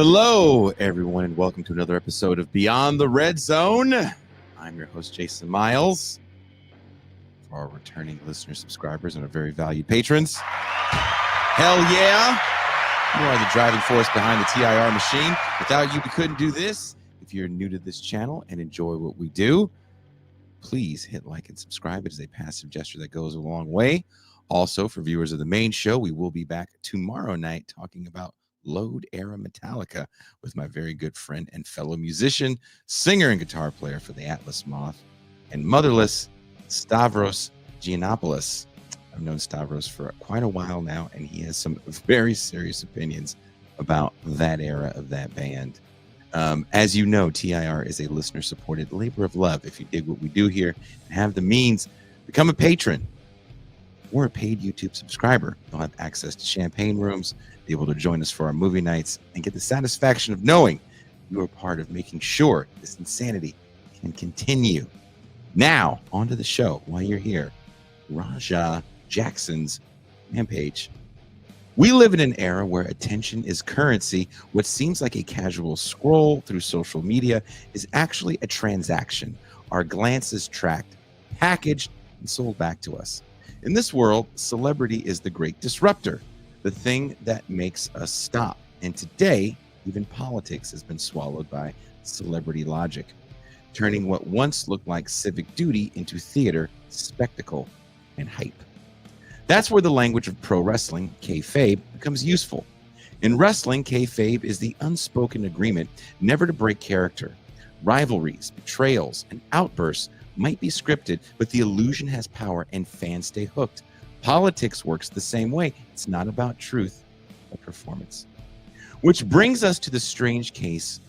Hello, everyone, and welcome to another episode of Beyond the Red Zone. I'm your host, Jason Miles. For our returning listener subscribers and our very valued patrons, hell yeah! You are the driving force behind the TIR machine. Without you, we couldn't do this. If you're new to this channel and enjoy what we do, please hit like and subscribe. It is a passive gesture that goes a long way. Also, for viewers of the main show, we will be back tomorrow night talking about Load era Metallica with my very good friend and fellow musician, singer and guitar player for the Atlas Moth and Motherless, Stavros Giannopoulos. I've known Stavros for quite a while now, and he has some very serious opinions about that era of that band. As you know, TIR is a listener-supported labor of love. If you dig what we do here and have the means, become a patron or a paid YouTube subscriber. You'll have access to champagne rooms, be able to join us for our movie nights, and get the satisfaction of knowing you are part of making sure this insanity can continue. Now, on to the show. While you're here, Raja Jackson's Rampage. We live in an era where attention is currency. What seems like a casual scroll through social media is actually a transaction. Our glances tracked, packaged, and sold back to us. In this world, celebrity is the great disruptor, the thing that makes us stop. And today, even politics has been swallowed by celebrity logic, turning what once looked like civic duty into theater, spectacle, and hype. That's where the language of pro wrestling, kayfabe, becomes useful. In wrestling, kayfabe is the unspoken agreement never to break character. Rivalries, betrayals, and outbursts might be scripted, but the illusion has power and fans stay hooked. Politics works the same way. It's not about truth, but performance. Which brings us to the strange case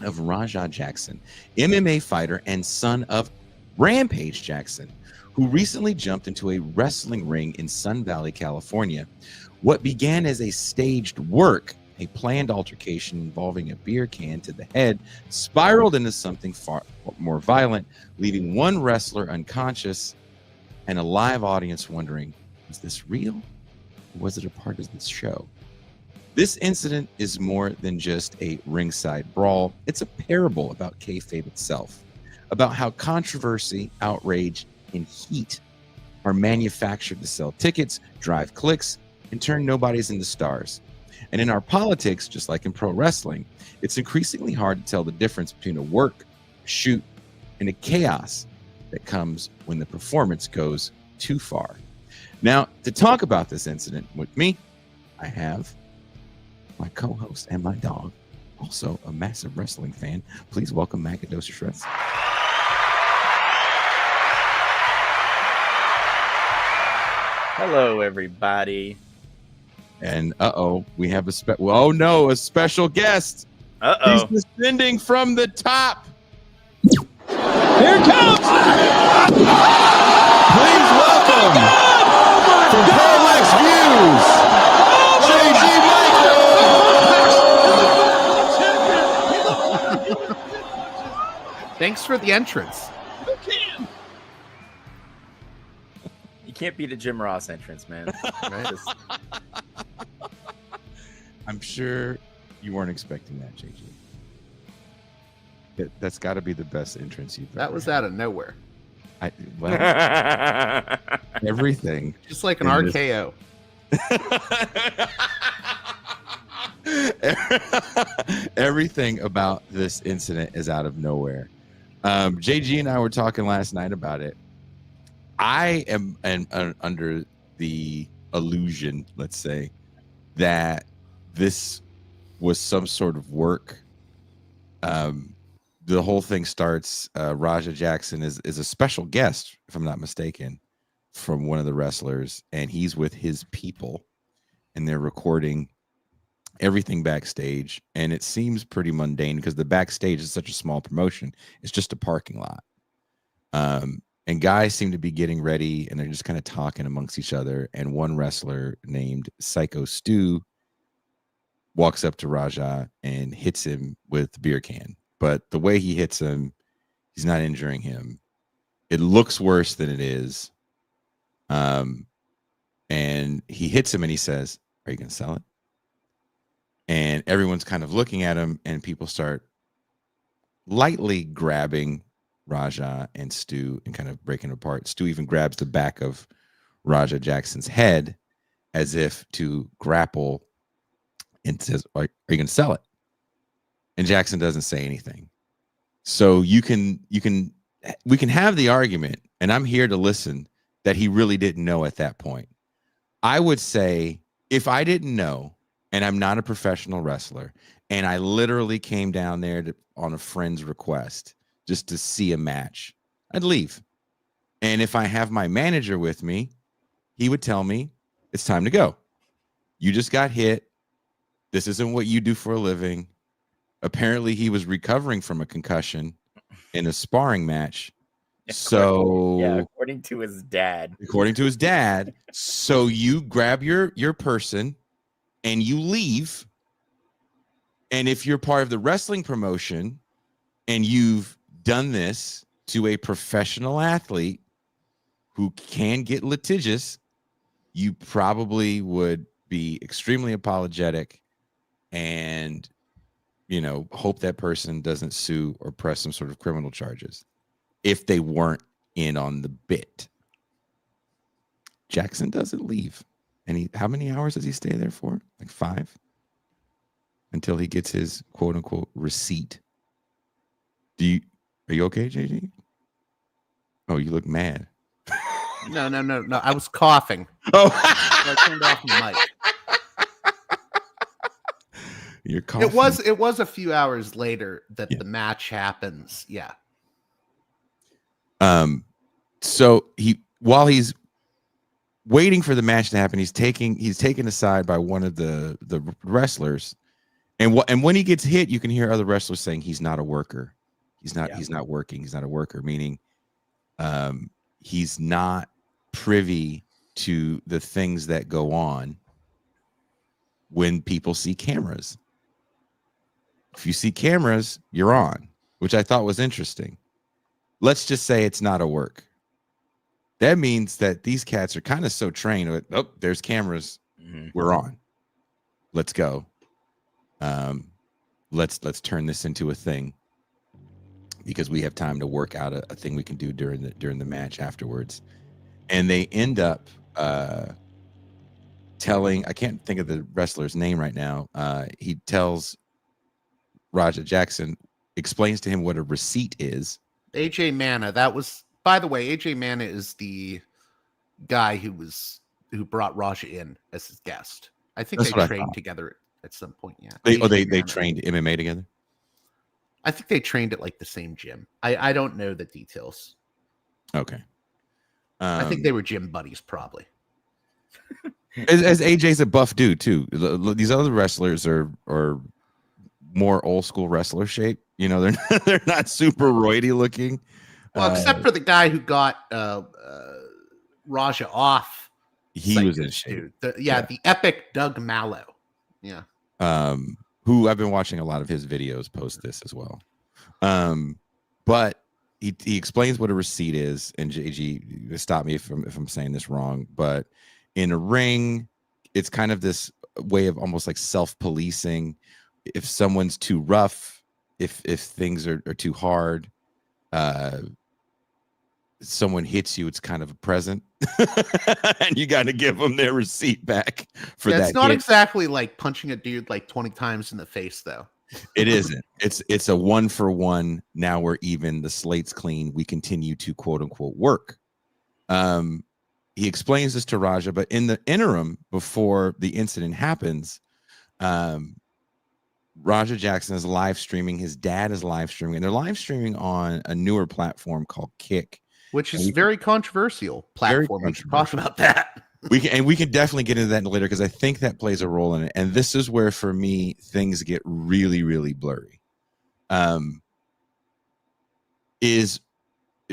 of Raja Jackson, MMA fighter and son of Rampage Jackson, who recently jumped into a wrestling ring in Sun Valley, California. What began as a staged work, a planned altercation involving a beer can to the head, spiraled into something far more violent, leaving one wrestler unconscious and a live audience wondering, is this real? Or was it a part of this show? This incident is more than just a ringside brawl. It's a parable about kayfabe itself, about how controversy, outrage, and heat are manufactured to sell tickets, drive clicks, and turn nobodies into stars. And in our politics, just like in pro wrestling, it's increasingly hard to tell the difference between a work, a shoot, and a chaos that comes when the performance goes too far. Now, to talk about this incident with me, I have my co-host and my dog, also a massive wrestling fan. Please welcome Macadosha Shreds. Hello, everybody. And we have a special guest. He's descending from the top. Here it comes! Please welcome from Parallax Views, JG Michael. Thanks for the entrance. You can't beat a Jim Ross entrance, man. Right? I'm sure you weren't expecting that, JG. That's got to be the best entrance you've That ever was had. out of nowhere. Everything. Just like an in RKO. Everything about this incident is out of nowhere. JG and I were talking last night about it. I am under the illusion, let's say, that this was some sort of work. The whole thing starts, Raja Jackson is a special guest, if I'm not mistaken, from one of the wrestlers, and he's with his people, and they're recording everything backstage, and it seems pretty mundane because the backstage is such a small promotion. It's just a parking lot. And guys seem to be getting ready, and they're just kind of talking amongst each other, and one wrestler named Syco Stu walks up to Raja and hits him with the beer can. But the way he hits him, he's not injuring him. It looks worse than it is. And he hits him and he says, "Are you going to sell it?" and everyone's kind of looking at him, and people start lightly grabbing Raja and Stu and kind of breaking apart. Stu even grabs the back of Raja Jackson's head as if to grapple and says, are you going to sell it? And Jackson doesn't say anything. So we can have the argument, and I'm here to listen, that he really didn't know at that point. I would say if I didn't know, and I'm not a professional wrestler, and I literally came down there on a friend's request just to see a match, I'd leave. And if I have my manager with me, he would tell me it's time to go. You just got hit. This isn't what you do for a living. Apparently, he was recovering from a concussion in a sparring match. According to his dad. So you grab your person and you leave. And if you're part of the wrestling promotion and you've done this to a professional athlete who can get litigious, you probably would be extremely apologetic and, hope that person doesn't sue or press some sort of criminal charges if they weren't in on the bit. Jackson doesn't leave. And how many hours does he stay there for? Like 5? Until he gets his quote unquote receipt. Are you okay, JG? Oh, you look mad. No. I was coughing. Oh, So I turned off the mic. You're coughing. It was a few hours later that the match happens. Yeah. So while he's waiting for the match to happen, he's taken aside by one of the wrestlers, and when he gets hit, you can hear other wrestlers saying he's not a worker. He's not working. He's not a worker, meaning he's not privy to the things that go on when people see cameras. If you see cameras, you're on, which I thought was interesting. Let's just say it's not a work. That means that these cats are kind of so trained with, oh, there's cameras. Mm-hmm. We're on. Let's go. Let's turn this into a thing because we have time to work out a thing we can do during the match afterwards. And they end up telling, I can't think of the wrestler's name right now. He tells Raja Jackson, explains to him what a receipt is. AJ Manna. That was, by the way, AJ Manna is the guy who brought Raja in as his guest. I think they trained together at some point. Yeah. They trained MMA together. I think they trained at like the same gym. I don't know the details. Okay. I think they were gym buddies, probably. As AJ's a buff dude too. These other wrestlers are more old school wrestler shape. They're not super roidy looking. Well, except for the guy who got Raja off. He was in shape. The epic Doug Mallow. Yeah. Who I've been watching a lot of his videos post this as well. But he explains what a receipt is, and JG, stop me if I'm saying this wrong, but in a ring, it's kind of this way of almost like self-policing. If someone's too rough, if things are too hard, someone hits you, it's kind of a present, and you got to give them their receipt back for that. It's not exactly like punching a dude like 20 times in the face, though. It isn't. It's a 1-for-1. Now we're even. The slate's clean. We continue to quote unquote work. He explains this to Raja, but in the interim, before the incident happens, Raja Jackson is live streaming. His dad is live streaming, and they're live streaming on a newer platform called Kick, which is very controversial platform. We should talk about that. We can definitely get into that later because I think that plays a role in it. And this is where, for me, things get really, really blurry.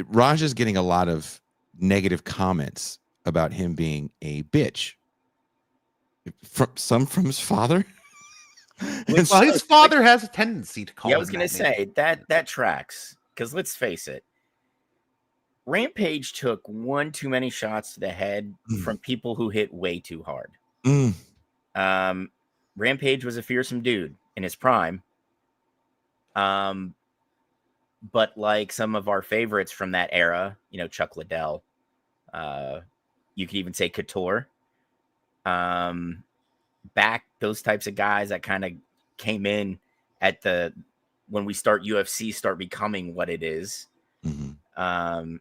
Raja's getting a lot of negative comments about him being a bitch. From his father. Well, his father has a tendency to call him. I was going to say that tracks, because let's face it, Rampage took one too many shots to the head from people who hit way too hard. Rampage was a fearsome dude in his prime. But like some of our favorites from that era, Chuck Liddell, you could even say Couture, back those types of guys that kind of came in at when we start UFC start becoming what it is. Mm-hmm.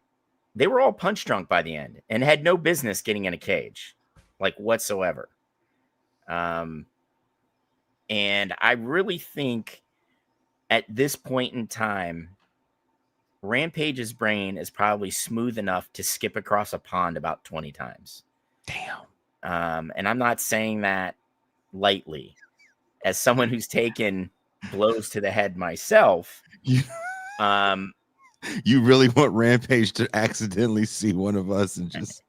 They were all punch drunk by the end and had no business getting in a cage, like whatsoever. And I really think at this point in time, Rampage's brain is probably smooth enough to skip across a pond about 20 times. Damn. And I'm not saying that lightly. As someone who's taken blows to the head myself, You really want Rampage to accidentally see one of us and just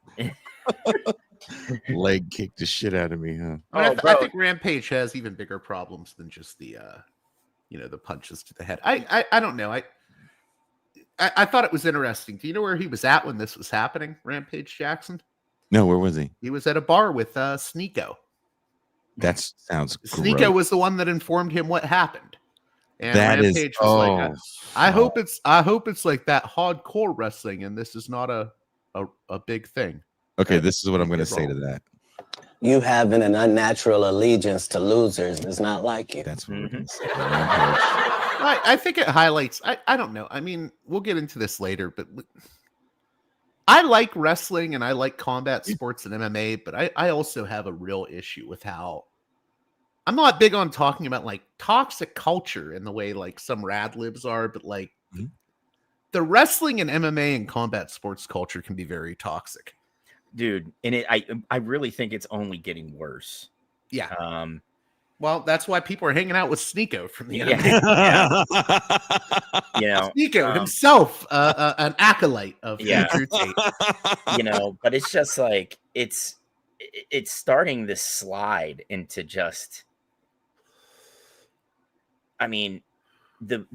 leg kick the shit out of me, huh? I think Rampage has even bigger problems than just the the punches to the head. I don't know. I thought it was interesting. Do you know where he was at when this was happening, Rampage Jackson? No, where was he? He was at a bar with Sneeko. That sounds Sneeko gross. was the one that informed him what happened. And That Rampage is, was like, I hope it's like that hardcore wrestling, and this is not a big thing. Okay, this is what I'm going to say to that. You having an unnatural allegiance to losers does not like you. That's what we're going to say. I think it highlights. I don't know. I mean, we'll get into this later, but I like wrestling and I like combat sports and MMA, but I also have a real issue with how I'm not big on talking about like toxic culture in the way like some rad libs are, but like the wrestling and MMA and combat sports culture can be very toxic. Dude, and I really think it's only getting worse. Yeah. Well, that's why people are hanging out with Sneeko from the MMA. Sneeko himself, an acolyte of Andrew Tate. But it's just like it's starting this slide into just. I mean,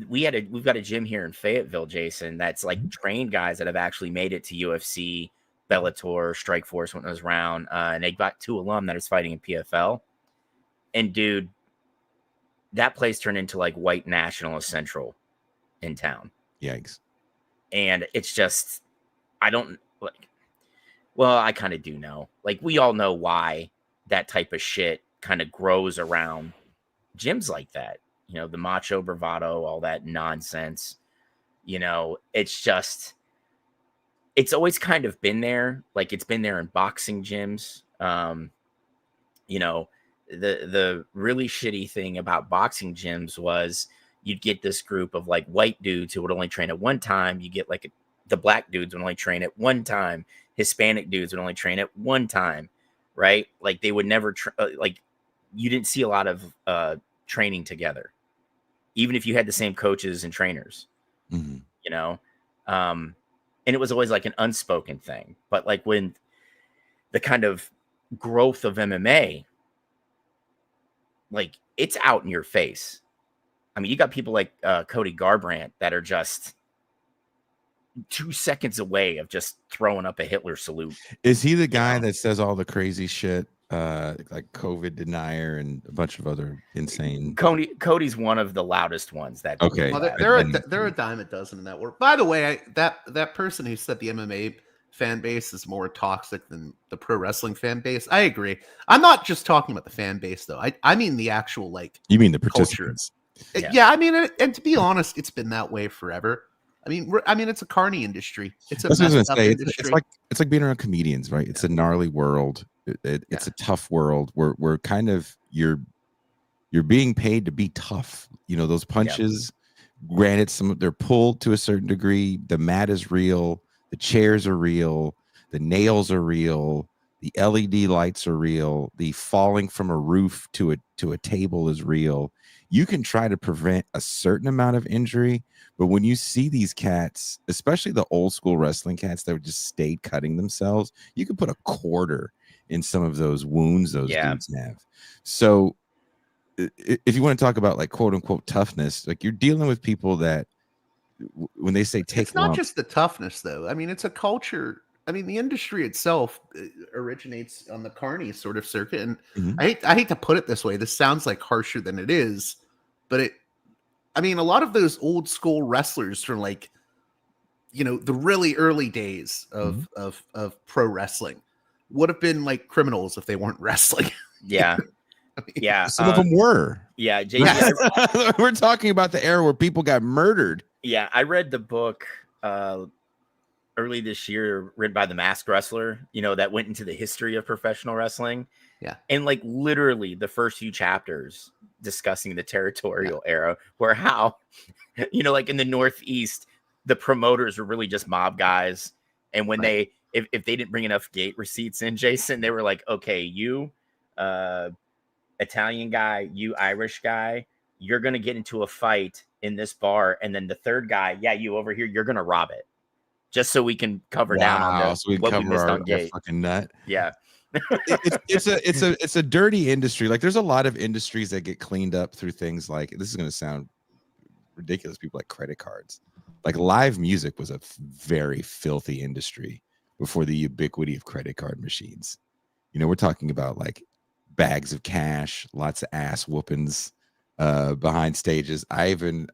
we've got a gym here in Fayetteville, Jason, that's like trained guys that have actually made it to UFC, Bellator, Strikeforce when it was around, and they got 2 alum that is fighting in PFL. And dude, that place turned into like white nationalist central in town. Yikes. And it's just, I don't like, well, I kind of do know. Like, we all know why that type of shit kind of grows around gyms like that. The macho bravado, all that nonsense. It's just, it's always kind of been there. Like, it's been there in boxing gyms. The really shitty thing about boxing gyms was you'd get this group of like white dudes who would only train at one time. You get like the black dudes would only train at one time. Hispanic dudes would only train at one time, right? Like they would never like you didn't see a lot of training together, even if you had the same coaches and trainers. And it was always like an unspoken thing. But like when the kind of growth of MMA, like it's out in your face. I mean, you got people like Cody Garbrandt that are just 2 seconds away of just throwing up a Hitler salute. Is he the guy that says all the crazy shit, like COVID denier and a bunch of other insane? Cody's one of the loudest ones. That okay. Well, there are a dime a dozen in that world. By the way, that person who said the MMA fan base is more toxic than the pro wrestling fan base, I agree. I'm not just talking about the fan base though. I mean the actual like. You mean the participants? Yeah, I mean, and to be honest, it's been that way forever. I mean, it's a carny industry. It's a messed up industry. It's like being around comedians, right? It's a gnarly world. It's a tough world. We're kind of you're being paid to be tough. Those punches. Granted, they're pulled to a certain degree. The mat is real. The chairs are real. The nails are real. The LED lights are real. The falling from a roof to a table is real. You can try to prevent a certain amount of injury, but when you see these cats, especially the old school wrestling cats that would just stay cutting themselves, you can put a quarter in some of those wounds those dudes have. So if you want to talk about like quote unquote toughness, like you're dealing with people that when they say take, it's not just the toughness though. I mean, it's a culture. I mean, the industry itself, originates on the carny sort of circuit. And Mhm. I hate to put it this way. This sounds like harsher than it is, but I mean, a lot of those old school wrestlers from like, the really early days of pro wrestling would have been like criminals if they weren't wrestling. Yeah. I mean, Yeah. Some of them were. Yeah. JC, We're talking about the era where people got murdered. yeah. I read the book early this year, written by the Masked Wrestler, that went into the history of professional wrestling. Yeah. And like literally the first few chapters discussing the territorial era, where how, like in the Northeast, the promoters were really just mob guys. And when if they didn't bring enough gate receipts in, Jason, they were like, okay, you Italian guy, you Irish guy, you're going to get into a fight in this bar. And then the third guy, you over here, you're going to rob it. Just so we can cover down on what we missed on gate. Fucking nut. Yeah. It's a dirty industry. Like there's a lot of industries that get cleaned up through things like, this is going to sound ridiculous, people like credit cards. Like live music was a very filthy industry before the ubiquity of credit card machines. We're talking about like bags of cash, lots of ass whoopings behind stages. I even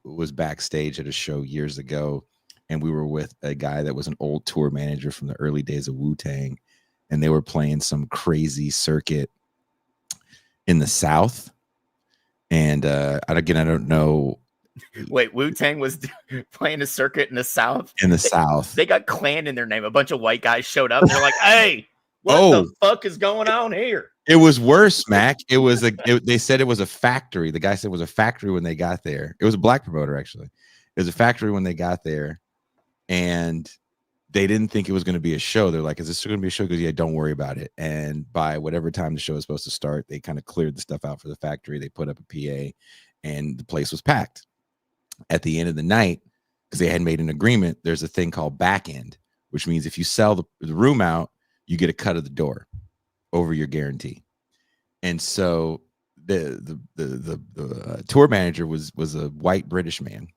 was backstage at a show years ago, and we were with a guy that was an old tour manager from the early days of Wu-Tang, and they were playing some crazy circuit in the South. And again, I don't know. Wait, Wu-Tang was playing a circuit in the South? In the South. They got Clan in their name. A bunch of white guys showed up. They're like, hey, what the fuck is going on here? It was worse, Mac. They said it was a factory. The guy said it was a factory when they got there. It was a black promoter, actually. It was a factory when they got there. And they didn't think it was going to be a show. They're like, is this going to be a show? Because, yeah, don't worry about it. And by whatever time the show is supposed to start, they kind of cleared the stuff out for the factory. They put up a PA, and the place was packed. At the end of the night, because they had made an agreement, there's a thing called back end, which means if you sell the room out, you get a cut of the door over your guarantee. And so the tour manager was a white British man,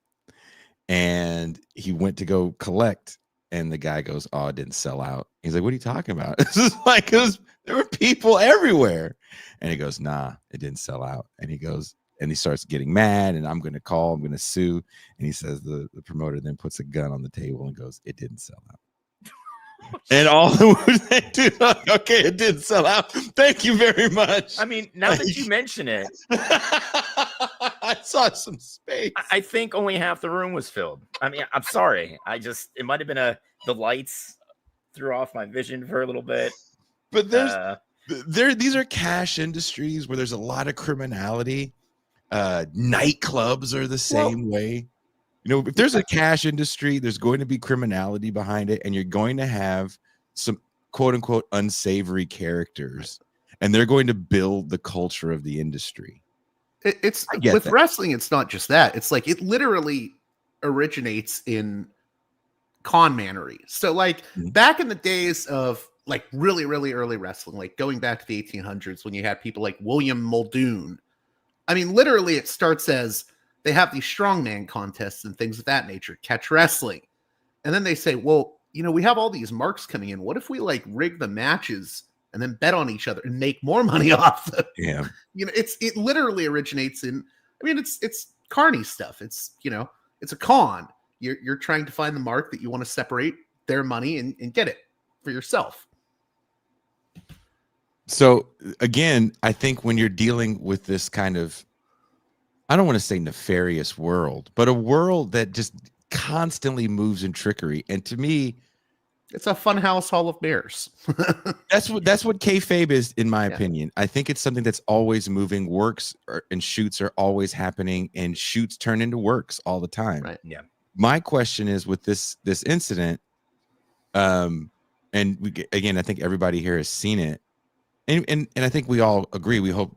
and he went to go collect, and the guy goes, "Oh, it didn't sell out." He's like, "What are you talking about?" This is like, there were people everywhere. And he goes, "Nah, it didn't sell out." And he goes, and he starts getting mad, and I'm going to sue. And he says the promoter then puts a gun on the table and goes, "It didn't sell out." And all the dude, okay, it didn't sell out. Thank you very much. I mean, now that you mention it, I saw some space. I think only half the room was filled. I mean, I'm sorry. It might have been the lights threw off my vision for a little bit. But these are cash industries where there's a lot of criminality. Nightclubs are the same way. If there's a cash industry, there's going to be criminality behind it, and you're going to have some quote unquote unsavory characters, and they're going to build the culture of the industry. It's with wrestling, it's not just that. It's like it literally originates in con mannery. So like back in the days of like really, really early wrestling, like going back to the 1800s when you had people like William Muldoon. I mean, literally it starts as they have these strongman contests and things of that nature, catch wrestling. And then they say, well, we have all these marks coming in. What if we like rig the matches and then bet on each other and make more money off them? Yeah. It literally originates in, I mean, it's carny stuff. It's, it's a con. You're trying to find the mark that you want to separate their money and get it for yourself. So again, I think when you're dealing with this kind of, I don't want to say nefarious world, but a world that just constantly moves in trickery. And to me, it's a funhouse hall of mirrors. that's what kayfabe is, in my opinion. I think it's something that's always moving. Works and shoots are always happening, and shoots turn into works all the time. Right. Yeah. My question is with this incident, and again, I think everybody here has seen it, and I think we all agree. We hope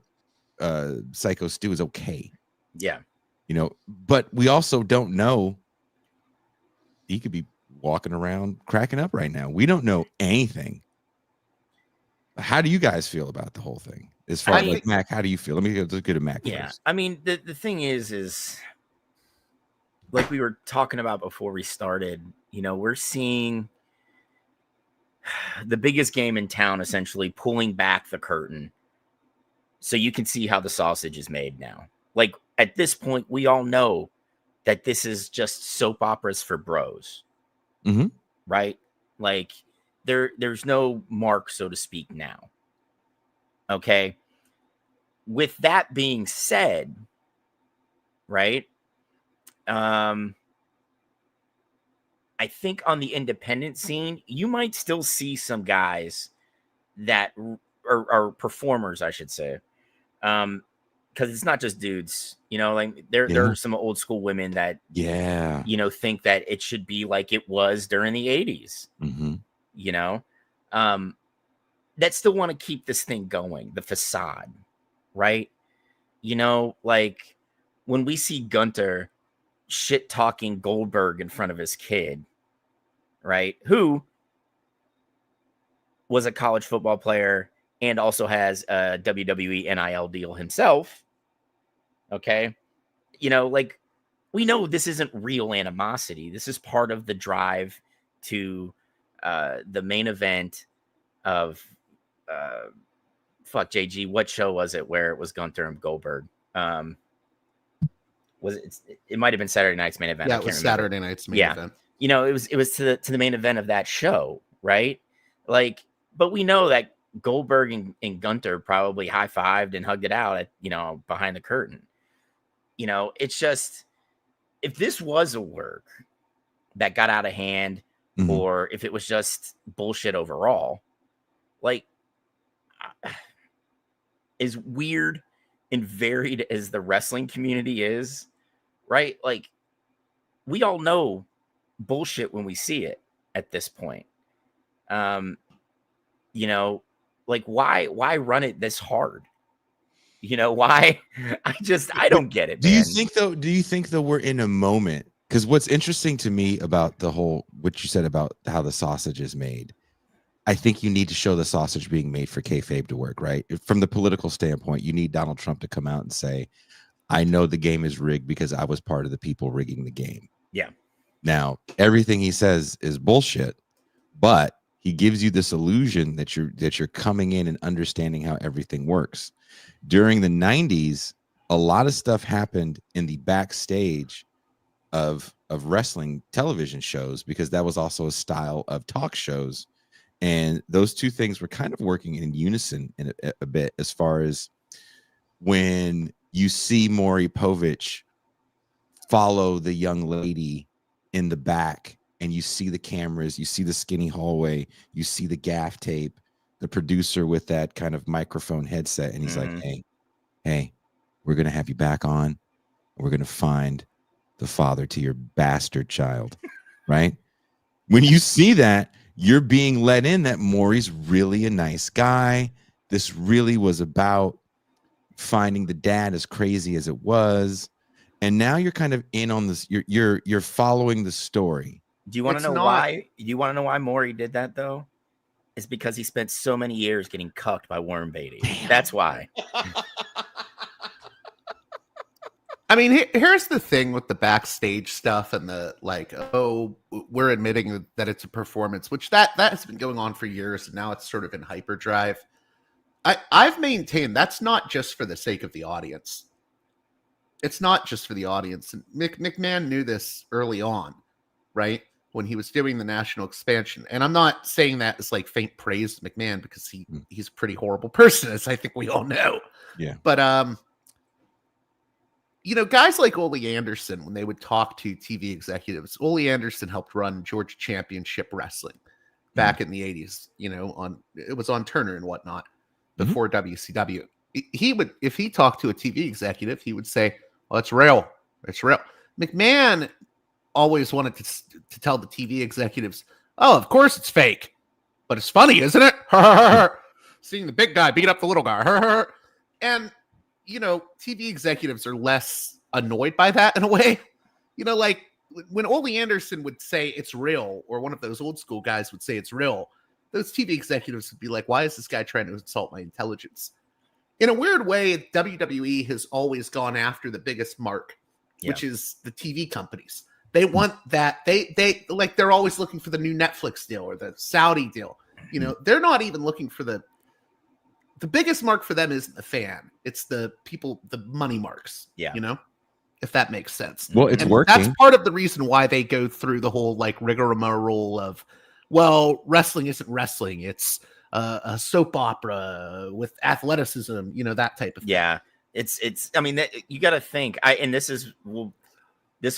Syco Stu is okay. Yeah. But we also don't know. He could be walking around cracking up right now. We don't know anything. How do you guys feel about the whole thing? As far as like Mac, how do you feel? Let me go to Mac first. I mean, the thing is like we were talking about before we started, we're seeing the biggest game in town, essentially pulling back the curtain so you can see how the sausage is made now. Like, at this point, we all know that this is just soap operas for bros, right? Like, there's no mark, so to speak, now. Okay? With that being said, right? I think on the independent scene, you might still see some guys that are performers, I should say. Because it's not just dudes, you know, like there are some old school women that, you know, think that it should be like it was during the 80s, you know, that still want to keep this thing going, the facade, right? You know, like when we see Gunter shit talking Goldberg in front of his kid, right? Who was a college football player and also has a WWE NIL deal himself. Okay. You know, like, we know this isn't real animosity. This is part of the drive to the main event of fuck JG. What show was it where it was Gunther and Goldberg? Was it might have been Saturday night's main event. Yeah, it was Saturday night's main event. You know, it was to the main event of that show, right? Like, but we know that Goldberg and Gunter probably high-fived and hugged it out at, you know, behind the curtain. You know, it's just, if this was a work that got out of hand, or if it was just bullshit overall, like, as weird and varied as the wrestling community is, right? Like, we all know bullshit when we see it at this point. You know, like, why run it this hard? You know, why? I don't get it. Do you think though we're in a moment? Because what's interesting to me about the whole, what you said about how the sausage is made, I think you need to show the sausage being made for kayfabe to work, right? From the political standpoint, you need Donald Trump to come out and say, I know the game is rigged because I was part of the people rigging the game. Yeah. Now, everything he says is bullshit, but he gives you this illusion that you're coming in and understanding how everything works. During the 90s, a lot of stuff happened in the backstage of wrestling television shows, because that was also a style of talk shows. And those two things were kind of working in unison in a bit, as far as when you see Maury Povich follow the young lady in the back, and you see the cameras, you see the skinny hallway, you see the gaff tape, the producer with that kind of microphone headset, and he's like, hey, we're going to have you back on. We're going to find the father to your bastard child, right? When you see that, you're being let in that Maury's really a nice guy. This really was about finding the dad, as crazy as it was. And now you're kind of in on this. You're following the story. Do you want to know why? Do you want to know why Maury did that, though? It's because he spent so many years getting cucked by Warren Beatty. Damn. That's why. I mean, here's the thing with the backstage stuff and the, like, oh, we're admitting that it's a performance, which that has been going on for years, and now it's sort of in hyperdrive. I've maintained that's not just for the sake of the audience. It's not just for the audience. And McMahon knew this early on, right? When he was doing the national expansion. And I'm not saying that as like faint praise to McMahon, because he's a pretty horrible person, as I think we all know. Yeah. But you know, guys like Ole Anderson, when they would talk to TV executives, Ole Anderson helped run Georgia Championship Wrestling back in the 80s, you know, it was on Turner and whatnot before WCW. He would, if he talked to a TV executive, he would say, well, it's real. It's real. McMahon always wanted to tell the TV executives, oh, of course it's fake, but it's funny, isn't it? Seeing the big guy beat up the little guy. And, you know, TV executives are less annoyed by that in a way. You know, like when Ole Anderson would say it's real, or one of those old school guys would say it's real, those TV executives would be like, why is this guy trying to insult my intelligence? In a weird way, WWE has always gone after the biggest mark, which is the TV companies. They want that. They like, they're always looking for the new Netflix deal or the Saudi deal. You know, they're not even looking for the biggest mark for them isn't the fan. It's the people, the money marks. Yeah. You know, if that makes sense. Well, it's And working. that's part of the reason why they go through the whole like rigmarole of, well, wrestling isn't wrestling. It's a soap opera with athleticism, you know, that type of thing. Yeah. It's, I mean, you got to think, and this will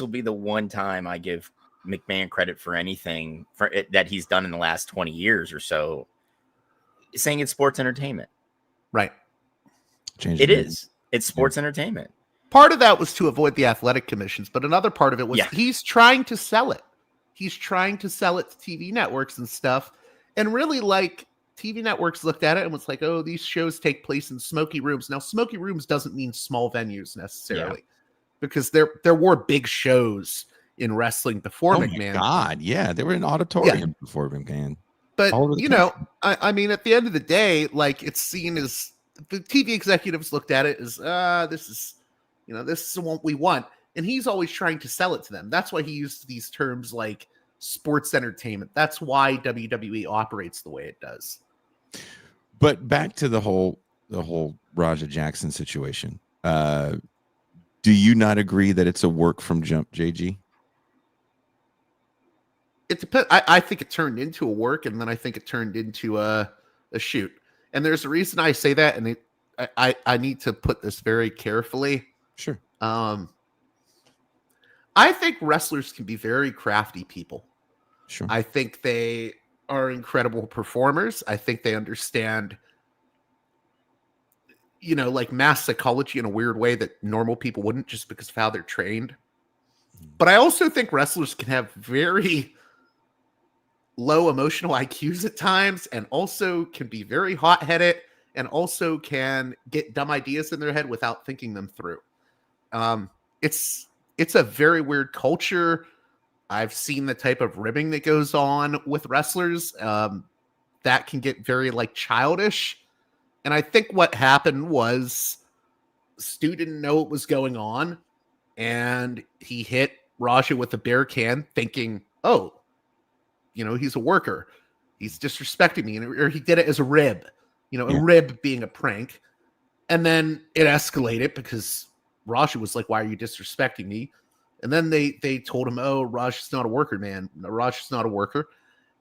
be the one time I give McMahon credit for anything that he's done in the last 20 years or so, saying it's sports entertainment. Right. It is. It's sports entertainment. Part of that was to avoid the athletic commissions, but another part of it was he's trying to sell it. He's trying to sell it to TV networks and stuff. And really, like, TV networks looked at it and was like, oh, these shows take place in smoky rooms. Now, smoky rooms doesn't mean small venues necessarily, because there were big shows in wrestling before McMahon. My God, yeah, they were in auditorium before McMahon. But, you know, I mean, at the end of the day, like, it's seen as the TV executives looked at it as, this is what we want. And he's always trying to sell it to them. That's why he used these terms like sports entertainment. That's why WWE operates the way it does. But back to the whole Raja Jackson situation. Do you not agree that it's a work from jump, JG? It depends. I think it turned into a work, and then I think it turned into a shoot. And there's a reason I say that, and I need to put this very carefully. Sure. I think wrestlers can be very crafty people. Sure. I think they are incredible performers. I think they understand, you know, like mass psychology in a weird way that normal people wouldn't, just because of how they're trained. But I also think wrestlers can have very low emotional IQs at times, and also can be very hot-headed, and also can get dumb ideas in their head without thinking them through. It's a very weird culture. I've seen the type of ribbing that goes on with wrestlers that can get very like childish. And I think what happened was Stu didn't know what was going on, and he hit Raja with a beer can thinking, oh, you know, he's a worker. He's disrespecting me. Or he did it as a rib, you know, a rib being a prank. And then it escalated because Raja was like, why are you disrespecting me? And then they told him, oh, Raja's not a worker, man. Raja's not a worker.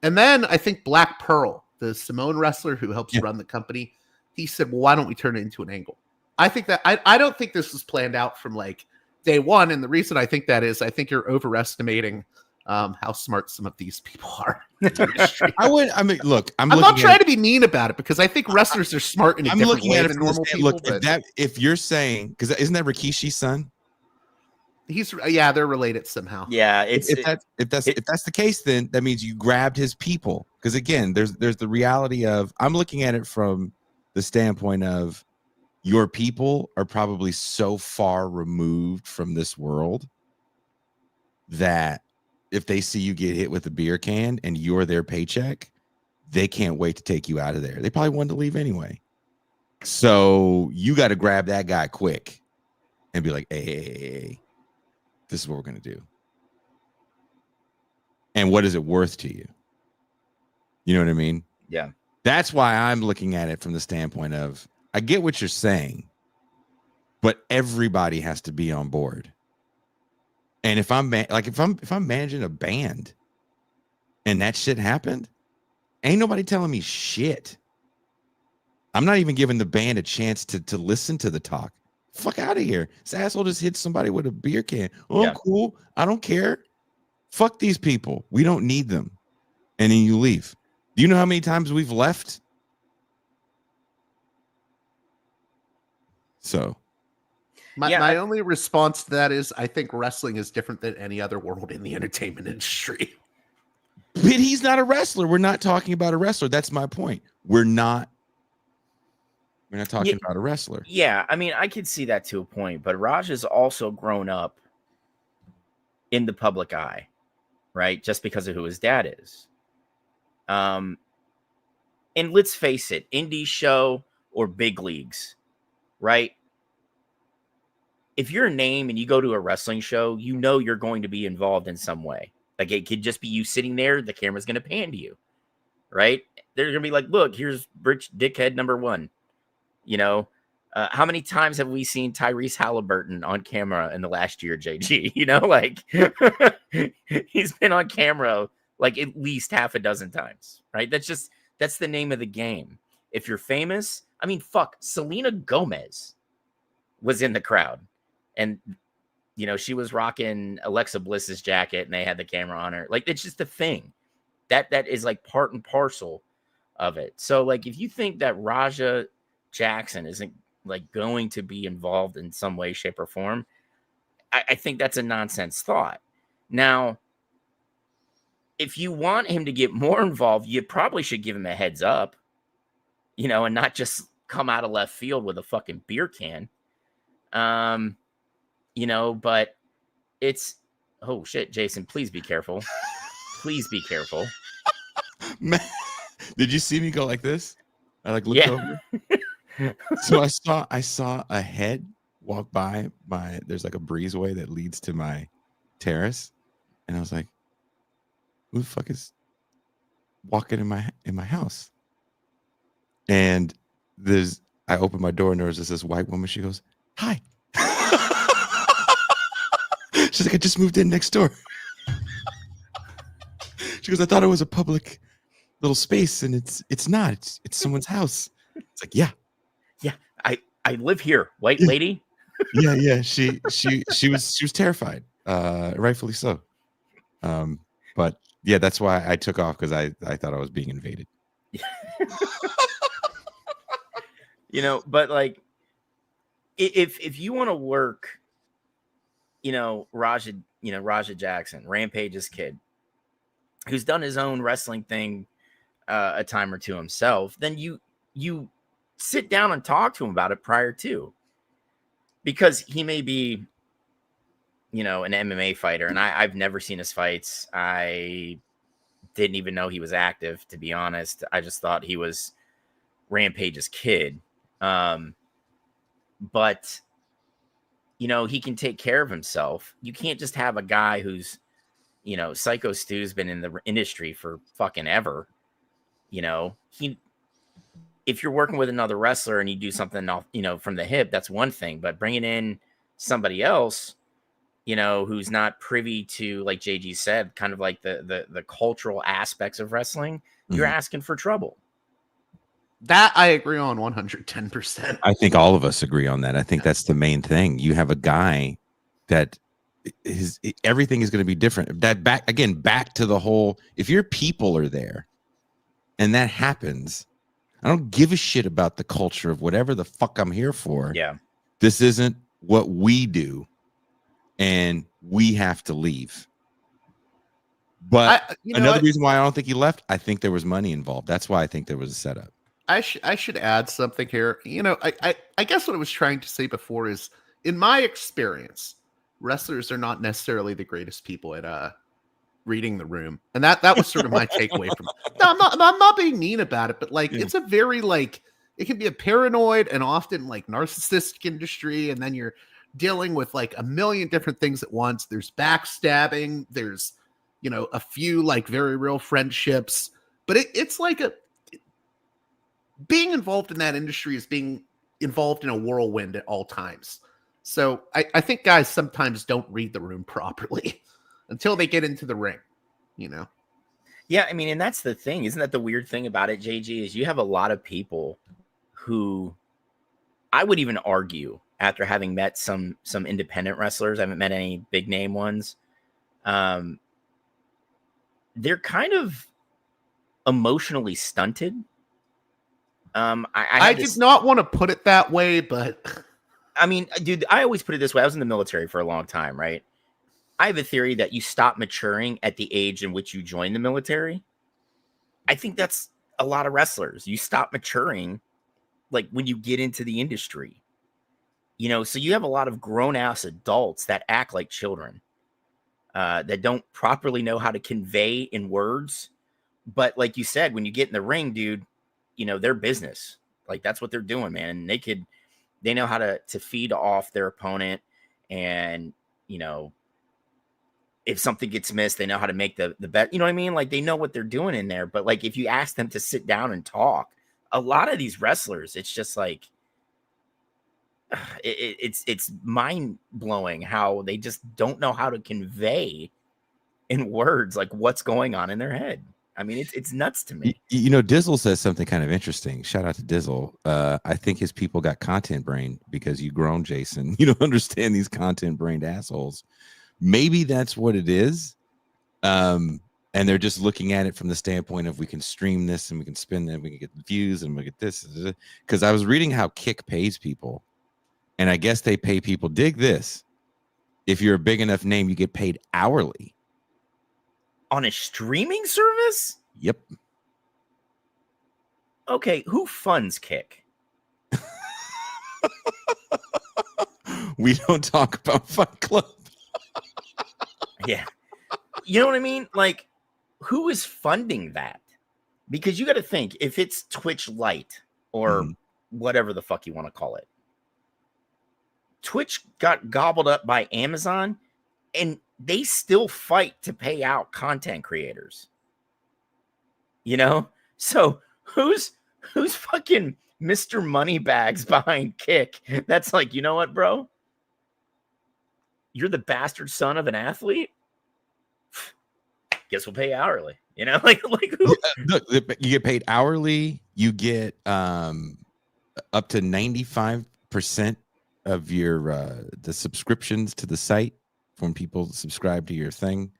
And then I think Black Pearl, the Samoan wrestler who helps run the company, he said, well, why don't we turn it into an angle? I think that I don't think this was planned out from like day one. And the reason I think that is I think you're overestimating how smart some of these people are in the industry. I'm not trying to be mean about it, because I think wrestlers are smart in a different way than normal people. Look, if you're saying, because isn't that Rikishi's son? They're related somehow. Yeah, if that's the case, then that means you grabbed his people. Because again, there's the reality of, I'm looking at it from the standpoint of, your people are probably so far removed from this world that if they see you get hit with a beer can and you're their paycheck, they can't wait to take you out of there. They probably wanted to leave anyway. So you got to grab that guy quick and be like, hey, this is what we're going to do. And what is it worth to you? You know what I mean? Yeah. That's why I'm looking at it from the standpoint of, I get what you're saying, but everybody has to be on board. And if I'm managing a band and that shit happened, ain't nobody telling me shit. I'm not even giving the band a chance to listen to the talk. Fuck out of here. This asshole just hit somebody with a beer can. Oh, yeah. Cool. I don't care. Fuck these people. We don't need them. And then you leave. Do you know how many times we've left? So. My only response to that is, I think wrestling is different than any other world in the entertainment industry. But he's not a wrestler. We're not talking about a wrestler. That's my point. We're not talking about a wrestler. Yeah, I mean, I could see that to a point, but Raj has also grown up in the public eye, right? Just because of who his dad is. And let's face it, indie show or big leagues, right? If you're a name and you go to a wrestling show, you know you're going to be involved in some way. Like, it could just be you sitting there, the camera's going to pan to you, right? They're gonna be like, look, here's rich dickhead number one. You know, how many times have we seen Tyrese Halliburton on camera in the last year, JG? You know, like he's been on camera like at least half a dozen times, right? That's the name of the game. If you're famous, I mean, fuck, Selena Gomez was in the crowd, and you know, she was rocking Alexa Bliss's jacket, and they had the camera on her. Like, it's just a thing. That is like part and parcel of it. So, like, if you think that Raja Jackson isn't like going to be involved in some way, shape, or form, I think that's a nonsense thought. Now, if you want him to get more involved, you probably should give him a heads up, you know, and not just come out of left field with a fucking beer can. You know, but it's, oh shit, Jason, please be careful. Please be careful. Man, did you see me go like this? I like looked over. So I saw a head walk by there's like a breezeway that leads to my terrace, and I was like, who the fuck is walking in my house? And I opened my door, and there was this white woman. She goes, hi. She's like, I just moved in next door. She goes, I thought it was a public little space, and it's not. It's someone's house. It's like, yeah. I live here, white lady. Yeah. She was terrified, rightfully so. But yeah, that's why I took off, because I thought I was being invaded. You know, but like, if you want to work, you know, Raja Jackson, Rampage's kid, who's done his own wrestling thing a time or two himself, then you sit down and talk to him about it prior to, because he may be, you know, an MMA fighter, and I've never seen his fights. I didn't even know he was active, to be honest. I just thought he was Rampage's kid. But you know, he can take care of himself. You can't just have a guy who's, you know, Syco Stu's been in the industry for fucking ever. You know, if you're working with another wrestler and you do something off, you know, from the hip, that's one thing. But bringing in somebody else, you know, who's not privy to, like JG said, kind of like the cultural aspects of wrestling, you're asking for trouble. That I agree on 110%. I think all of us agree on that. I think that's the main thing. You have a guy that everything is going to be different. That back to the whole, if your people are there and that happens, I don't give a shit about the culture of whatever the fuck I'm here for. Yeah. This isn't what we do, and we have to leave. But another reason why I don't think he left, I think there was money involved. That's why I think there was a setup. I should add something here. You know, I guess what I was trying to say before is, in my experience, wrestlers are not necessarily the greatest people at reading the room, and that was sort of my takeaway from. No, I'm not being mean about it, but like it's a very like, it can be a paranoid and often like narcissistic industry, and then you're dealing with like a million different things at once. There's backstabbing. There's, you know, a few like very real friendships, but it's like being involved in that industry is being involved in a whirlwind at all times. So I think guys sometimes don't read the room properly until they get into the ring, you know? Yeah, I mean, and that's the thing. Isn't that the weird thing about it, JG, is you have a lot of people who, I would even argue, after having met some independent wrestlers, I haven't met any big name ones, they're kind of emotionally stunted. I did not want to put it that way, but I mean, dude, I always put it this way. I was in the military for a long time, right? I have a theory that you stop maturing at the age in which you join the military. I think that's a lot of wrestlers. You stop maturing like when you get into the industry, you know, so you have a lot of grown ass adults that act like children, that don't properly know how to convey in words. But like you said, when you get in the ring, dude, you know, their business, like that's what they're doing, man. And they know how to feed off their opponent and, you know, if something gets missed, they know how to make the bet. You know what I mean? Like they know what they're doing in there. But like if you ask them to sit down and talk, a lot of these wrestlers, it's just like it's mind blowing how they just don't know how to convey in words like what's going on in their head. I mean, it's nuts to me. You know, Dizzle says something kind of interesting. Shout out to Dizzle. I think his people got content brain because you grown, Jason. You don't understand these content brained assholes. Maybe that's what it is. And they're just looking at it from the standpoint of we can stream this and we can spin it, we can get views and we get this. Because I was reading how Kick pays people. And I guess they pay people, dig this. If you're a big enough name, you get paid hourly. On a streaming service? Yep. Okay, who funds Kick? We don't talk about Fight Club. Yeah. You know what I mean? Like, who is funding that? Because you got to think, if it's Twitch Lite or whatever the fuck you want to call it, Twitch got gobbled up by Amazon and they still fight to pay out content creators. You know? So who's fucking Mr. Moneybags behind Kick? That's like, you know what, bro? You're the bastard son of an athlete? Guess we'll pay hourly. You know, like who? Yeah, look, you get paid hourly. You get up to 95% of your the subscriptions to the site when people subscribe to your thing.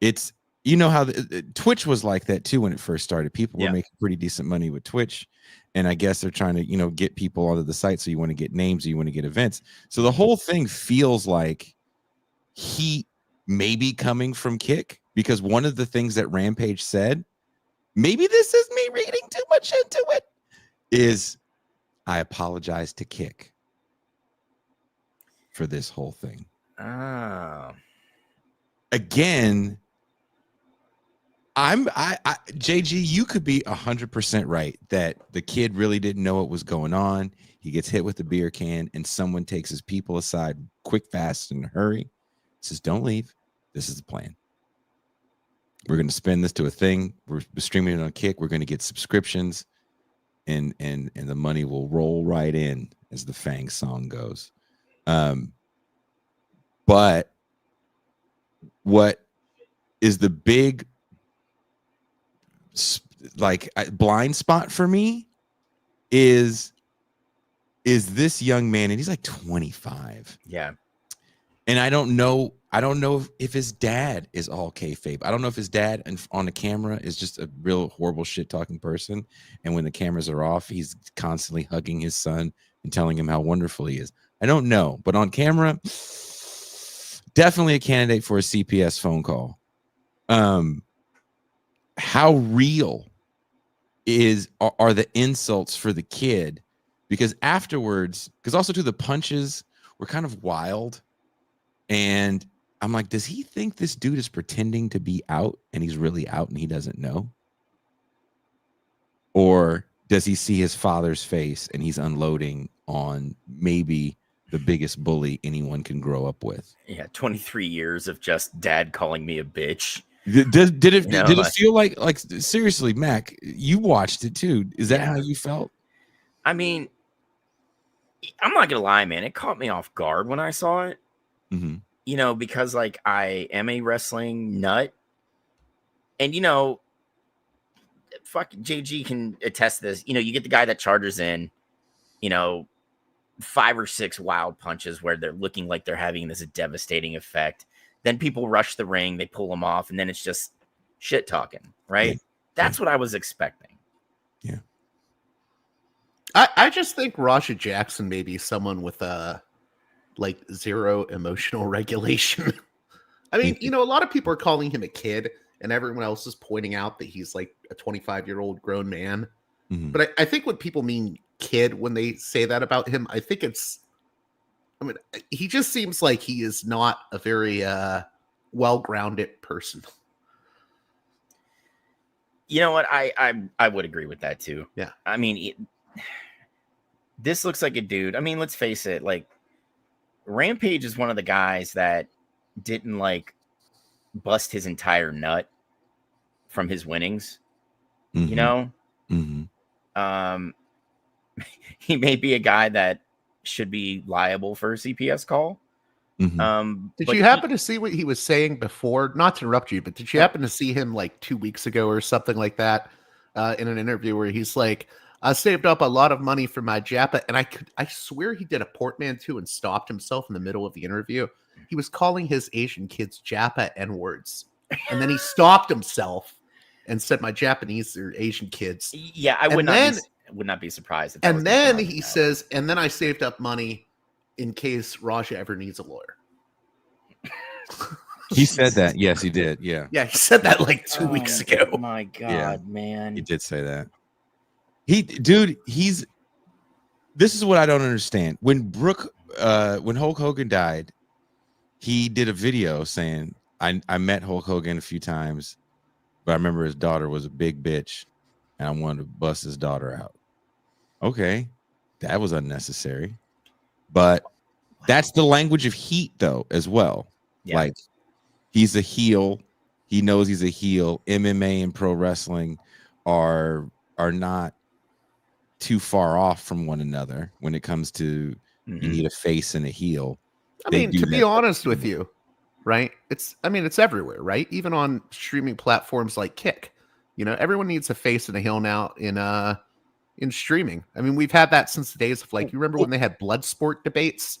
It's, you know how Twitch was like that too when it first started. People were making pretty decent money with Twitch, and I guess they're trying to, you know, get people onto the site. So you want to get names, or you want to get events. So the whole thing feels like heat maybe coming from Kick, because one of the things that Rampage said, maybe this is me reading too much into it, is I apologize to Kick for this whole thing. Again, JG, you could be 100% right that the kid really didn't know what was going on. He gets hit with the beer can and someone takes his people aside quick, fast, and hurry. Says, don't leave. This is the plan. We're going to spin this to a thing. We're streaming it on Kick. We're going to get subscriptions, and the money will roll right in, as the Fang song goes. But what is the big blind spot for me is this young man, and he's like 25. Yeah. And I don't know if his dad is all kayfabe. I don't know if his dad on the camera is just a real horrible shit talking person, and when the cameras are off, he's constantly hugging his son and telling him how wonderful he is. I don't know, but on camera, definitely a candidate for a CPS phone call. How real are the insults for the kid? Because afterwards, because also too, the punches were kind of wild. And I'm like, does he think this dude is pretending to be out and he's really out and he doesn't know? Or does he see his father's face and he's unloading on maybe the biggest bully anyone can grow up with? Yeah, 23 years of just dad calling me a bitch. Did it feel like seriously, Mac, you watched it too. Is that how you felt? I mean, I'm not gonna lie, man. It caught me off guard when I saw it. Mm-hmm. You know, because like I am a wrestling nut, and you know, fuck, JG can attest to this. You know, you get the guy that charges in, you know, 5 or 6 wild punches where they're looking like they're having this devastating effect. Then people rush the ring, they pull them off, and then it's just shit talking, right? Yeah. That's what I was expecting. Yeah. I just think Raja Jackson may be someone with like zero emotional regulation. I mean, you know, a lot of people are calling him a kid, and everyone else is pointing out that he's like a 25-year-old grown man. Mm-hmm. But I think what people mean kid when they say that about him, I think he just seems like he is not a very well-grounded person. You know what? I would agree with that too. Yeah. I mean, this looks like a dude. I mean, let's face it. Like, Rampage is one of the guys that didn't like bust his entire nut from his winnings. Mhm. You know, Mhm. he may be a guy that should be liable for a CPS call. Mhm. Did But you happen to see what he was saying before? Not to interrupt you, but did you No. happen to see him like 2 weeks ago or something like that in an interview where he's like, I saved up a lot of money for my Japa, and I swear he did a portmanteau and stopped himself in the middle of the interview. He was calling his Asian kids Japa N-words, and then he stopped himself and said, "My Japanese or Asian kids." Yeah, I would not be surprised if that was And then coming he out. says, and then I saved up money in case Raja ever needs a lawyer. He said that. Yes, he did. Yeah. Yeah, he said that like 2 weeks ago. My God, Yeah. man. He did say that. This is what I don't understand. When Hulk Hogan died, he did a video saying, I met Hulk Hogan a few times, but I remember his daughter was a big bitch and I wanted to bust his daughter out. Okay. That was unnecessary. But that's the language of heat though, as well. Yeah. Like, he's a heel. He knows he's a heel. MMA and pro wrestling are not too far off from one another when it comes to you need a face and a heel. I They mean, do to be that. honest with you, right? It's everywhere, right? Even on streaming platforms like Kick. You know, everyone needs a face and a heel now in streaming. I mean, we've had that since the days of like, you remember when they had blood sport debates?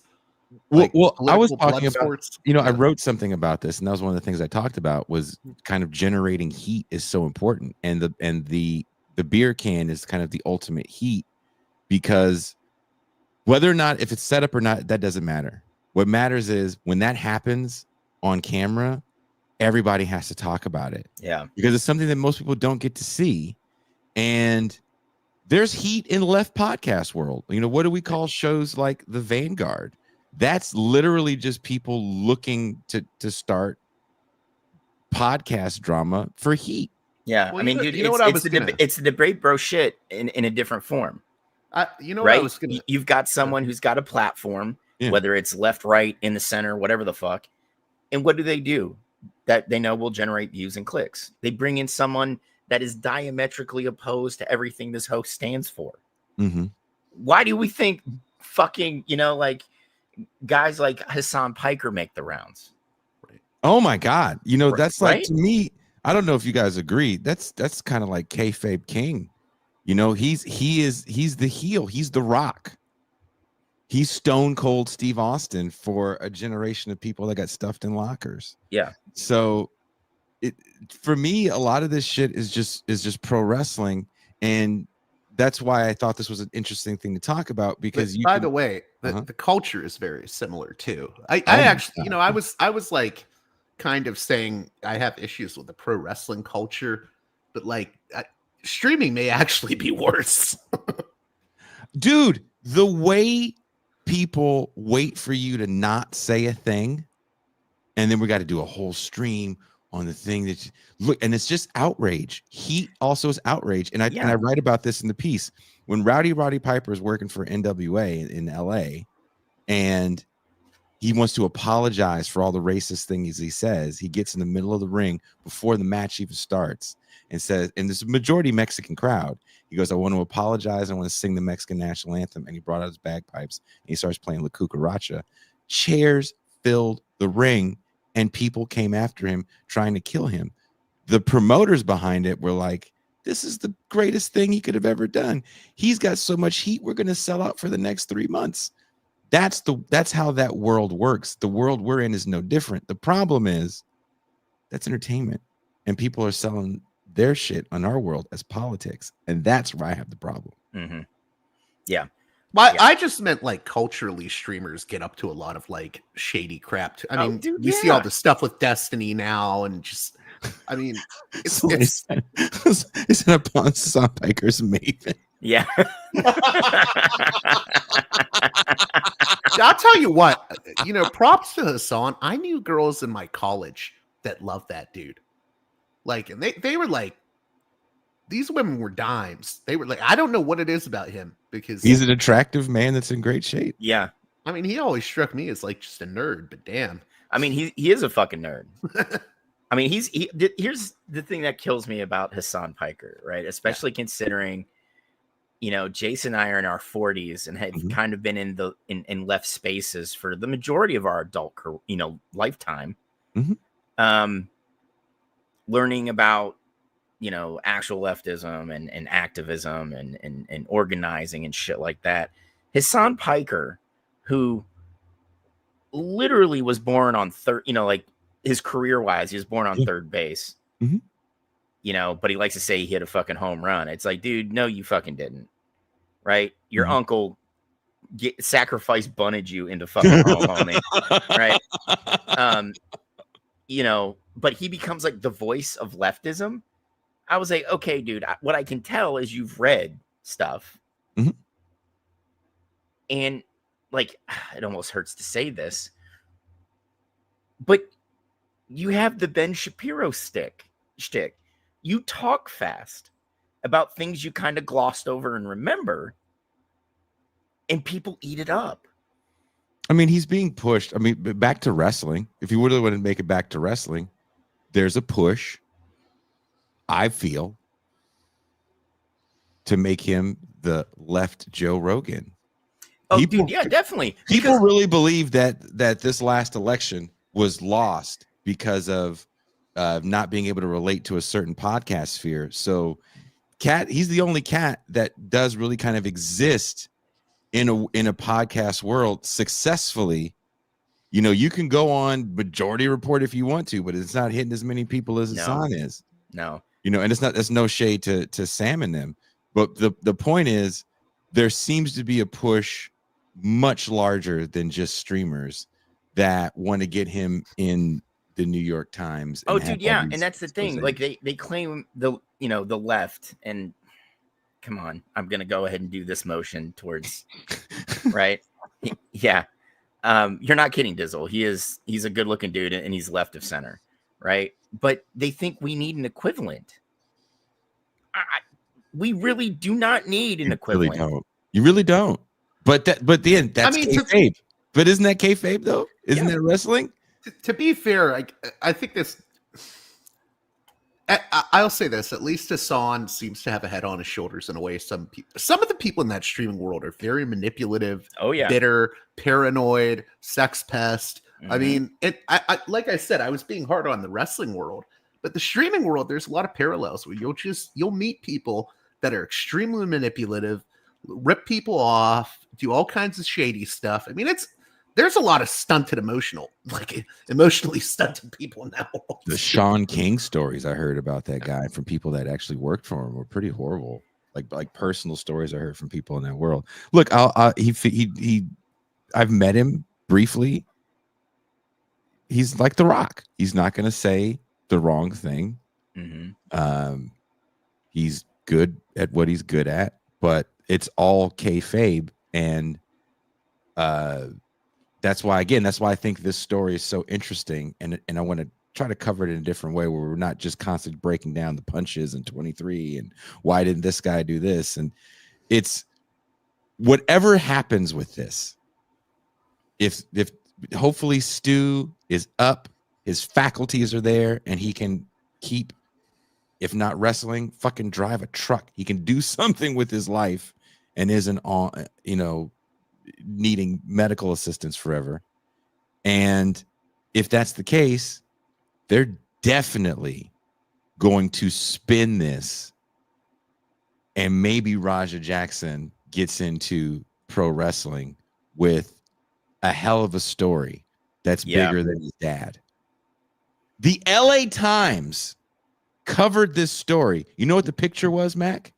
Like Well, I was political talking blood about, sports. I wrote something about this, and that was one of the things I talked about was kind of generating heat is so important. And the beer can is kind of the ultimate heat, because whether or not, if it's set up or not, that doesn't matter. What matters is when that happens on camera, everybody has to talk about it. Yeah. Because it's something that most people don't get to see. And there's heat in the left podcast world. You know, what do we call shows like The Vanguard? That's literally just people looking to start podcast drama for heat. Yeah. Well, I mean, you know- dude, you know it's, what I it's was the gonna- it's the debate bro shit in a different form. You know what I Right? was gonna You've got someone who's got a platform, Yeah. whether it's left, right, in the center, whatever the fuck. And what do? That they know will generate views and clicks. They bring in someone that is diametrically opposed to everything this host stands for. Mm-hmm. Why do we think fucking, like guys like Hassan Piker make the rounds? Oh my God. You know, that's like, Right? to me, I don't know if you guys agree. That's kind of like Kayfabe King. You know, he's the heel. He's the Rock. He's Stone Cold Steve Austin for a generation of people that got stuffed in lockers. Yeah. So for me, a lot of this shit is just pro wrestling, and that's why I thought this was an interesting thing to talk about, because But by the way, the culture is very similar too. I actually, I was like kind of saying I have issues with the pro wrestling culture, but like streaming may actually be worse. Dude, the way people wait for you to not say a thing, and then we got to do a whole stream on the thing that look, and it's just outrage. Heat also is outrage, and I write about this in the piece. When Roddy Piper is working for NWA in LA, and he wants to apologize for all the racist things he says, he gets in the middle of the ring before the match even starts and says, and this is a majority Mexican crowd, he goes, I want to apologize, I want to sing the Mexican national anthem, and he brought out his bagpipes and he starts playing La Cucaracha. Chairs filled the ring and people came after him trying to kill him. The promoters behind it were like, this is the greatest thing he could have ever done. He's got so much heat, we're going to sell out for the next 3 months. That's how that world works. The world we're in is no different. The problem is that's entertainment, and people are selling their shit on our world as politics, and that's where I have the problem. Mm-hmm. Yeah. Well, I just meant like culturally, streamers get up to a lot of like shady crap too. I mean, dude, we see all the stuff with Destiny now, and just, I mean, it's upon Hassan Piker's Maven. Yeah. I'll tell you what, props to Hassan. I knew girls in my college that loved that dude. Like, and they were like, these women were dimes. They were like, I don't know what it is about him, because he's an attractive man that's in great shape. Yeah. I mean, he always struck me as like just a nerd, but damn. I mean, he is a fucking nerd. I mean, here's the thing that kills me about Hassan Piker, right? Especially considering, Jason and I are in our 40s and have kind of been in left spaces for the majority of our adult, lifetime. Learning about, actual leftism and activism and organizing and shit like that. Hassan Piker, who literally was born on third, like his career wise, he was born on third base, but he likes to say he hit a fucking home run. It's like, dude, no, you fucking didn't. Right? Your uncle sacrifice bunted you into fucking home, homie. Right? But he becomes like the voice of leftism. I was like, okay, dude, what I can tell is you've read stuff. And like, it almost hurts to say this, but you have the Ben Shapiro shtick. You talk fast about things you kind of glossed over and remember, and people eat it up. I mean, he's being pushed. I mean, back to wrestling. If you really want to make it back to wrestling, there's a push, I feel, to make him the left Joe Rogan. Oh, dude, yeah, definitely. People really believe that this last election was lost because of not being able to relate to a certain podcast sphere. So he's the only cat that does really kind of exist in a podcast world successfully. You can go on Majority Report if you want to, but it's not hitting as many people as Hassan is. No. And that's no shade to Sam and them. But the point is, there seems to be a push much larger than just streamers that want to get him in the New York Times. Oh, dude, yeah, and that's the thing. Like they claim the left, and come on, I'm gonna go ahead and do this motion towards right. Yeah, you're not kidding, Dizzle. He's a good looking dude, and he's left of center, right? But they think we need an equivalent. We really do not need an equivalent. You really don't. But that's kayfabe. But isn't that kayfabe though? Isn't that wrestling? To be fair, I think this. I'll say this: at least Hassan seems to have a head on his shoulders in a way. Some of the people in that streaming world are very manipulative, bitter, paranoid, sex pest. I mean, I like I said, I was being hard on the wrestling world, but the streaming world, there's a lot of parallels where you'll meet people that are extremely manipulative, rip people off, do all kinds of shady stuff. I mean, there's a lot of emotionally stunted people in that world. The Sean King stories I heard about that guy from people that actually worked for him were pretty horrible. Like personal stories I heard from people in that world. Look, I've met him briefly. He's like The Rock. He's not going to say the wrong thing. He's good at what he's good at, but it's all kayfabe, and that's why I think this story is so interesting, and I want to try to cover it in a different way where we're not just constantly breaking down the punches in 23 and why didn't this guy do this, and it's whatever happens with this. If hopefully Stu is up, his faculties are there, and he can keep, if not wrestling, fucking drive a truck. He can do something with his life and isn't on, needing medical assistance forever. And if that's the case, they're definitely going to spin this, and maybe Raja Jackson gets into pro wrestling with a hell of a story that's bigger than his dad. The LA Times covered this story. You know what the picture was, Mac?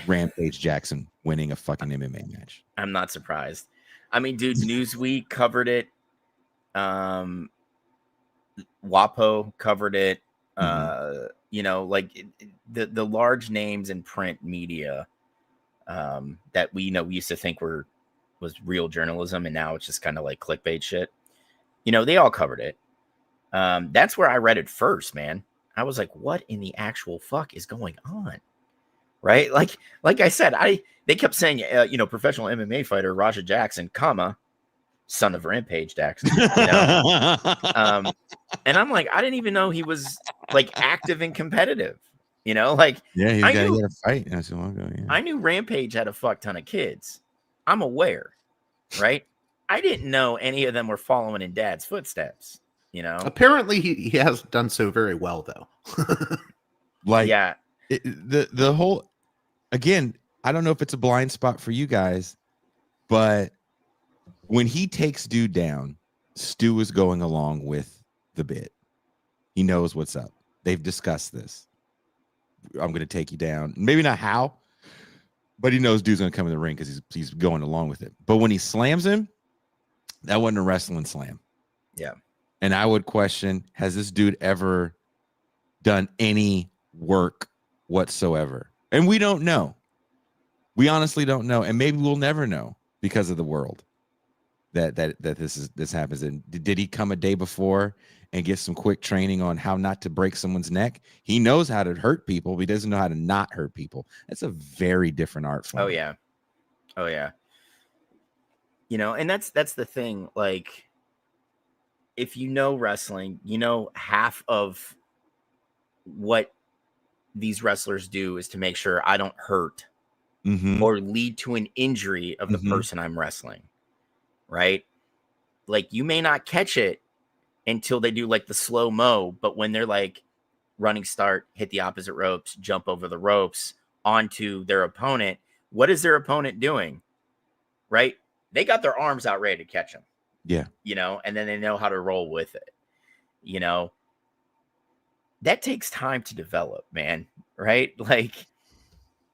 Rampage Jackson winning a fucking MMA match. I'm not surprised. I mean, dude, Newsweek covered it. WAPO covered it. The large names in print media that we used to think was real journalism, and now it's just kind of like clickbait shit. They all covered it. That's where I read it first, man. I was like, what in the actual fuck is going on? Right? Like I said, they kept saying, professional MMA fighter Raja Jackson, son of Rampage, Dax. You know? And I'm like, I didn't even know he was like active and competitive. You know, like Yeah, he I had knew, a fight not so long ago. Yeah. I knew Rampage had a fuck ton of kids. I'm aware, right? I didn't know any of them were following in Dad's footsteps. You know, Apparently, he has done so very well, though. Like, yeah, the whole, again, I don't know if it's a blind spot for you guys, but when he takes dude down, Stu is going along with the bit. He knows what's up. They've discussed this. I'm going to take you down. Maybe not how, but he knows dude's going to come in the ring because he's going along with it. But when he slams him, that wasn't a wrestling slam. yeah. And I would question, has this dude ever done any work whatsoever? And we don't know. We honestly don't know. And maybe we'll never know because of the world that this happens in. Did he come a day before and get some quick training on how not to break someone's neck? He knows how to hurt people, but he doesn't know how to not hurt people. That's a very different art form. Oh yeah. Oh yeah. You know, and that's the thing. Like, if you know wrestling, you know half of what these wrestlers do is to make sure I don't hurt or lead to an injury of the person I'm wrestling. Right? Like, you may not catch it until they do like the slow-mo, but when they're like running start, hit the opposite ropes, jump over the ropes onto their opponent, what is their opponent doing? Right? They got their arms out ready to catch them. Yeah. You know, and then they know how to roll with it. You know, that takes time to develop, man. Right? Like,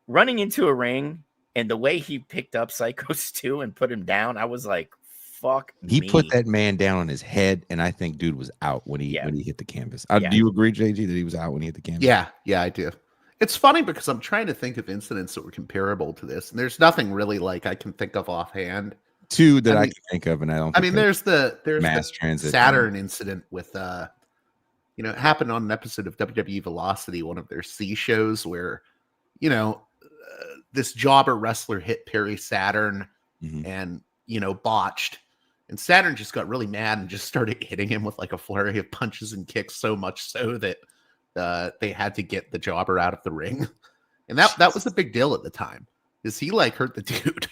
running into a ring and the way he picked up Syco Stu and put him down, I was like, fuck He me. put that man down on his head, and I think dude was out when he hit the canvas. Do you agree, JG, that he was out when he hit the canvas? Yeah, I do. It's funny because I'm trying to think of incidents that were comparable to this, and there's nothing really like I can think of offhand. Two that I can think of, and I don't. I mean, there's the mass transit Saturn incident with you know, it happened on an episode of WWE Velocity, one of their C shows, where you know this jobber wrestler hit Perry Saturn and you know botched. And Saturn just got really mad and just started hitting him with like a flurry of punches and kicks, so much so that they had to get the jobber out of the ring. And that was a big deal at the time, because he like hurt the dude.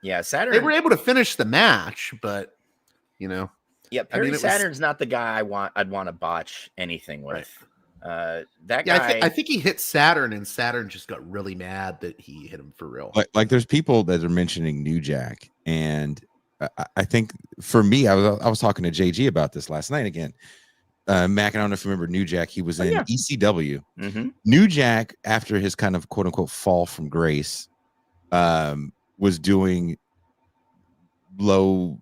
Yeah, Saturn. They were able to finish the match, but you know. Yeah, Perry Saturn's not the guy I'd want to botch anything with. Right. That guy. I think he hit Saturn, and Saturn just got really mad that he hit him for real. Like there's people that are mentioning New Jack, and I think for me, I was talking to JG about this last night again. Mac, I don't know if you remember New Jack. He was in ECW. New Jack, after his kind of quote unquote fall from grace, was doing low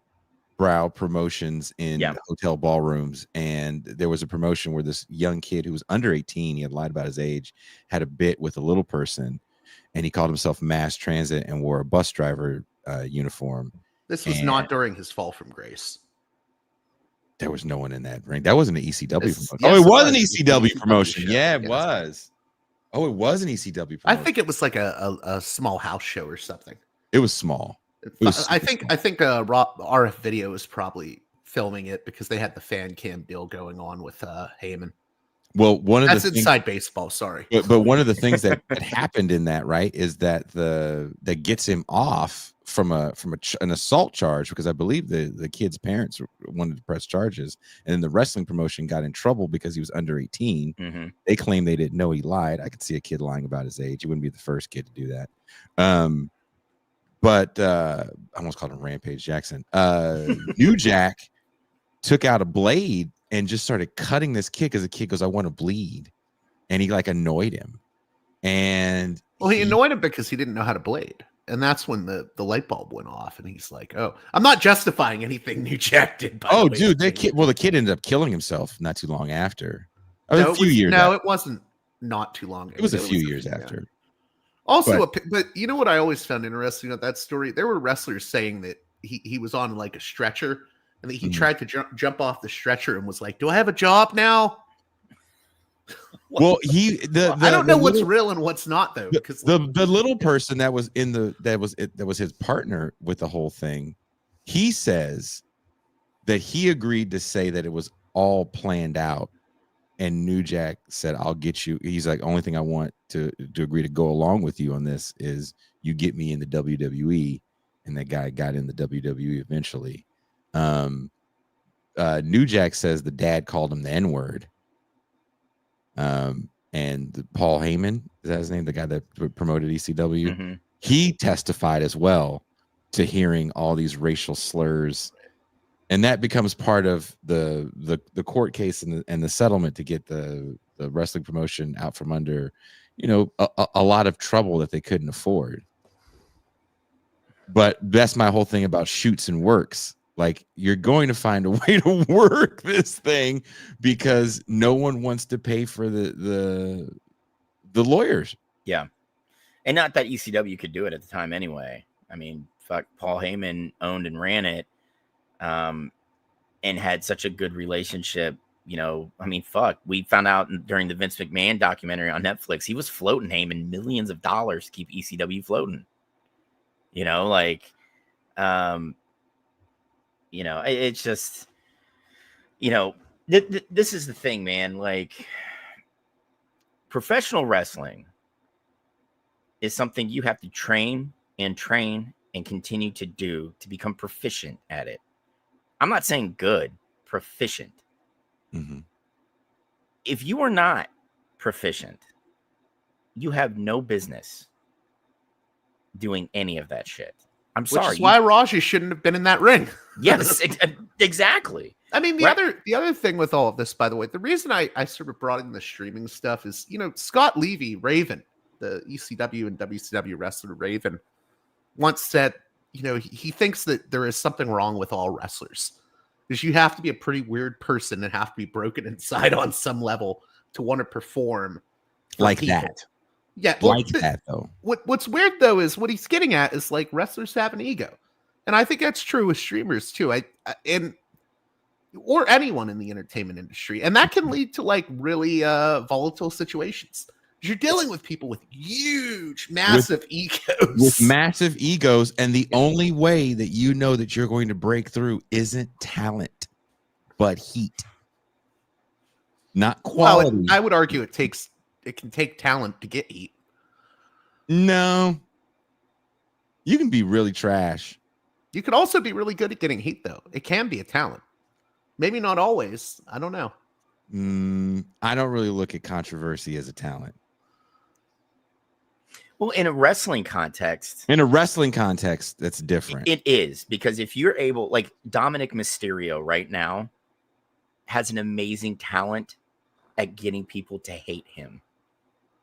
brow promotions in hotel ballrooms. And there was a promotion where this young kid who was under 18, he had lied about his age, had a bit with a little person, and he called himself Mass Transit and wore a bus driver uniform. This was not during his fall from grace. There was no one in that ring. That wasn't an ECW promotion. Yes, it was an ECW promotion. show. Yeah, it was. Oh, it was an ECW promotion. I think it was like a small house show or something. It was small. I think RF Video was probably filming it because they had the fan cam deal going on with Heyman. Well, that's inside baseball. Sorry, but one of the things that happened in that, right, is that that gets him off from an assault charge, because I believe the kid's parents wanted to press charges, and then the wrestling promotion got in trouble because he was under 18. They claim they didn't know he lied. I could see a kid lying about his age. He wouldn't be the first kid to do that. But I almost called him Rampage Jackson. New Jack took out a blade and just started cutting this kid because the kid goes, "I want to bleed," and he like annoyed him. And he annoyed him because he didn't know how to blade, and that's when the light bulb went off. And he's like, "Oh, I'm not justifying anything New Jack did." Dude, the kid ended up killing himself not too long after. A few years. No, it wasn't not too long. It was a few years after. Also, but you know what I always found interesting about that story? There were wrestlers saying that he was on like a stretcher, and that he tried to jump off the stretcher and was like, "Do I have a job now?" Well, I don't know what's real and what's not, though, because the little person that was his partner with the whole thing, He says that he agreed to say that it was all planned out. And New Jack said, I'll get you. He's like, only thing I want to agree to go along with you on this is you get me in the WWE. And that guy got in the WWE eventually. New Jack says the dad called him the N-word. And Paul Heyman, is that his name? The guy that promoted ECW. Mm-hmm. He testified as well to hearing all these racial slurs. And that becomes part of the court case and the settlement to get the wrestling promotion out from under, a lot of trouble that they couldn't afford. But that's my whole thing about shoots and works. Like, you're going to find a way to work this thing because no one wants to pay for the lawyers. Yeah. And not that ECW could do it at the time anyway. I mean, fuck, Paul Heyman owned and ran it. And had such a good relationship, I mean, fuck, we found out during the Vince McMahon documentary on Netflix, he was floating Heyman millions of dollars to keep ECW floating, it's just, this is the thing, man. Like, professional wrestling is something you have to train and continue to do to become proficient at it. I'm not saying good, proficient. Mm-hmm. If you are not proficient, you have no business doing any of that shit. I'm sorry. Which is why Raja shouldn't have been in that ring. Yes, exactly. I mean, the other thing with all of this, by the way, the reason I sort of brought in the streaming stuff is, Scott Levy, Raven, the ECW and WCW wrestler Raven, once said, he thinks that there is something wrong with all wrestlers, because you have to be a pretty weird person and have to be broken inside on some level to want to perform like people. That. Yeah, like that though. What's weird though is what he's getting at is like wrestlers have an ego, and I think that's true with streamers too. Or anyone in the entertainment industry, and that can lead to like really volatile situations. You're dealing with people with huge, massive egos. With massive egos, and the only way that that you're going to break through isn't talent, but heat. Not quality. Well, I would argue it can take talent to get heat. No. You can be really trash. You could also be really good at getting heat, though. It can be a talent. Maybe not always. I don't know. I don't really look at controversy as a talent. Well, in a wrestling context, that's different. It is, because if you're able, like Dominic Mysterio right now has an amazing talent at getting people to hate him.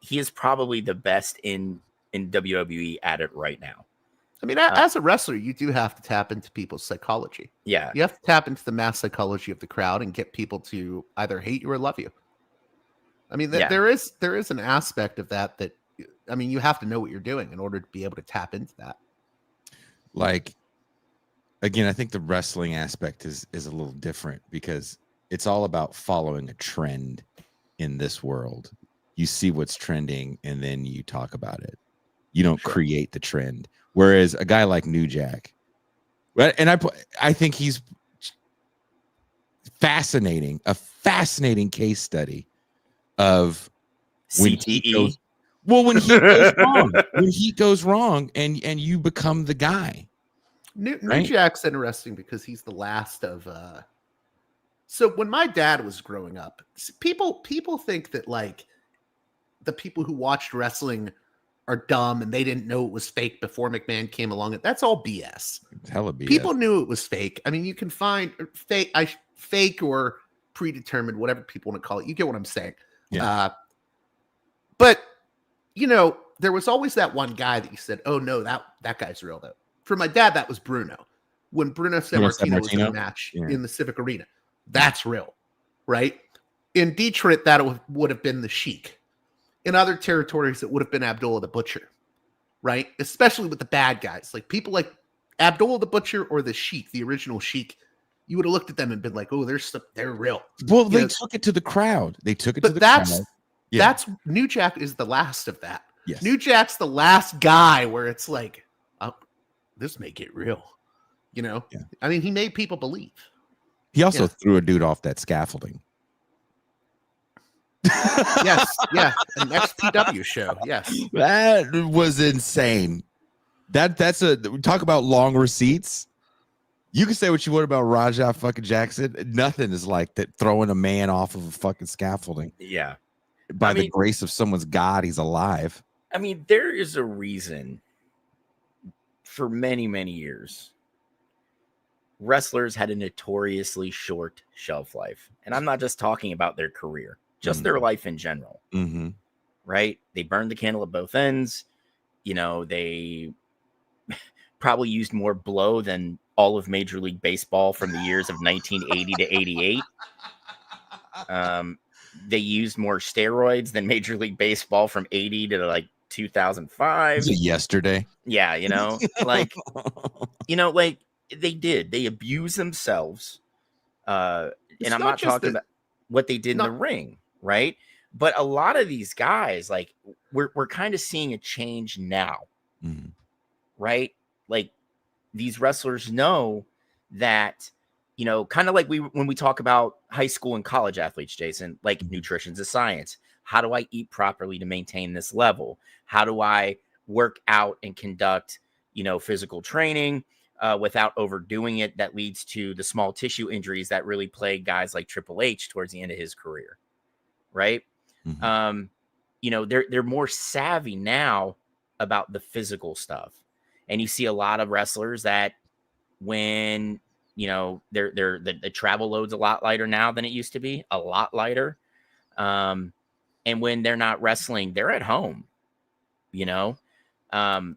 He is probably the best in WWE at it right now. I mean, as a wrestler, you do have to tap into people's psychology. Yeah. You have to tap into the mass psychology of the crowd and get people to either hate you or love you. I mean, there is an aspect of that, I mean, you have to know what you're doing in order to be able to tap into that. Like, again, I think the wrestling aspect is a little different because it's all about following a trend in this world. You see what's trending and then you talk about it. You don't create the trend. Whereas a guy like New Jack, and I think he's a fascinating case study of when CTE. when heat goes wrong, when heat goes wrong, and you become the guy. New Jack's interesting because he's the last of. So when my dad was growing up, people think that like the people who watched wrestling are dumb and they didn't know it was fake before McMahon came along. That's all BS. It's hella BS. People knew it was fake. I mean, you can find fake or predetermined, whatever people want to call it. You get what I'm saying. Yeah. But there was always that one guy that you said, "Oh no, that guy's real." Though for my dad, that was Bruno. When Bruno Sammartino was in a match in the Civic Arena, that's real, right? In Detroit, that would have been the Sheik. In other territories, it would have been Abdullah the Butcher, right? Especially with the bad guys, like people like Abdullah the Butcher or the Sheik, the original Sheik. You would have looked at them and been like, "Oh, they're real." Well, they took it to the crowd. That's New Jack is the last of that. Yes. New Jack's the last guy where it's like, oh, this may get real. You know, Yeah. I mean, he made people believe. He also Yeah. threw a dude off that scaffolding. Yes, yeah, an XPW show. Yes, That was insane. That's talk about long receipts. You can say what you want about Rajah fucking Jackson. Nothing is like that throwing a man off of a fucking scaffolding. Yeah. By the grace of someone's God, he's alive. I mean, there is a reason for many, many years wrestlers had a notoriously short shelf life. And I'm not just talking about their career, just their life in general. Mm-hmm. Right? They burned the candle at both ends. You know, they probably used more blow than all of Major League Baseball from the years of 1980 to 88. They used more steroids than Major League Baseball from 80 to like 2005. Yesterday. Yeah, you know, like, like they did. They abused themselves. And I'm not talking about what they did in the ring, right? But a lot of these guys, like, we're kind of seeing a change now, right? Like, these wrestlers know that, kind of like when we talk about high school and college athletes, Jason, like nutrition's a science. How do I eat properly to maintain this level? How do I work out and conduct, physical training without overdoing it? That leads to the small tissue injuries that really plague guys like Triple H towards the end of his career, right? They're more savvy now about the physical stuff. And you see a lot of wrestlers that when, the travel load's a lot lighter now than it used to be, a lot lighter. And when they're not wrestling, they're at home, Can I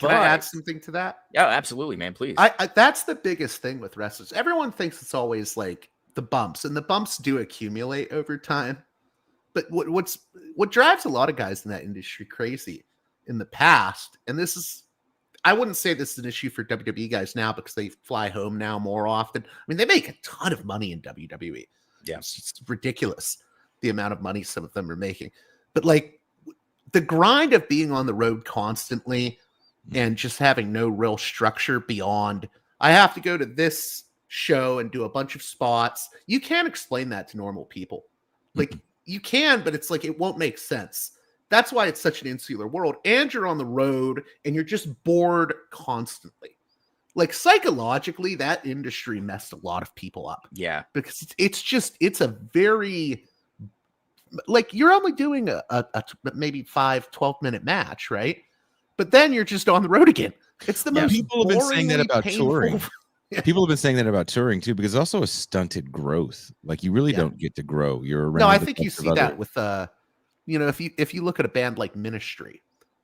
add something to that? Yeah, absolutely, man. Please. I that's the biggest thing with wrestlers. Everyone thinks it's always like the bumps, and the bumps do accumulate over time. But what drives a lot of guys in that industry crazy in the past, and this is, I wouldn't say this is an issue for WWE guys now because they fly home now more often. I mean, they make a ton of money in WWE. Yeah, it's ridiculous the amount of money some of them are making. But like the grind of being on the road constantly and just having no real structure beyond, I have to go to this show and do a bunch of spots. You can't explain that to normal people. Like you can, but it's like, it won't make sense. That's why it's such an insular world. And you're on the road and you're just bored constantly. Like psychologically, that industry messed a lot of people up. Yeah. Because it's a very, like you're only doing a maybe 12-minute match, right? But then you're just on the road again. It's the most people have been saying that about painful. touring. People have been saying that about touring too, because it's also a stunted growth. Like you really don't get to grow. You're around. No, I think you see that with if you look at a band like Ministry,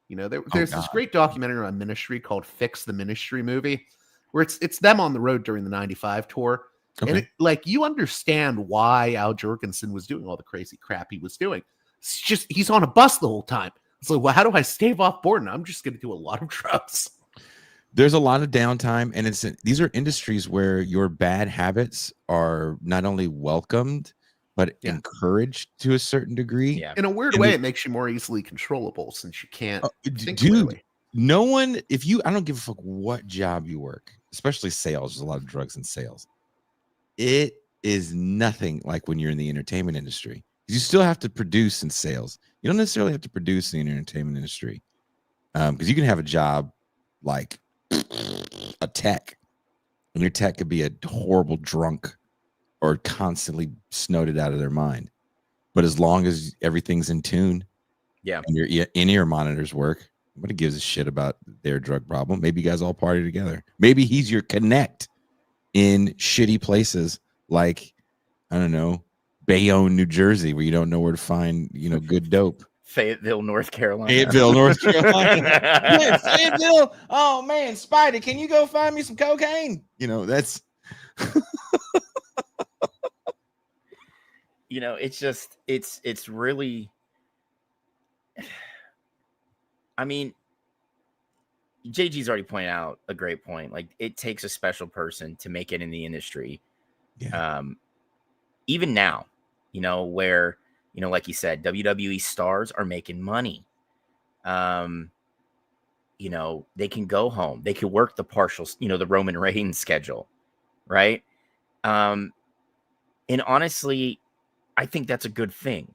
there's this great documentary on Ministry called Fix the Ministry Movie, where it's them on the road during the 95 tour. Okay. And you understand why Al Jorgensen was doing all the crazy crap he was doing. It's just, he's on a bus the whole time. It's like, well, how do I stave off boredom? I'm just going to do a lot of drugs. There's a lot of downtime, and these are industries where your bad habits are not only welcomed, but encouraged to a certain degree. Yeah. In a weird way, it makes you more easily controllable since you can't think clearly. No one, I don't give a fuck what job you work, especially sales. There's a lot of drugs in sales. It is nothing like when you're in the entertainment industry. You still have to produce in sales. You don't necessarily have to produce in the entertainment industry, because you can have a job like a tech, and your tech could be a horrible drunk or constantly snoted out of their mind. But as long as everything's in tune, and your in-ear monitors work, nobody gives a shit about their drug problem. Maybe you guys all party together. Maybe he's your connect in shitty places like, I don't know, Bayonne, New Jersey, where you don't know where to find, good dope. Fayetteville, North Carolina. Fayetteville, North Carolina. Yeah, Fayetteville. Oh man, Spidey, can you go find me some cocaine? That's it's just it's really, I mean, JG's already pointed out a great point. Like, it takes a special person to make it in the industry. Yeah. Even now, where, like you said, WWE stars are making money. you know, they can go home. They can work the partial, you know, the Roman Reigns schedule, right? And honestly, I think that's a good thing,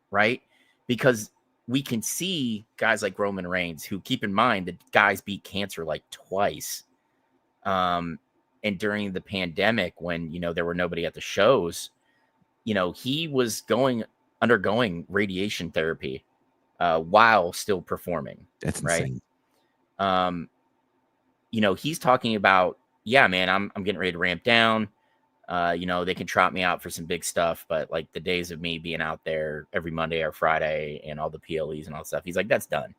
right? Because we can see guys like Roman Reigns, who, keep in mind that guys beat cancer like twice. And during the pandemic, when, you know, there were nobody at the shows, you know, he was undergoing radiation therapy while still performing. That's right. insane. You know, he's talking about, yeah, man, I'm getting ready to ramp down. You know, they can trot me out for some big stuff, but like the days of me being out there every Monday or Friday and all the PLEs and all that stuff, he's like, that's done.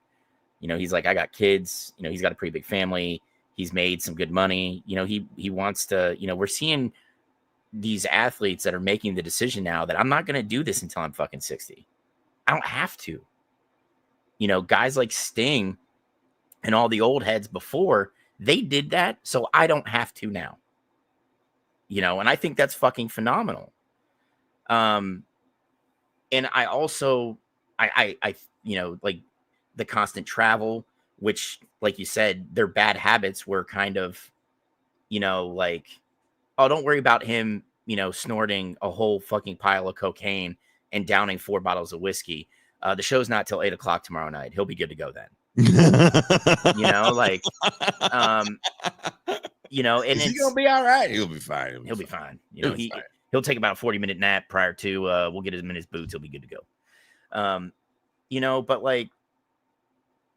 You know, he's like, I got kids, you know, he's got a pretty big family. He's made some good money. You know, he wants to, you know, we're seeing these athletes that are making the decision now that I'm not going to do this until I'm fucking 60. I don't have to. You know, guys like Sting and all the old heads before, they did that, so I don't have to now. You know, and I think that's fucking phenomenal. And I also, I you know, like the constant travel, which, like you said, their bad habits were kind of, you know, like, oh, don't worry about him, you know, snorting a whole fucking pile of cocaine and downing 4 bottles of whiskey. The show's not till 8 o'clock tomorrow night. He'll be good to go then. You know, like, you know, and he's gonna be all right. He'll be fine. He'll be fine. You know, he'll take about a 40-minute nap prior to we'll get him in his boots. He'll be good to go. You know, but like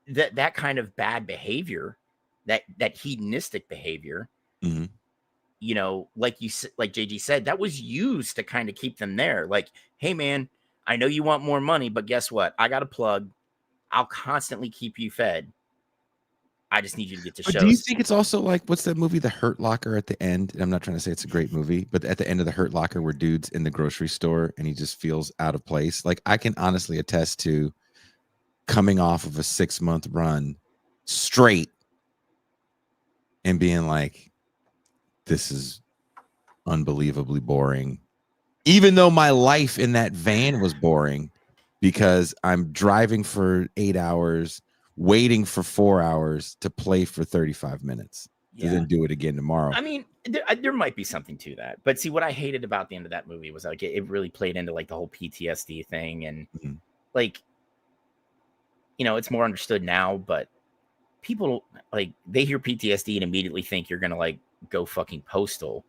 that kind of bad behavior, that hedonistic behavior, mm-hmm. you know, like JG said, that was used to kind of keep them there. Like, hey man, I know you want more money, but guess what? I got a plug. I'll constantly keep you fed. I just need you to get to shows. Do you think it's also like, what's that movie, The Hurt Locker, at the end? And I'm not trying to say it's a great movie, but at the end of The Hurt Locker, where dude's in the grocery store and he just feels out of place. Like, I can honestly attest to coming off of a 6-month run straight and being like, this is unbelievably boring. Even though my life in that van was boring, because I'm driving for 8 hours, waiting for 4 hours to play for 35 minutes, to then do it again tomorrow. I mean, there might be something to that. But see, what I hated about the end of that movie was like it really played into like the whole PTSD thing. And like, you know, it's more understood now, but people, like, they hear PTSD and immediately think you're going to like go fucking postal.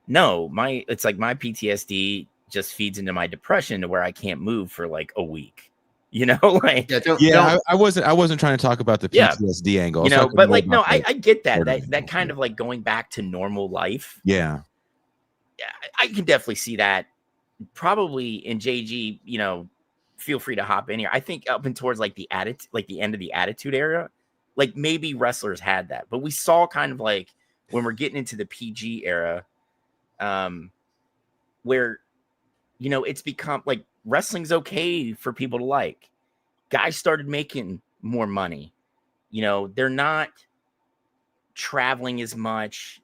No, it's like my PTSD just feeds into my depression to where I can't move for like a week. You know, like, I wasn't trying to talk about the PTSD angle. You know, but like, no, I get that kind of like going back to normal life. Yeah, I can definitely see that. Probably in JG, you know, feel free to hop in here. I think up and towards like the end of the Attitude Era, like maybe wrestlers had that, but we saw kind of like when we're getting into the PG era, where, you know, it's become like wrestling's okay for people to like. Guys started making more money. You know, they're not traveling as much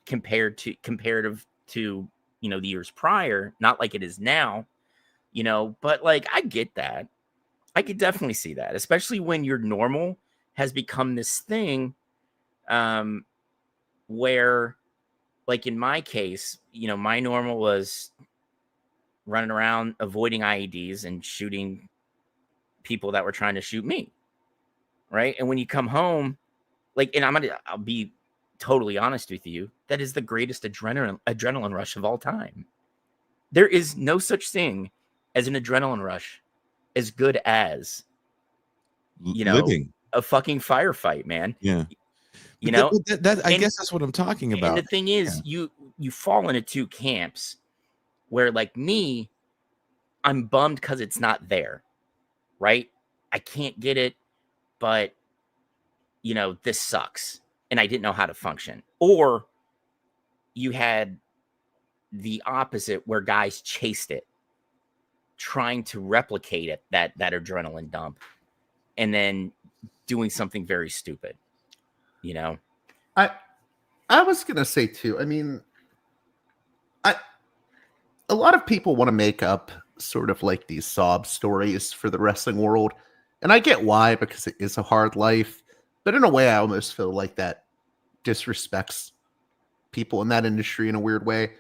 comparative to, you know, the years prior, not like it is now, you know, but like, I get that. I could definitely see that, especially when your normal has become this thing, where, like in my case, you know, my normal was running around avoiding IEDs and shooting people that were trying to shoot me. Right. And when you come home, like, and I'll be totally honest with you, that is the greatest adrenaline rush of all time. There is no such thing as an adrenaline rush as good as, you know, living a fucking firefight, man. Yeah. You know, I guess that's what I'm talking about. And the thing is, you fall into two camps where, like me, I'm bummed because it's not there, right? I can't get it, but, you know, this sucks. And I didn't know how to function. Or you had the opposite where guys chased it, trying to replicate it, that adrenaline dump, and then doing something very stupid, you know? I was going to say too, I mean, a lot of people want to make up sort of like these sob stories for the wrestling world. And I get why, because it is a hard life. But in a way, I almost feel like that disrespects people in that industry in a weird way.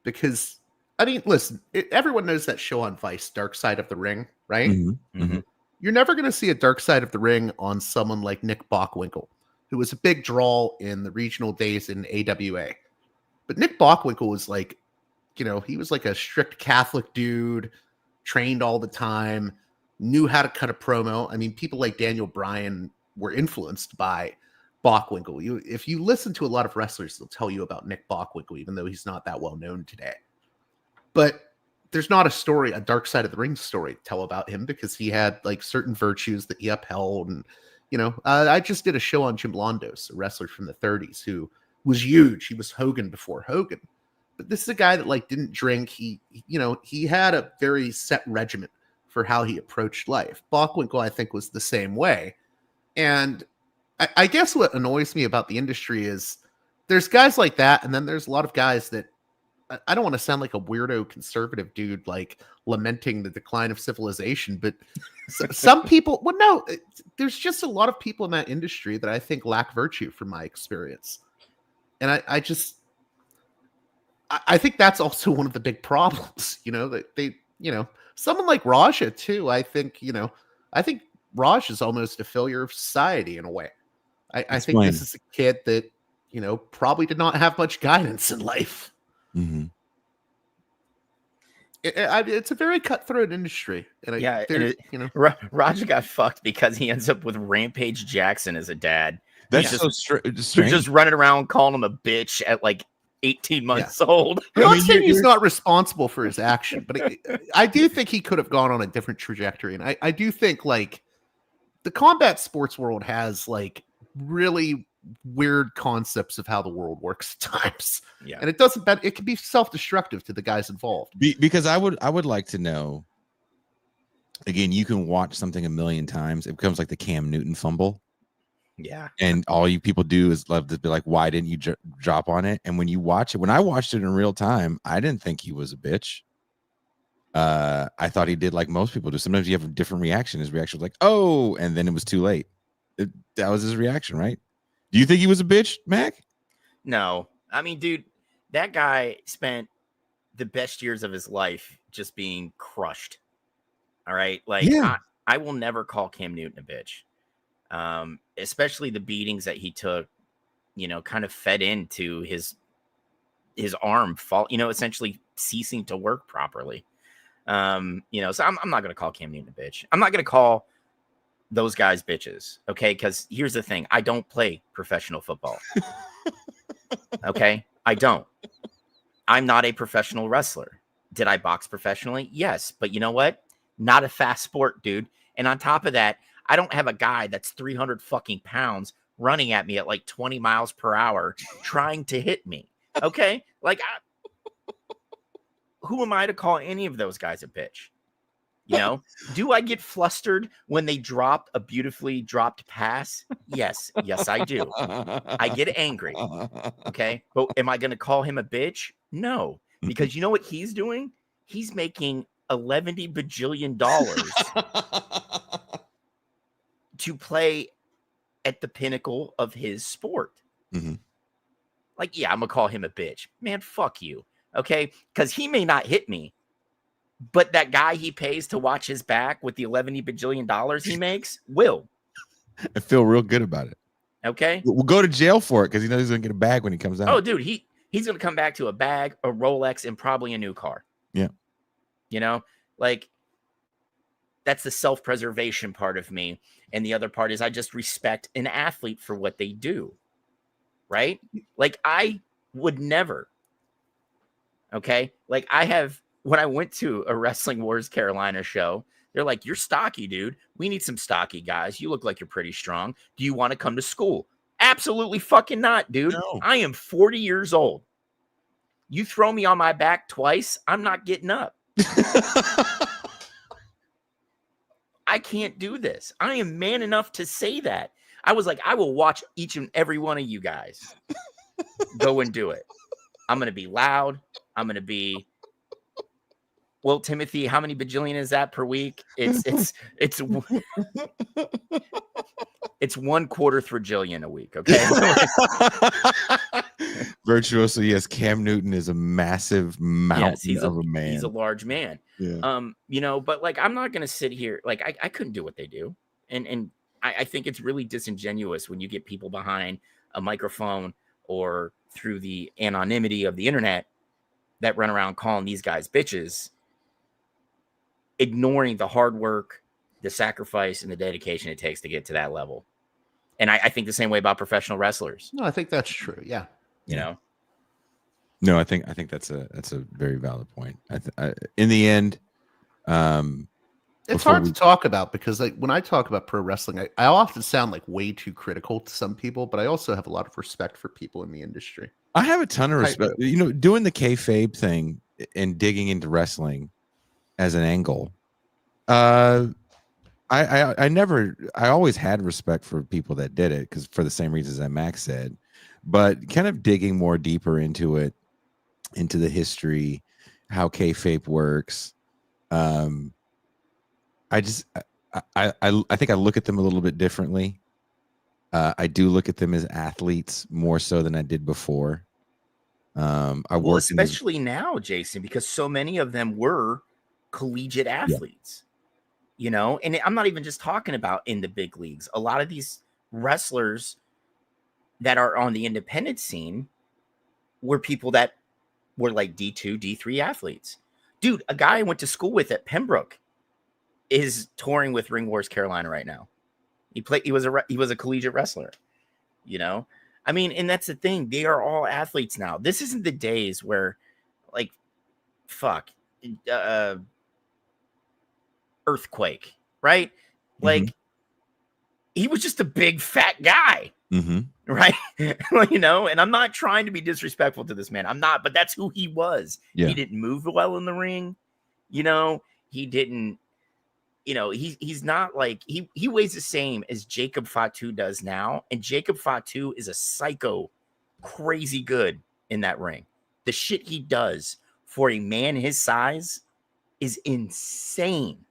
Because, I mean, listen, everyone knows that show on Vice, Dark Side of the Ring, right? Mhm. You're never going to see a Dark Side of the Ring on someone like Nick Bockwinkel, who was a big draw in the regional days in AWA. But Nick Bockwinkel was like, he was like a strict Catholic dude, trained all the time, knew how to cut a promo. I mean, people like Daniel Bryan were influenced by Bockwinkel. If you listen to a lot of wrestlers, they'll tell you about Nick Bockwinkel, even though he's not that well known today. But there's not a Dark Side of the Ring story to tell about him, because he had like certain virtues that he upheld. And, I just did a show on Jim Londos, a wrestler from the 30s who was huge. He was Hogan before Hogan. But this is a guy that like didn't drink. He had a very set regimen for how he approached life. Bockwinkel, I think, was the same way. And I guess what annoys me about the industry is there's guys like that, and then there's a lot of guys that, I don't want to sound like a weirdo conservative dude, like lamenting the decline of civilization, but some people, well, no, there's just a lot of people in that industry that I think lack virtue from my experience. And I think that's also one of the big problems, that they, someone like Raja too. I think Raj is almost a failure of society in a way. I think this is a kid that, probably did not have much guidance in life. Mm-hmm. It's a very cutthroat industry. And Roger got fucked because he ends up with Rampage Jackson as a dad. That's He's so strange. strange. Just running around calling him a bitch at like 18 months old. I'm not saying he's not responsible for his action, but I do think he could have gone on a different trajectory. And I do think like the combat sports world has like really weird concepts of how the world works at times. Yeah. And it can be self-destructive to the guys involved. Because I would like to know, again, you can watch something a million times. It becomes like the Cam Newton fumble. Yeah. And all you people do is love to be like, why didn't you drop on it? And when you watch it, when I watched it in real time, I didn't think he was a bitch. I thought he did like most people do. Sometimes you have a different reaction. His reaction was like, oh, and then it was too late. That was his reaction, right? Do you think he was a bitch, Mac? No. I mean, dude, that guy spent the best years of his life just being crushed. All right. Like, yeah. I will never call Cam Newton a bitch. Especially the beatings that he took, kind of fed into his arm fall, essentially ceasing to work properly. So I'm not going to call Cam Newton a bitch. I'm not going to call those guys bitches. Okay. Cause here's the thing. I don't play professional football. Okay. I don't. I'm not a professional wrestler. Did I box professionally? Yes. But you know what? Not a fast sport, dude. And on top of that, I don't have a guy that's 300 fucking pounds running at me at like 20 miles per hour trying to hit me. Okay. Like, who am I to call any of those guys a bitch? Do I get flustered when they drop a beautifully dropped pass? Yes. Yes, I do. I get angry. Okay. But am I going to call him a bitch? No, because you know what he's doing? He's making $11 bajillion to play at the pinnacle of his sport. Mm-hmm. Like, yeah, I'm going to call him a bitch. Man, fuck you. Okay. Because he may not hit me, but that guy he pays to watch his back with the $11 bajillion he makes will. I feel real good about it. Okay. We'll go to jail for it because he knows he's going to get a bag when he comes out. Oh, dude, he's going to come back to a bag, a Rolex, and probably a new car. Yeah. Like, that's the self-preservation part of me. And the other part is I just respect an athlete for what they do. Right? Like, I would never. Okay. Like, when I went to a Wrestling Wars Carolina show, they're like, you're stocky, dude. We need some stocky guys. You look like you're pretty strong. Do you want to come to school? Absolutely fucking not, dude. No. I am 40 years old. You throw me on my back twice, I'm not getting up. I can't do this. I am man enough to say that. I was like, I will watch each and every one of you guys go and do it. I'm going to be loud. I'm going to be Well, Timothy, how many bajillion is that per week? It's 1/4 trillion a week. Okay. Virtuoso, yes. Cam Newton is a massive mountain of a man. He's a large man. Yeah. But like, I'm not gonna sit here. Like, I couldn't do what they do, and I think it's really disingenuous when you get people behind a microphone or through the anonymity of the internet that run around calling these guys bitches, ignoring the hard work, the sacrifice, and the dedication it takes to get to that level. And I think the same way about professional wrestlers. No, I think that's true. Yeah. You know? No, I think that's a very valid point. In the end, it's hard to talk about because like when I talk about pro wrestling, I often sound like way too critical to some people, but I also have a lot of respect for people in the industry. I have a ton of respect. Doing the kayfabe thing and digging into wrestling as an angle. I always had respect for people that did it because for the same reasons that Max said, but kind of digging more deeper into it, into the history, how kayfabe works. I think I look at them a little bit differently. I do look at them as athletes more so than I did before. Especially now, Jason, because so many of them were collegiate athletes. Yeah. And I'm not even just talking about in the big leagues. A lot of these wrestlers that are on the independent scene were people that were like D2, D3 athletes. Dude, a guy I went to school with at Pembroke is touring with Ring Wars Carolina right now. He was a collegiate wrestler, I mean, and that's the thing. They are all athletes now. This isn't the days where like, Earthquake, right? Like he was just a big fat guy, right? And I'm not trying to be disrespectful to this man. I'm not, but that's who he was. Yeah. He didn't move well in the ring. He didn't, he's not like he weighs the same as Jacob Fatu does now. And Jacob Fatu is a psycho, crazy good in that ring. The shit he does for a man his size is insane.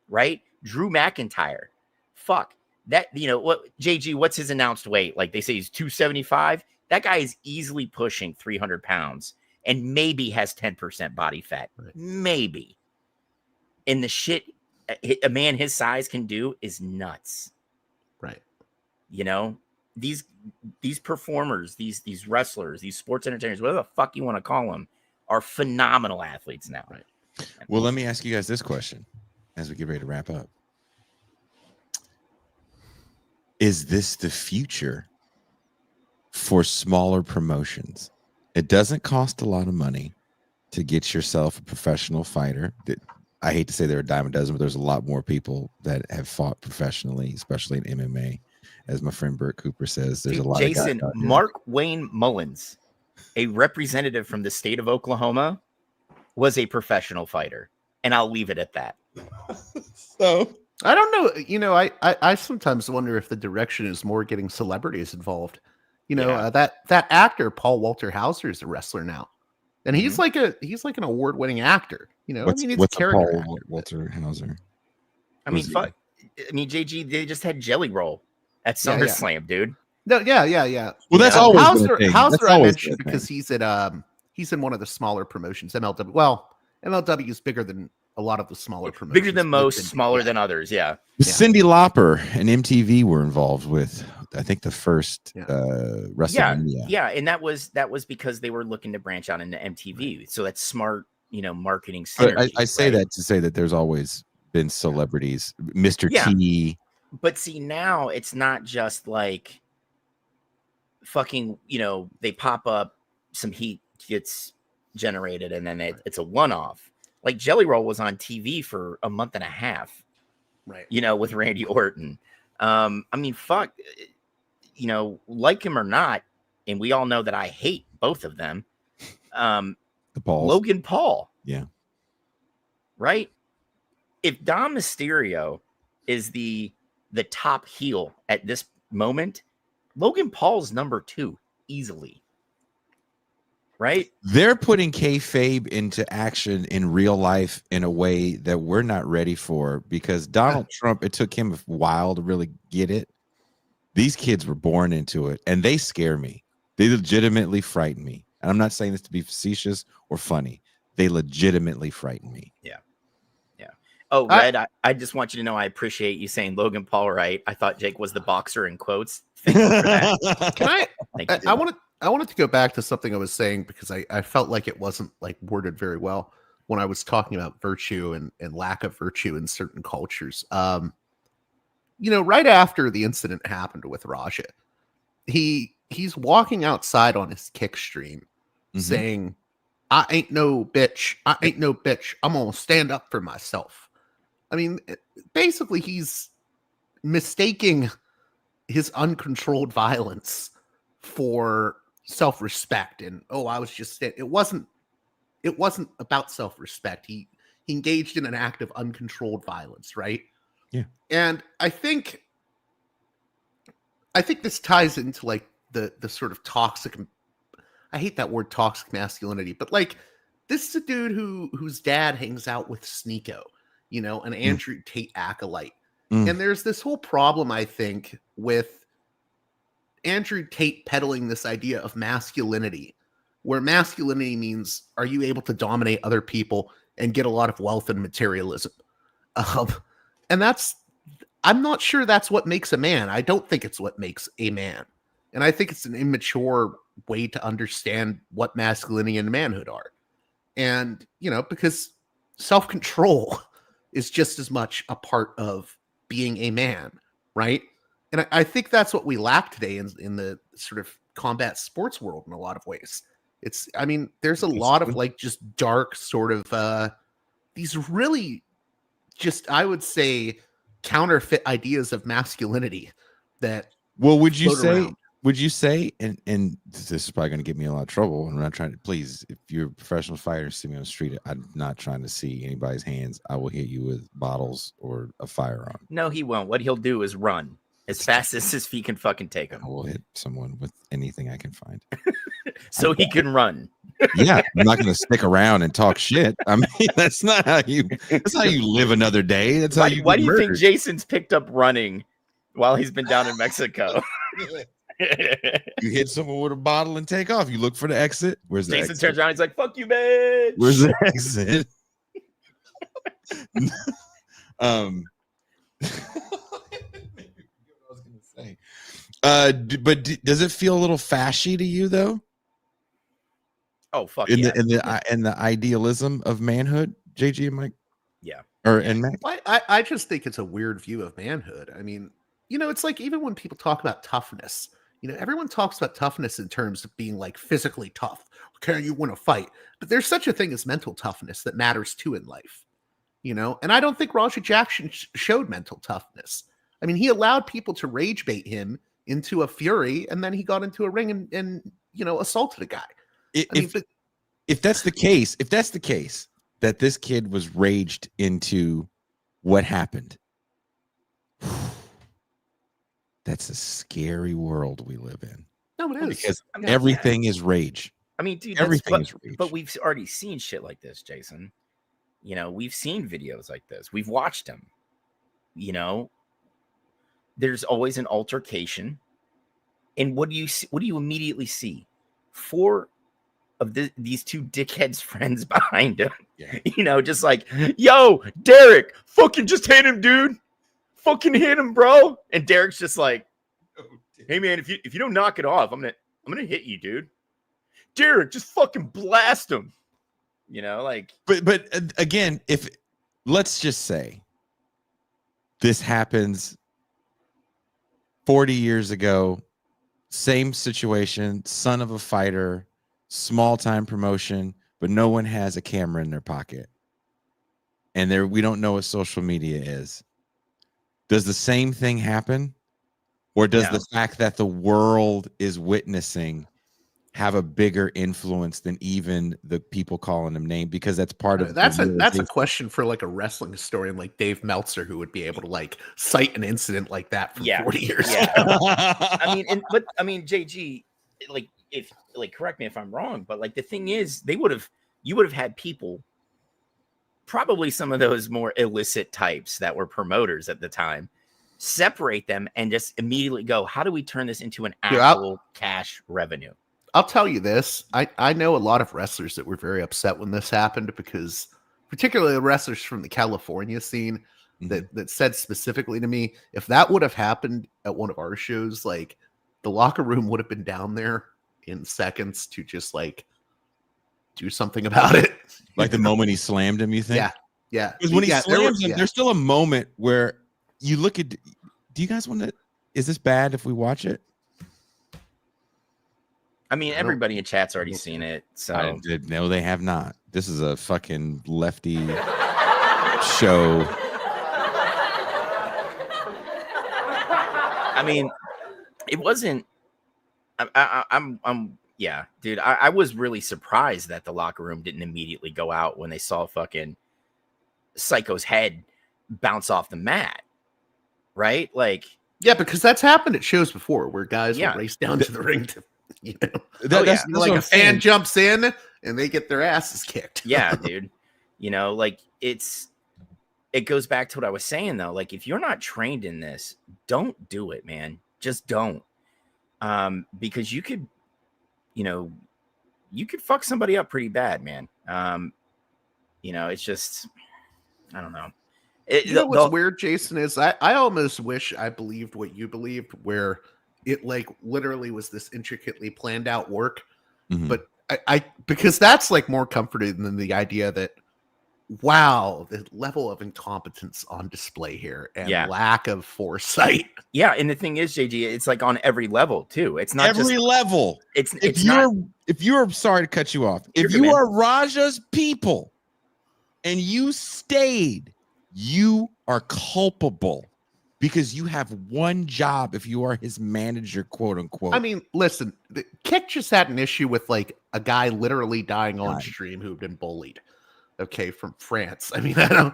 Right? Drew McIntyre. Fuck. That, what JG, what's his announced weight? Like they say he's 275. That guy is easily pushing 300 pounds and maybe has 10% body fat. Right. Maybe. And the shit a man his size can do is nuts. Right. These performers, these wrestlers, these sports entertainers, whatever the fuck you want to call them, are phenomenal athletes now. Right. Well, let me ask you guys this question as we get ready to wrap up. Is this the future for smaller promotions? It doesn't cost a lot of money to get yourself a professional fighter. I hate to say they're a dime a dozen, but there's a lot more people that have fought professionally, especially in MMA. As my friend Burt Cooper says, there's a lot Jason, of guys out here. Mark Wayne Mullins, a representative from the state of Oklahoma, was a professional fighter. And I'll leave it at that. So I don't know. I sometimes wonder if the direction is more getting celebrities involved. That actor, Paul Walter Hauser, is a wrestler now. And he's like an award-winning actor. What's a character Paul Walter Hauser? I mean, JG, they just had Jelly Roll at SummerSlam, dude. No, yeah. Well, that's always Hauser I mentioned because he's in one of the smaller promotions, MLW. Well, MLW is bigger than a lot of the smaller promotions. Bigger than most, smaller than others, yeah. Cyndi Lauper and MTV were involved with, I think, the first WrestleMania. Yeah, and that was because they were looking to branch out into MTV. So that's smart, marketing synergy. I say that to say that there's always been celebrities. Mr. T. But see, now it's not just like fucking, they pop up, some heat gets generated, and then it's a one-off. Like Jelly Roll was on TV for a month and a half, right? With Randy Orton. I mean, fuck, like him or not, and we all know that I hate both of them. Logan Paul, yeah, right. If Dom Mysterio is the top heel at this moment, Logan Paul's number 2 easily. right? They're putting kayfabe into action in real life in a way that we're not ready for, because Donald Trump, it took him a while to really get it. These kids were born into it, and they scare me. They legitimately frighten me. And I'm not saying this to be facetious or funny. They legitimately frighten me. Yeah. Oh, Red, I just want you to know I appreciate you saying Logan Paul right. I thought Jake was the boxer in quotes. Thank you for that. Can I? Thank you, dude. I wanted to go back to something I was saying, because I felt like it wasn't like worded very well when I was talking about virtue and lack of virtue in certain cultures. Right after the incident happened with Raja, he's walking outside on his kick stream saying, I ain't no bitch. I ain't no bitch. I'm going to stand up for myself. I mean, basically, he's mistaking his uncontrolled violence for self-respect. And, I was just, it wasn't about self-respect. He engaged in an act of uncontrolled violence, right? Yeah. And I think this ties into like the sort of toxic, I hate that word, toxic masculinity, but like, this is a dude whose dad hangs out with Sneeko, an Andrew Tate acolyte. And there's this whole problem, I think, with Andrew Tate peddling this idea of masculinity, where masculinity means, are you able to dominate other people and get a lot of wealth and materialism? And I'm not sure that's what makes a man. I don't think it's what makes a man. And I think it's an immature way to understand what masculinity and manhood are. And, because self-control is just as much a part of being a man, right? And I think that's what we lack today in the sort of combat sports world in a lot of ways. There's a lot of like just dark sort of these really just, I would say, counterfeit ideas of masculinity that would you say, and this is probably going to get me in a lot of trouble, and I'm not trying to, please, if you're a professional fighter, see me on the street, I'm not trying to see anybody's hands. I will hit you with bottles or a firearm. No, he won't. What he'll do is run as fast as his feet can fucking take him. I will hit someone with anything I can find. So he can run. Yeah, I'm not going to stick around and talk shit. I mean, that's how you live another day. That's how you. Why do you think Jason's picked up running while he's been down in Mexico? You hit someone with a bottle and take off. You look for the exit. Where's the Jason exit? turns around. He's like, "Fuck you, bitch." Where's the exit? What I was gonna say. But does it feel a little fashy to you though? Oh fuck in yeah! the idealism of manhood, JG and Mike. Yeah. And Mac. I just think it's a weird view of manhood. I mean, it's like even when people talk about toughness, everyone talks about toughness in terms of being like physically tough. Can you win a fight? But there's such a thing as mental toughness that matters too in life, And I don't think Raja Jackson showed mental toughness. I mean, he allowed people to rage bait him into a fury, and then he got into a ring and assaulted a guy. If that's the case, that this kid was raged into what happened, that's a scary world we live in. No, it is. Because everything is rage. I mean, dude, everything is rage. But we've already seen shit like this, Jason. We've seen videos like this. We've watched them. There's always an altercation. And what do you immediately see? 4 of these 2 dickheads' friends behind him. Yeah. Just like, yo, Derek, fucking just hit him, dude. Fucking hit him, bro. And Derek's just like, hey man, if you don't knock it off, I'm gonna hit you, dude. Derek, just fucking blast him. But again, if let's just say this happens 40 years ago, same situation, son of a fighter, small time promotion, but no one has a camera in their pocket. And we don't know what social media is. Does the same thing happen? Or does the fact that the world is witnessing have a bigger influence than even the people calling them name? Because that's part of that's a question for like a wrestling historian like Dave Meltzer, who would be able to like cite an incident like that from 40 years ago. I mean, JG, like if like correct me if I'm wrong, but like the thing is, you would have had people, probably some of those more illicit types that were promoters at the time, separate them and just immediately go, how do we turn this into an actual cash revenue? I'll tell you this. I know a lot of wrestlers that were very upset when this happened, because particularly the wrestlers from the California scene that said specifically to me, if that would have happened at one of our shows, like the locker room would have been down there in seconds to just like do something about it. Like the moment he slammed him, you think? Yeah. Because when he slams him, there's still a moment where you look at. Do you guys want to? Is this bad if we watch it? I mean, everybody in chat's already seen it. So no, they have not. This is a fucking lefty show. I mean, it wasn't. Yeah, dude. I was really surprised that the locker room didn't immediately go out when they saw fucking Syco's head bounce off the mat. Right? Like, yeah, because that's happened at shows before where guys will race down to the ring to, you know, that's like a fan jumps in and they get their asses kicked. Yeah, dude. You know, like it goes back to what I was saying though. Like, if you're not trained in this, don't do it, man. Just don't. Because you could, you know, you could fuck somebody up pretty bad, man. You know, it's just, I don't know. You know what's weird, Jason, is I almost wish I believed what you believed, where it like literally was this intricately planned out work. But I because that's like more comforting than the idea that, wow, the level of incompetence on display here and lack of foresight. Yeah, and the thing is, JG, it's like on every level too. It's not every level. If you're sorry to cut you off, if you are Raja's people and you stayed, you are culpable because you have one job if you are his manager, quote unquote. I mean, listen, Kick just had an issue with like a guy literally dying on stream who'd been bullied. Okay, from France. I mean, I'm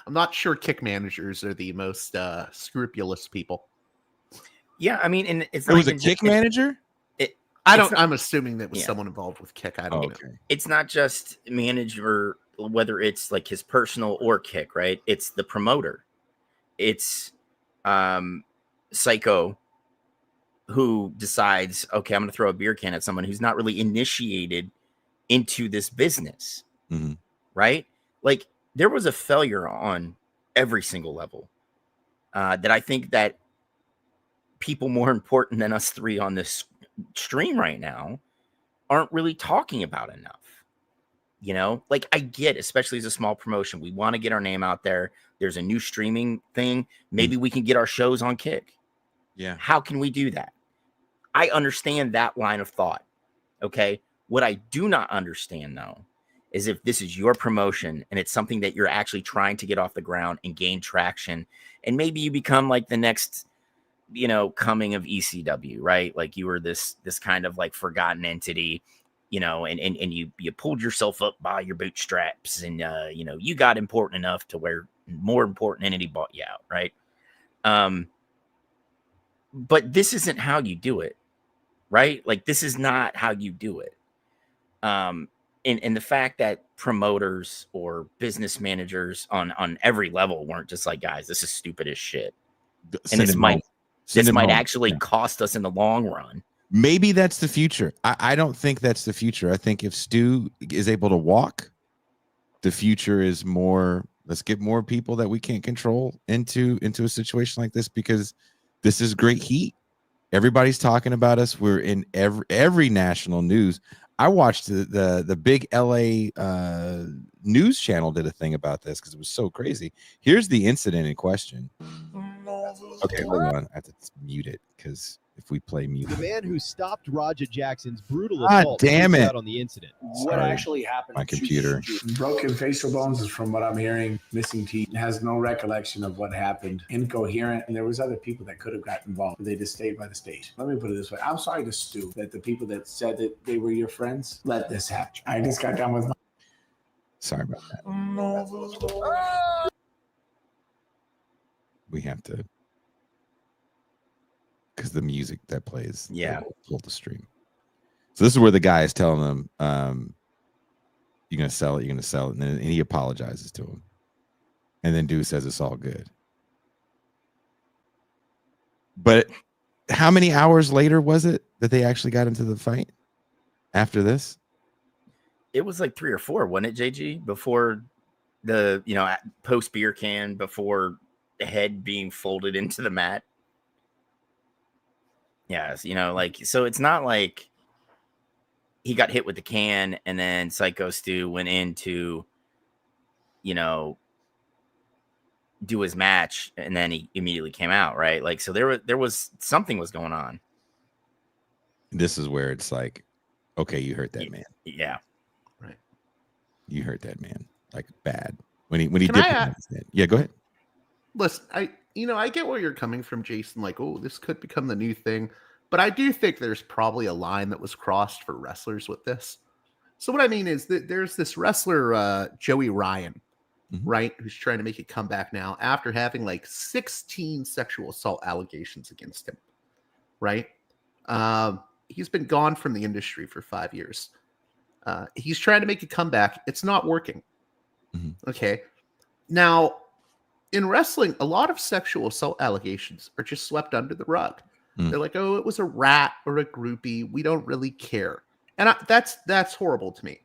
not sure Kick managers are the most scrupulous people. Yeah, I mean, and it was a Kick manager. I'm assuming that was someone involved with Kick. I don't know. It's not just manager, whether it's like his personal or Kick, right? It's the promoter. It's Syco who decides, okay, I'm going to throw a beer can at someone who's not really initiated into this business. Right? Like, there was a failure on every single level that I think that people more important than us three on this stream right now aren't really talking about enough. You know, like, I get, especially as a small promotion, we want to get our name out there. There's a new streaming thing. Maybe we can get our shows on Kick. Yeah. How can we do that? I understand that line of thought. Okay. What I do not understand, though, is if this is your promotion and it's something that you're actually trying to get off the ground and gain traction, and maybe you become like the next, you know, coming of ECW, right? Like, you were this kind of like forgotten entity, you know, and you pulled yourself up by your bootstraps, and you know, you got important enough to where more important entity bought you out, right? But this isn't how you do it, right? Like, this is not how you do it. And the fact that promoters or business managers on every level weren't just like, guys, this is stupid as shit. And this might actually cost us in the long run. Maybe that's the future. I don't think that's the future. I think if Stu is able to walk, the future is more, let's get more people that we can't control into a situation like this, because this is great heat. Everybody's talking about us. We're in every national news. I watched the big LA news channel did a thing about this because it was so crazy. Here's the incident in question. Okay, hold on. I have to mute it because if we play music. The man who stopped Raja Jackson's brutal assault damn it. out on the incident. What actually happened? My computer. Broken facial bones is from what I'm hearing. Missing teeth. Has no recollection of what happened. Incoherent. And there was other people that could have got involved, but they just stayed by the stage. Let me put it this way. I'm sorry to Stu that the people that said that they were your friends let this happen. I just got done with my... Sorry about that. We have to, because the music that plays, yeah, pull the stream. So this is where the guy is telling them, you're going to sell it. You're going to sell it. And then he apologizes to him. And then dude says it's all good. But how many hours later was it that they actually got into the fight after this? It was like 3 or 4, wasn't it, JG? Before the, post beer can, before the head being folded into the mat. Yes, so it's not like he got hit with the can and then Syco Stu went in to, do his match and then he immediately came out, right? Like, so there was something was going on. This is where it's like, okay, you hurt that man. Yeah. Right. You hurt that man like bad when he did. Yeah, go ahead. Listen, I get where you're coming from, Jason. Like, oh, this could become the new thing. But I do think there's probably a line that was crossed for wrestlers with this. So what I mean is that there's this wrestler, Joey Ryan, right, who's trying to make a comeback now after having like 16 sexual assault allegations against him, right? He's been gone from the industry for 5 years. He's trying to make a comeback. It's not working. Okay. Now, in wrestling, a lot of sexual assault allegations are just swept under the rug. They're like, oh, it was a rat or a groupie. We don't really care. And that's horrible to me.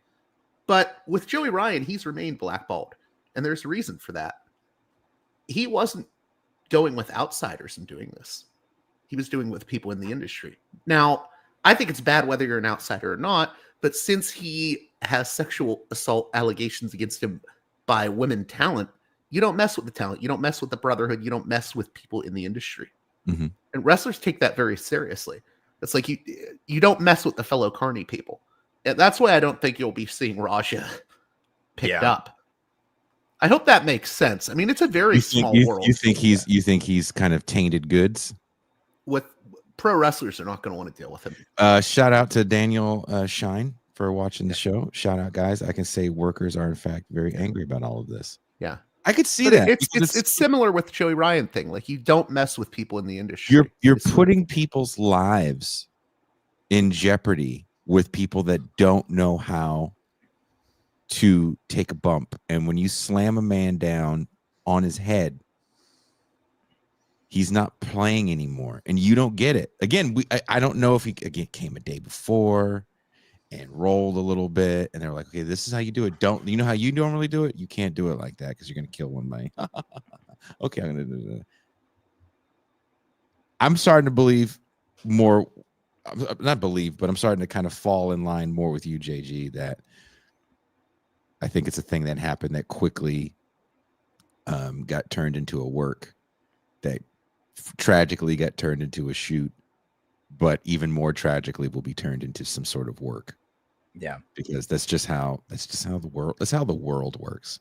But with Joey Ryan, he's remained blackballed. And there's a reason for that. He wasn't going with outsiders and doing this. He was doing with people in the industry. Now, I think it's bad whether you're an outsider or not. But since he has sexual assault allegations against him by women talent, you don't mess with the talent. You don't mess with the brotherhood. You don't mess with people in the industry. And wrestlers take that very seriously. It's like you don't mess with the fellow carny people. And that's why I don't think you'll be seeing Raja picked up. I hope that makes sense. I mean, it's a very small world. You think he's kind of tainted goods? With pro wrestlers are not going to want to deal with him. Shout out to Daniel Shine for watching the show. Shout out, guys. I can say workers are in fact very angry about all of this. Yeah. I could see that. It's similar with the Joey Ryan thing. Like, you don't mess with people in the industry. You're putting people's lives in jeopardy with people that don't know how to take a bump. And when you slam a man down on his head, he's not playing anymore. And you don't get it. Again, I don't know if he came a day before and rolled a little bit, and they're like, okay, this is how you do it. You know how you normally do it? You can't do it like that because you're going to kill one man. Okay, I'm going to do that. I'm starting to believe more, not believe, but I'm starting to kind of fall in line more with you, JG, that I think it's a thing that happened that quickly got turned into a work, that tragically got turned into a shoot, but even more tragically will be turned into some sort of work. Yeah. Because that's just how the world works.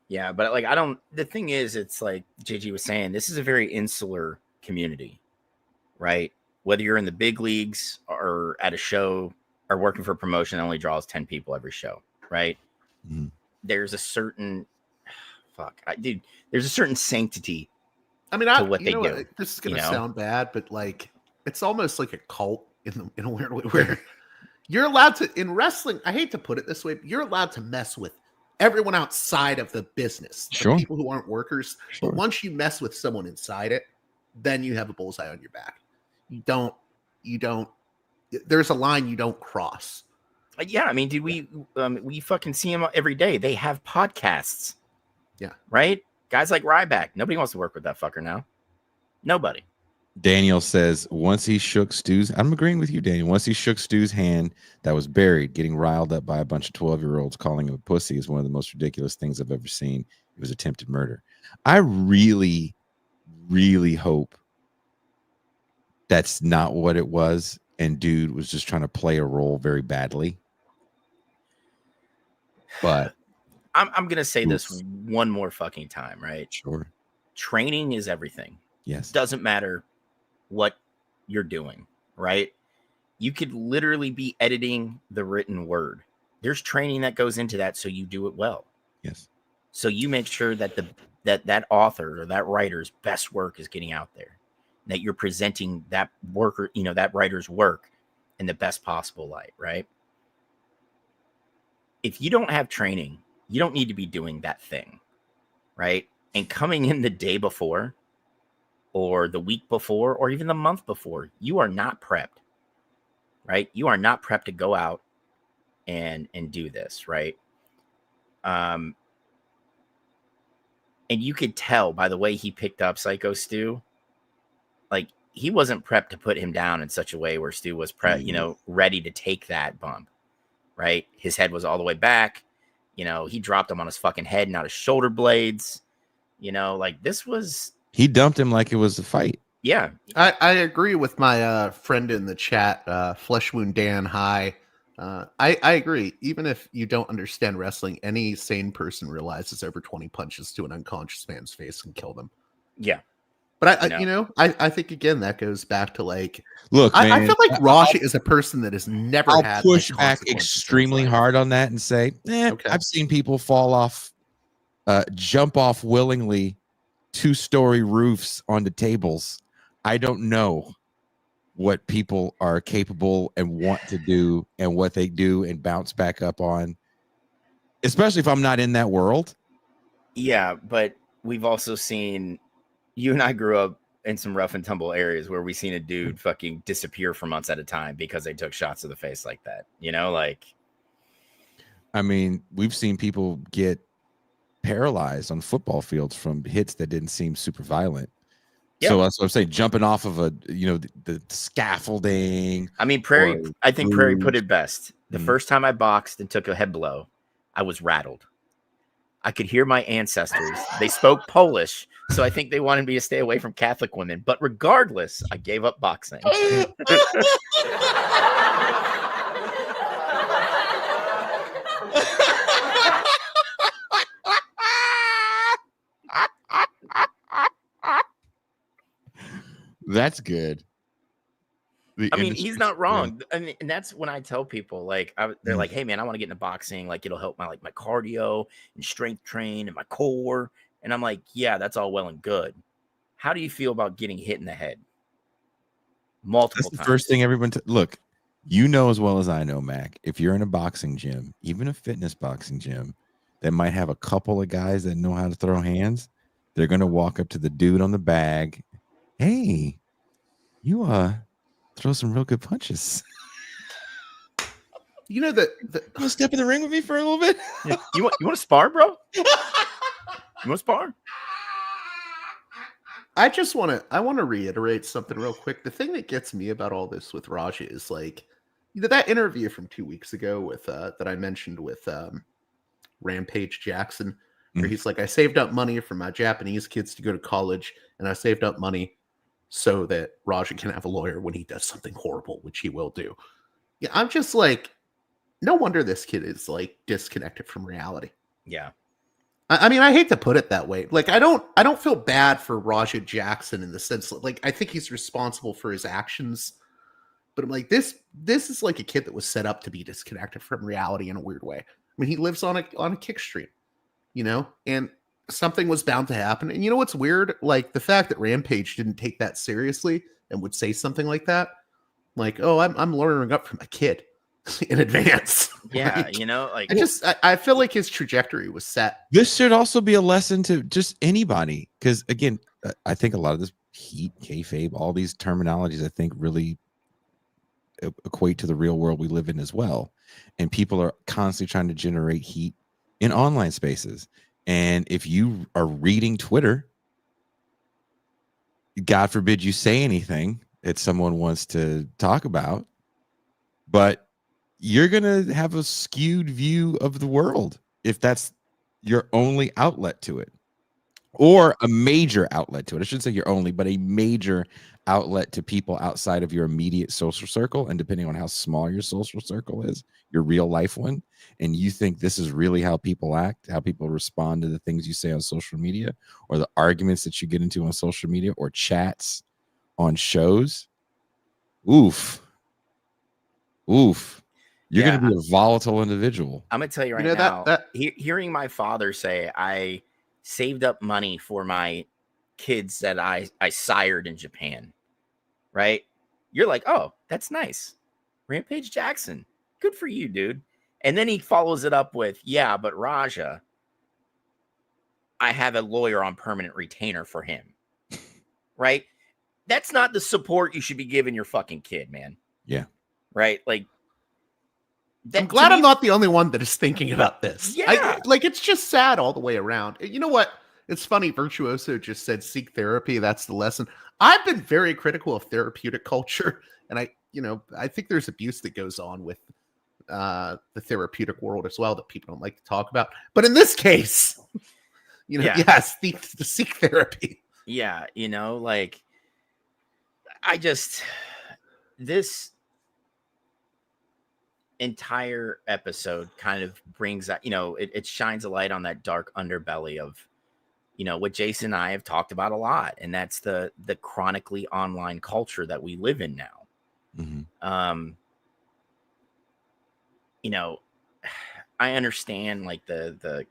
Yeah, but like the thing is, it's like JG was saying, this is a very insular community, right? Whether you're in the big leagues or at a show or working for a promotion that only draws 10 people every show, right? There's a certain there's a certain sanctity. I mean, to what they do. This is going to sound bad, but like, it's almost like a cult in a weird way, where you're allowed to, in wrestling, I hate to put it this way, but you're allowed to mess with everyone outside of the business, sure, people who aren't workers. Sure. But once you mess with someone inside it, then you have a bullseye on your back. You don't, there's a line you don't cross. Yeah. I mean, dude, we fucking see them every day. They have podcasts. Yeah. Right. Guys like Ryback. Nobody wants to work with that fucker now. Nobody. Daniel says, once he shook Stu's, I'm agreeing with you, Daniel. Once he shook Stu's hand that was buried, getting riled up by a bunch of 12-year-olds calling him a pussy is one of the most ridiculous things I've ever seen. It was attempted murder. I really, really hope that's not what it was, and dude was just trying to play a role very badly. But I'm going to say this one more fucking time, right? Sure. Training is everything. Yes. Doesn't matter what you're doing, right? You could literally be editing the written word. There's training that goes into that so you do it well. Yes. So you make sure that that author or that writer's best work is getting out there, that you're presenting that worker, that writer's work in the best possible light, right? If you don't have training, you don't need to be doing that thing, right? And coming in the day before or the week before or even the month before, you are not prepped, right? You are not prepped to go out and do this, right? And you could tell by the way he picked up Syco Stu, like he wasn't prepped to put him down in such a way where Stu was ready to take that bump, right? His head was all the way back. He dropped him on his fucking head, not his shoulder blades. Like this was. He dumped him like it was a fight. Yeah. I agree with my friend in the chat, Flesh Wound Dan High. I agree. Even if you don't understand wrestling, any sane person realizes over 20 punches to an unconscious man's face can kill them. Yeah. But I think again that goes back to like, look, man, I feel like Raja is a person that has never I'll had push like, back extremely hard on that and say, Okay. I've seen people fall off, jump off willingly 2-story roofs onto tables. I don't know what people are capable and want to do and what they do and bounce back up on, especially if I'm not in that world. Yeah, but we've also seen, you and I grew up in some rough and tumble areas where we seen a dude fucking disappear for months at a time because they took shots to the face like that. I mean, we've seen people get paralyzed on football fields from hits that didn't seem super violent. Yeah. So that's what I'm saying, jumping off of the scaffolding. I mean, I think Prairie put it best. The first time I boxed and took a head blow, I was rattled. I could hear my ancestors. They spoke Polish, so I think they wanted me to stay away from Catholic women. But regardless, I gave up boxing. That's good. He's not wrong. And that's when I tell people, like, they're like, hey, man, I want to get into boxing. Like, it'll help my cardio and strength train and my core. And I'm like, yeah, that's all well and good. How do you feel about getting hit in the head multiple times? The first thing everyone look, as well as I know, Mac, if you're in a boxing gym, even a fitness boxing gym that might have a couple of guys that know how to throw hands, they're going to walk up to the dude on the bag. Hey, you throw some real good punches. You want to step in the ring with me for a little bit? Yeah. You want to spar, bro? You want to spar? I want to reiterate something real quick. The thing that gets me about all this with Raja is like, that interview from 2 weeks ago with that I mentioned with Rampage Jackson, where he's like, I saved up money for my Japanese kids to go to college, and I saved up money so that Raja can have a lawyer when he does something horrible, which he will do. Yeah, I'm just like, no wonder this kid is like disconnected from reality. Yeah. I mean, I hate to put it that way. Like, I don't feel bad for Raja Jackson in the sense that, like, I think he's responsible for his actions. But I'm like, this is like a kid that was set up to be disconnected from reality in a weird way. I mean, he lives on a kick stream, and something was bound to happen. And you know what's weird? Like the fact that Rampage didn't take that seriously and would say something like that. Like, oh, I'm learning up from a kid in advance. Yeah, I feel like his trajectory was set. This should also be a lesson to just anybody. Because again, I think a lot of this heat, kayfabe, all these terminologies, I think really equate to the real world we live in as well. And people are constantly trying to generate heat in online spaces. And if you are reading Twitter, God forbid you say anything that someone wants to talk about, but you're going to have a skewed view of the world if that's your only outlet to it, or a major outlet to it. I shouldn't say your only, but a major outlet to people outside of your immediate social circle. And depending on how small your social circle is, your real life one, and you think this is really how people act, how people respond to the things you say on social media, or the arguments that you get into on social media, or chats on shows, oof. You're going to be a volatile individual. I'm going to tell you right now, hearing my father say, I saved up money for my kids that I sired in Japan, right? You're like, oh, that's nice, Rampage Jackson, good for you, dude. And then he follows it up with, yeah, but Raja, I have a lawyer on permanent retainer for him. Right? That's not the support you should be giving your fucking kid, man. Yeah. Right? Like, I'm glad I'm not the only one that is thinking about this. Yeah. It's just sad all the way around. You know what? It's funny. Virtuoso just said, seek therapy. That's the lesson. I've been very critical of therapeutic culture. And I think there's abuse that goes on with the therapeutic world as well that people don't like to talk about. But in this case, yes, the seek therapy. Yeah. This entire episode kind of brings that, it shines a light on that dark underbelly of, what Jason and I have talked about a lot. And that's the chronically online culture that we live in now. Mm-hmm. I understand like the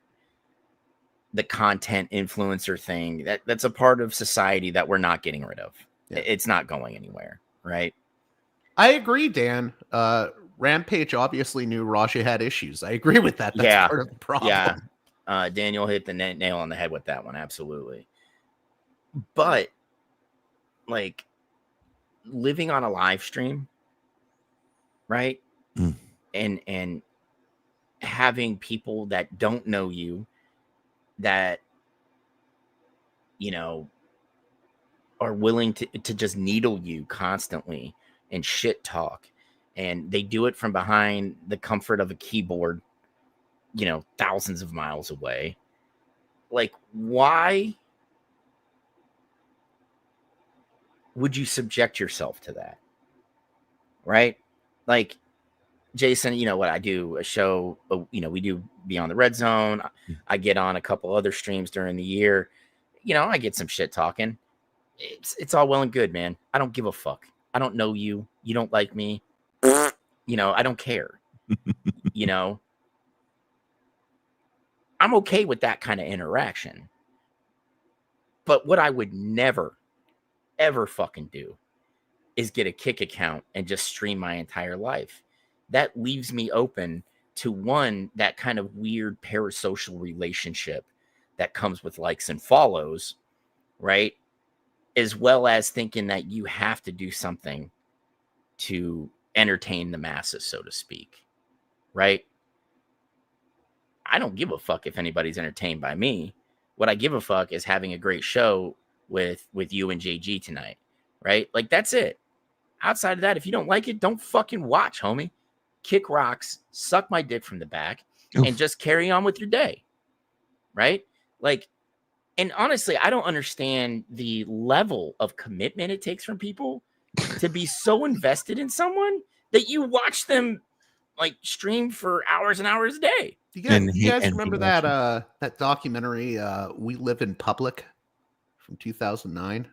content influencer thing that's a part of society that we're not getting rid of. Yeah. It's not going anywhere. Right. I agree, Dan. Rampage obviously knew Raja had issues. I agree with that. That's part of the problem. Yeah. Daniel hit the nail on the head with that one. Absolutely. But like living on a live stream, right? Mm. And having people that don't know you that, are willing to just needle you constantly and shit talk. And they do it from behind the comfort of a keyboard, thousands of miles away. Like, why would you subject yourself to that? Right? Like, Jason, what I do a show, we do Beyond the Red Zone. I get on a couple other streams during the year. I get some shit talking. It's all well and good, man. I don't give a fuck. I don't know you. You don't like me. I don't care. I'm okay with that kind of interaction. But what I would never, ever fucking do is get a Kick account and just stream my entire life. That leaves me open to that kind of weird parasocial relationship that comes with likes and follows, right? As well as thinking that you have to do something to entertain the masses, so to speak, right? I don't give a fuck if anybody's entertained by me. What I give a fuck is having a great show with you and JG tonight, right? Like, that's it. Outside of that, if you don't like it, don't fucking watch, homie. Kick rocks, suck my dick from the back, and just carry on with your day, right? Like, and honestly, I don't understand the level of commitment it takes from people to be so invested in someone that you watch them like stream for hours and hours a day. You guys remember that documentary, We Live in Public from 2009?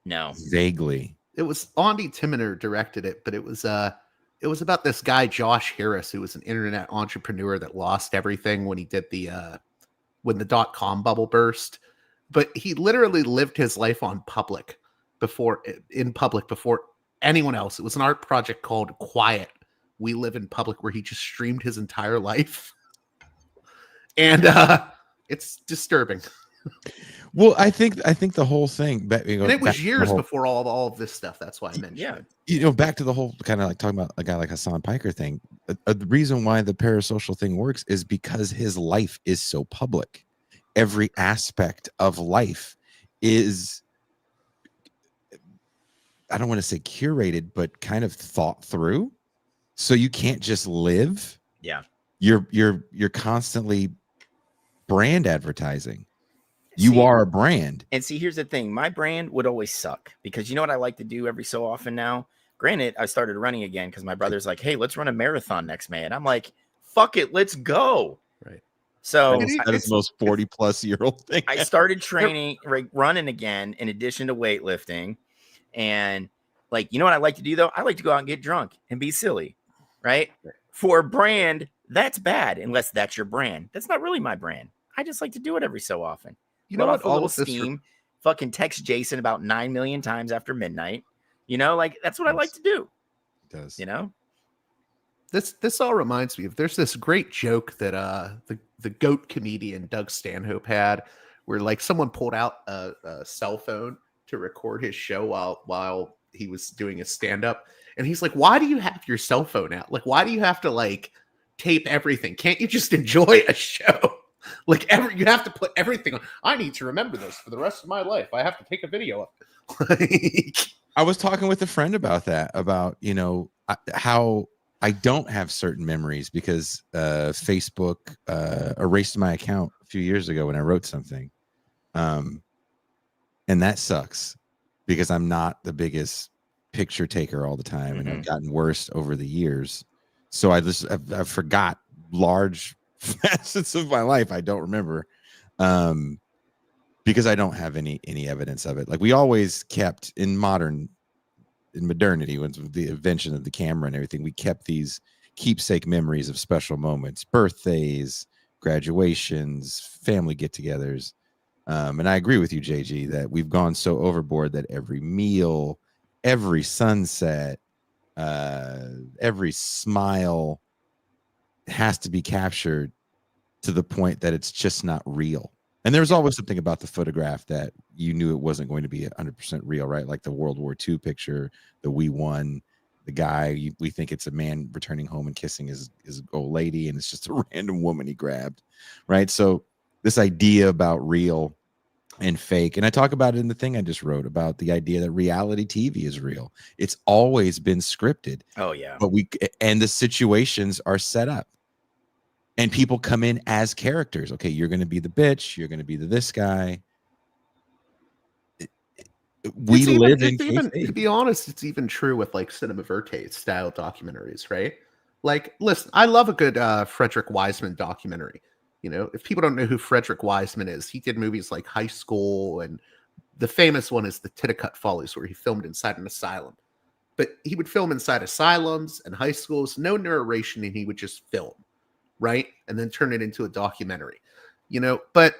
No. Vaguely. It was Andy Timiner directed it, but it was about this guy, Josh Harris, who was an internet entrepreneur that lost everything when he did when the .com bubble burst. But he literally lived his life in public before anyone else. It was an art project called Quiet. We Live in Public, where he just streamed his entire life. And it's disturbing. Well, I think the whole thing, and it was years before all of this stuff. That's why I mentioned it. Back to the whole kind of like talking about a guy like Hassan Piker thing. The reason why the parasocial thing works is because his life is so public. Every aspect of life is, I don't want to say curated, but kind of thought through. So you can't just live. Yeah. You're constantly brand advertising. You are a brand. And see, here's the thing. My brand would always suck because you know what I like to do every so often now? Granted, I started running again because my brother's like, hey, let's run a marathon next May. And I'm like, fuck it, let's go. Right. So that is the most 40-plus-year-old thing. I started training, running again in addition to weightlifting. And like, you know what I like to do though? I like to go out and get drunk and be silly, right? For a brand, that's bad unless that's your brand. That's not really my brand. I just like to do it every so often. You know what? All of steam, fucking text Jason about 9 million times after midnight. Like that's what I like to do. It does. This all reminds me of there's this great joke that the GOAT comedian Doug Stanhope had, where like someone pulled out a cell phone to record his show while he was doing a stand up, and he's like, "Why do you have your cell phone out? Like, why do you have to like tape everything? Can't you just enjoy a show?" Like you have to put everything on. I need to remember this for the rest of my life. I have to take a video of it. I was talking with a friend about that, about, how I don't have certain memories because Facebook erased my account a few years ago when I wrote something. And that sucks because I'm not the biggest picture taker all the time. And I've gotten worse over the years. So I forgot large facets of my life I don't remember, because I don't have any evidence of it. Like we always kept in modernity, with the invention of the camera and everything, we kept these keepsake memories of special moments, birthdays, graduations, family get-togethers. And I agree with you, JG, that we've gone so overboard that every meal, every sunset, every smile has to be captured to the point that it's just not real. And there's always something about the photograph that you knew it wasn't going to be 100% real, right? Like the World War II picture, the We Won, the guy, we think it's a man returning home and kissing his old lady, and it's just a random woman he grabbed, right? So this idea about real and fake, and I talk about it in the thing I just wrote about the idea that reality TV is real. It's always been scripted. Oh yeah. But the situations are set up. And people come in as characters. Okay, you're going to be the bitch. You're going to be this guy. We live in to be honest, it's even true with like cinema verite style documentaries, right? Like, listen, I love a good Frederick Wiseman documentary. If people don't know who Frederick Wiseman is, he did movies like High School, and the famous one is the Titicut Follies, where he filmed inside an asylum. But he would film inside asylums and high schools, no narration, and he would just film. Right, and then turn it into a documentary, but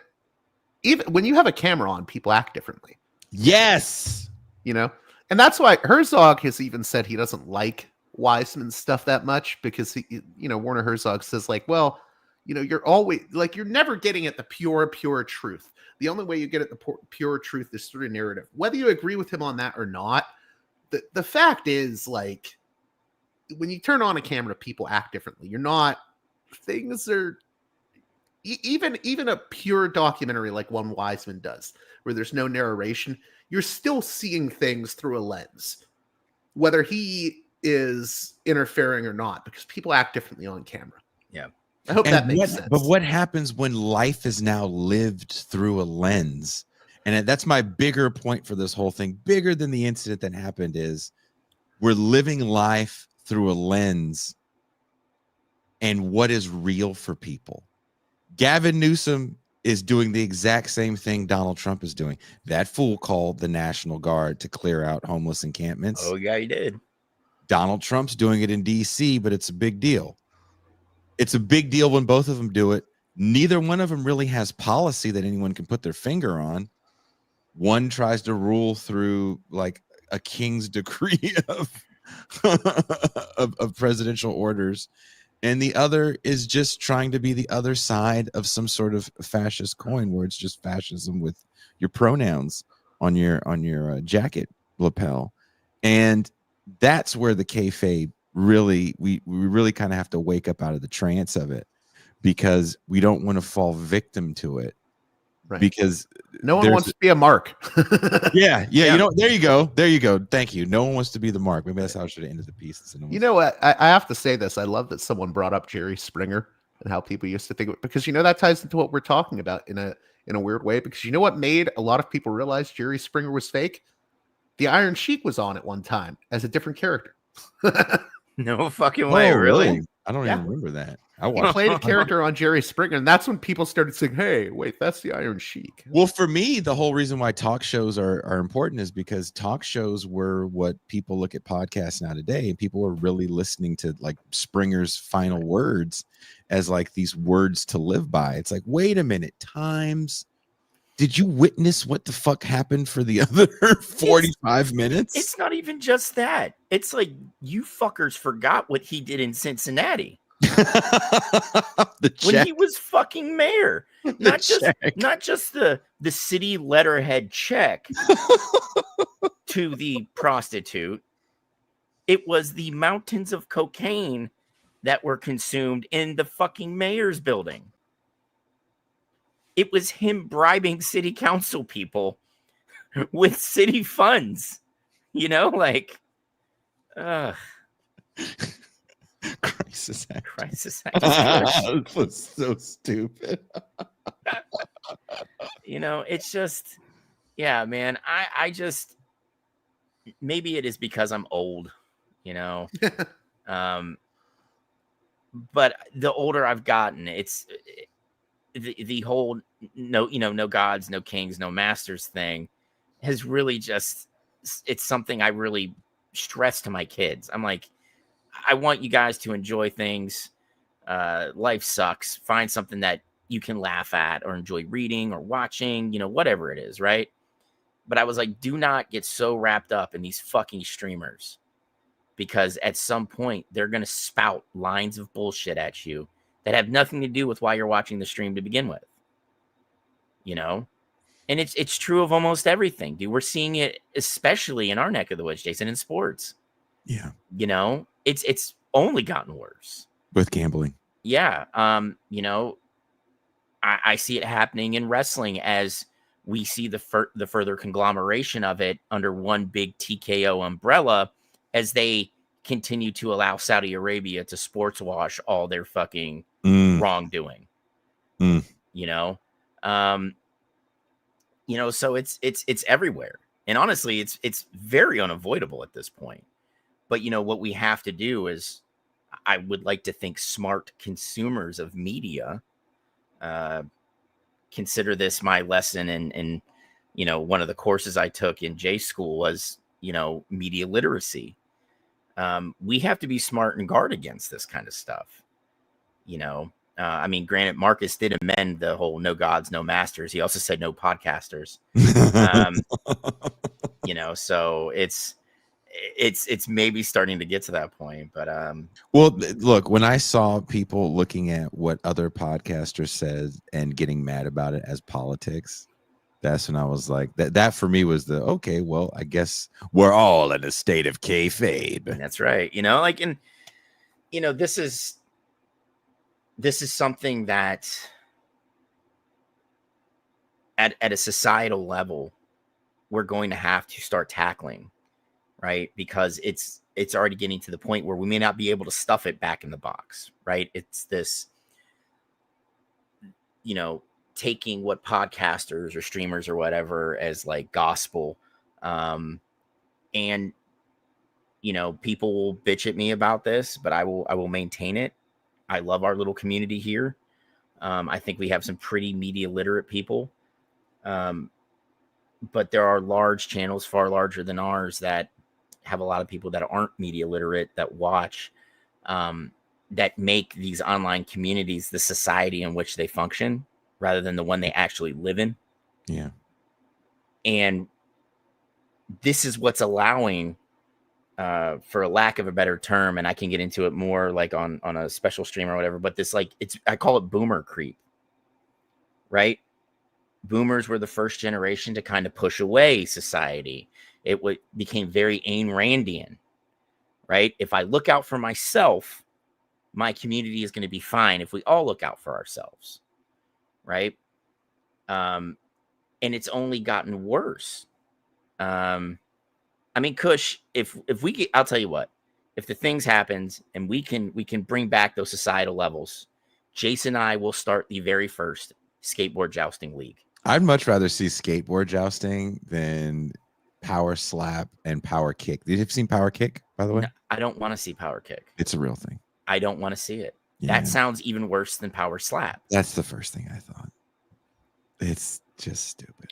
even when you have a camera on, people act differently. Yes, and that's why Herzog has even said he doesn't like Wiseman's stuff that much, because Werner Herzog says like, well, you're always like, you're never getting at the pure truth. The only way you get at the pure truth is through a narrative, whether you agree with him on that or not. The fact is, like, when you turn on a camera, people act differently. You're not. Things are even a pure documentary like one Wiseman does, where there's no narration, you're still seeing things through a lens, whether he is interfering or not, because people act differently on camera. Yeah, I hope that makes sense. But what happens when life is now lived through a lens? And that's my bigger point for this whole thing, bigger than the incident that happened, is we're living life through a lens. And what is real for people? Gavin Newsom is doing the exact same thing Donald Trump is doing. That fool called the National Guard to clear out homeless encampments. Oh, yeah, he did. Donald Trump's doing it in D.C., but it's a big deal. It's a big deal when both of them do it. Neither one of them really has policy that anyone can put their finger on. One tries to rule through like a king's decree of presidential orders, and the other is just trying to be the other side of some sort of fascist coin, where it's just fascism with your pronouns on your jacket lapel. And that's where the kayfabe really, we really kind of have to wake up out of the trance of it, because we don't want to fall victim to it. Right. Because no one wants to be a mark. yeah. There you go. Thank you. No one wants to be the mark. Maybe that's how I should have ended the piece. You know what? I have to say this. I love that someone brought up Jerry Springer and how people used to think of it, because that ties into what we're talking about in a weird way. Because you know what made a lot of people realize Jerry Springer was fake? The Iron Sheik was on at one time as a different character. No fucking way, really? I don't even remember that. He played a character on Jerry Springer, and that's when people started saying, hey, wait, that's the Iron Sheik. Well, for me, the whole reason why talk shows are important is because talk shows were what people look at podcasts now today, and people are really listening to like Springer's final words as like these words to live by. It's like, wait a minute, times Did you witness what the fuck happened for the other 45 minutes? It's not even just that. It's like you fuckers forgot what he did in Cincinnati when he was fucking mayor. Not just the city letterhead check to the prostitute. It was the mountains of cocaine that were consumed in the fucking mayor's building. It was him bribing city council people with city funds, like, Crisis act. That was so stupid. It's just, yeah, man. I just, maybe it is because I'm old, but the older I've gotten, it's the whole no gods, no kings, no masters thing has really just, it's something I really stress to my kids. I'm like, I want you guys to enjoy things. Life sucks. Find something that you can laugh at or enjoy reading or watching, whatever it is, right? But I was like, do not get so wrapped up in these fucking streamers, because at some point they're going to spout lines of bullshit at you that have nothing to do with why you're watching the stream to begin with, and it's true of almost everything, dude. We're seeing it, especially in our neck of the woods, Jason, in sports. Yeah. It's only gotten worse with gambling. Yeah. I see it happening in wrestling as we see the further conglomeration of it under one big TKO umbrella, as they continue to allow Saudi Arabia to sports wash all their fucking wrongdoing. So it's everywhere. And honestly, it's very unavoidable at this point. But what we have to do is, I would like to think, smart consumers of media consider this my lesson in one of the courses I took in J school was, media literacy. We have to be smart and guard against this kind of stuff. Granted, Marcus did amend the whole no gods, no masters. He also said no podcasters. So it's maybe starting to get to that point, but well, look, when I saw people looking at what other podcasters said and getting mad about it as politics, that's when I was like, that for me was okay, well, I guess we're all in a state of kayfabe. That's right. This is something that at a societal level we're going to have to start tackling, right? Because it's already getting to the point where we may not be able to stuff it back in the box, right? It's this, taking what podcasters or streamers or whatever as like gospel. And people will bitch at me about this, but I will maintain it. I love our little community here. I think we have some pretty media literate people. But there are large channels, far larger than ours, that have a lot of people that aren't media literate, that watch, that make these online communities the society in which they function rather than the one they actually live in. Yeah. And this is what's allowing, for a lack of a better term, and I can get into it more like on a special stream or whatever, but this, like, I call it boomer creep, right? Boomers were the first generation to kind of push away society. It became very Ayn Randian, right? If I look out for myself, my community is going to be fine if we all look out for ourselves, right? And it's only gotten worse. Kush, if we get, I'll tell you what, if the things happens and we can bring back those societal levels, Jason and I will start the very first skateboard jousting league. I'd much rather see skateboard jousting than power slap and power kick. Did you have seen power kick, by the way? No, I don't want to see power kick. It's a real thing. I don't want to see it. Yeah. That sounds even worse than power slap. That's the first thing I thought. It's just stupid.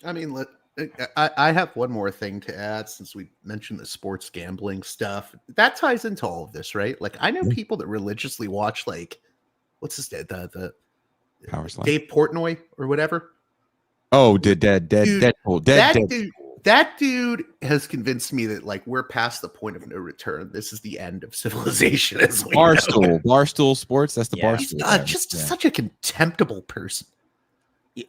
I have one more thing to add, since we mentioned the sports gambling stuff. That ties into all of this, right? Like, I know people that religiously watch, like, what's his name? The Power slap. Dave Portnoy or whatever. Oh, Deadpool. That dude has convinced me that like we're past the point of no return. This is the end of civilization as we know it. Barstool Sports. That's the Yeah. He's Barstool. guy. just Yeah. such a contemptible person.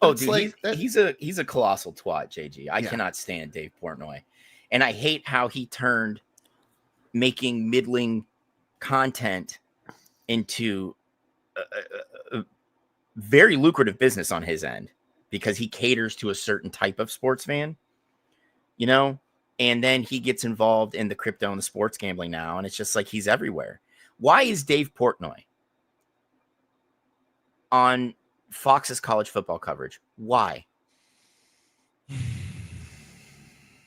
Oh, It's dude, like he's a colossal twat, JG. I cannot stand Dave Portnoy, and I hate how he turned making middling content into a very lucrative business on his end because he caters to a certain type of sports fan, you know. And then he gets involved in the crypto and the sports gambling now, and it's just like he's everywhere. Why is Dave Portnoy on Fox's college football coverage? Why?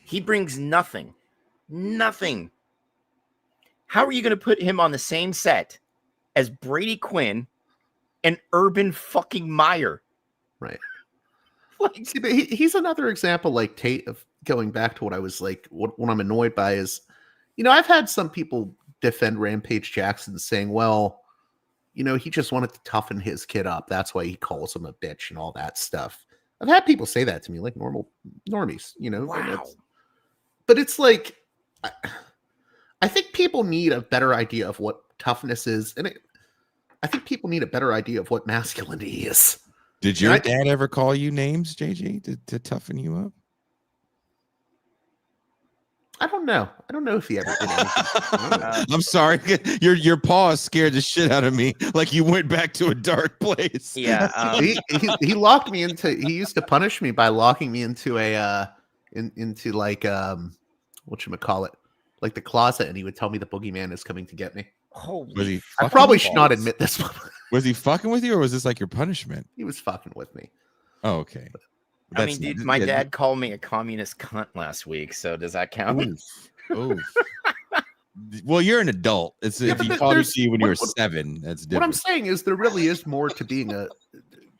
He brings nothing. How are you going to put him on the same set as Brady Quinn and Urban fucking Meyer? Right. Like, See, but he's another example, like Tate, of going back to what I was like, what I'm annoyed by is, I've had some people defend Rampage Jackson saying, well, he just wanted to toughen his kid up. That's why he calls him a bitch and all that stuff. I've had people say that to me, like normies, wow. But it's like, I think people need a better idea of what toughness is. And I think people need a better idea of what masculinity is. Did your dad ever call you names, JG, to toughen you up? I don't know. I don't know if he ever did anything. I'm sorry. Your paws scared the shit out of me. Like you went back to a dark place. Yeah. He locked me into. He used to punish me by locking me into into like whatchamacallit, like the closet, and he would tell me the boogeyman is coming to get me. Holy! I probably should not admit this. Was he fucking with you, or was this like your punishment? He was fucking with me. Oh, okay. I mean, dude, my dad called me a communist cunt last week. So does that count? Oof. Well, you're an adult. If he called you when you were 7, that's different. What I'm saying is there really is more to being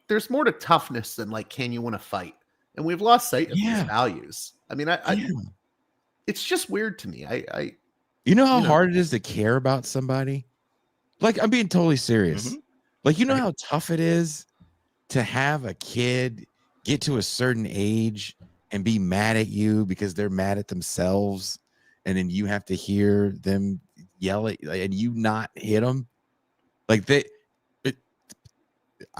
there's more to toughness than like, can you win a fight? And we've lost sight of these values. I mean, it's just weird to me. You know how hard it is to care about somebody? Like, I'm being totally serious. Mm-hmm. Like, you know how tough it is to have a kid get to a certain age and be mad at you because they're mad at themselves, and then you have to hear them yell at you and you not hit them? Like, I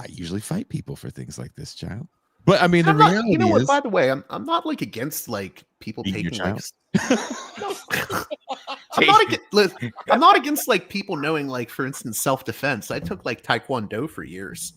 usually fight people for things like this, child. But I mean, the reality you know what? is, By the way, I'm not like against like people taking like. I'm not against like people knowing, like, for instance, self-defense. I took like Taekwondo for years.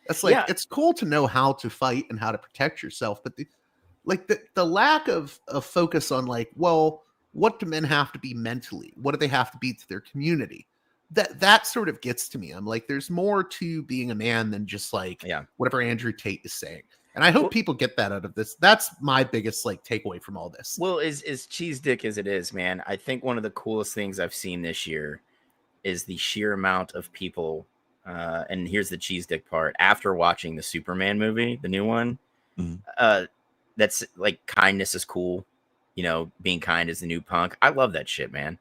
That's like it's cool to know how to fight and how to protect yourself, but the lack of focus on like, well, what do men have to be mentally? What do they have to be to their community? That sort of gets to me. I'm like, there's more to being a man than just like whatever Andrew Tate is saying. And I hope people get that out of this. That's my biggest like takeaway from all this. Well, as cheese dick as it is, man, I think one of the coolest things I've seen this year is the sheer amount of people. And here's the cheese dick part. After watching the Superman movie, the new one, that's like, kindness is cool. Being kind is the new punk. I love that shit, man.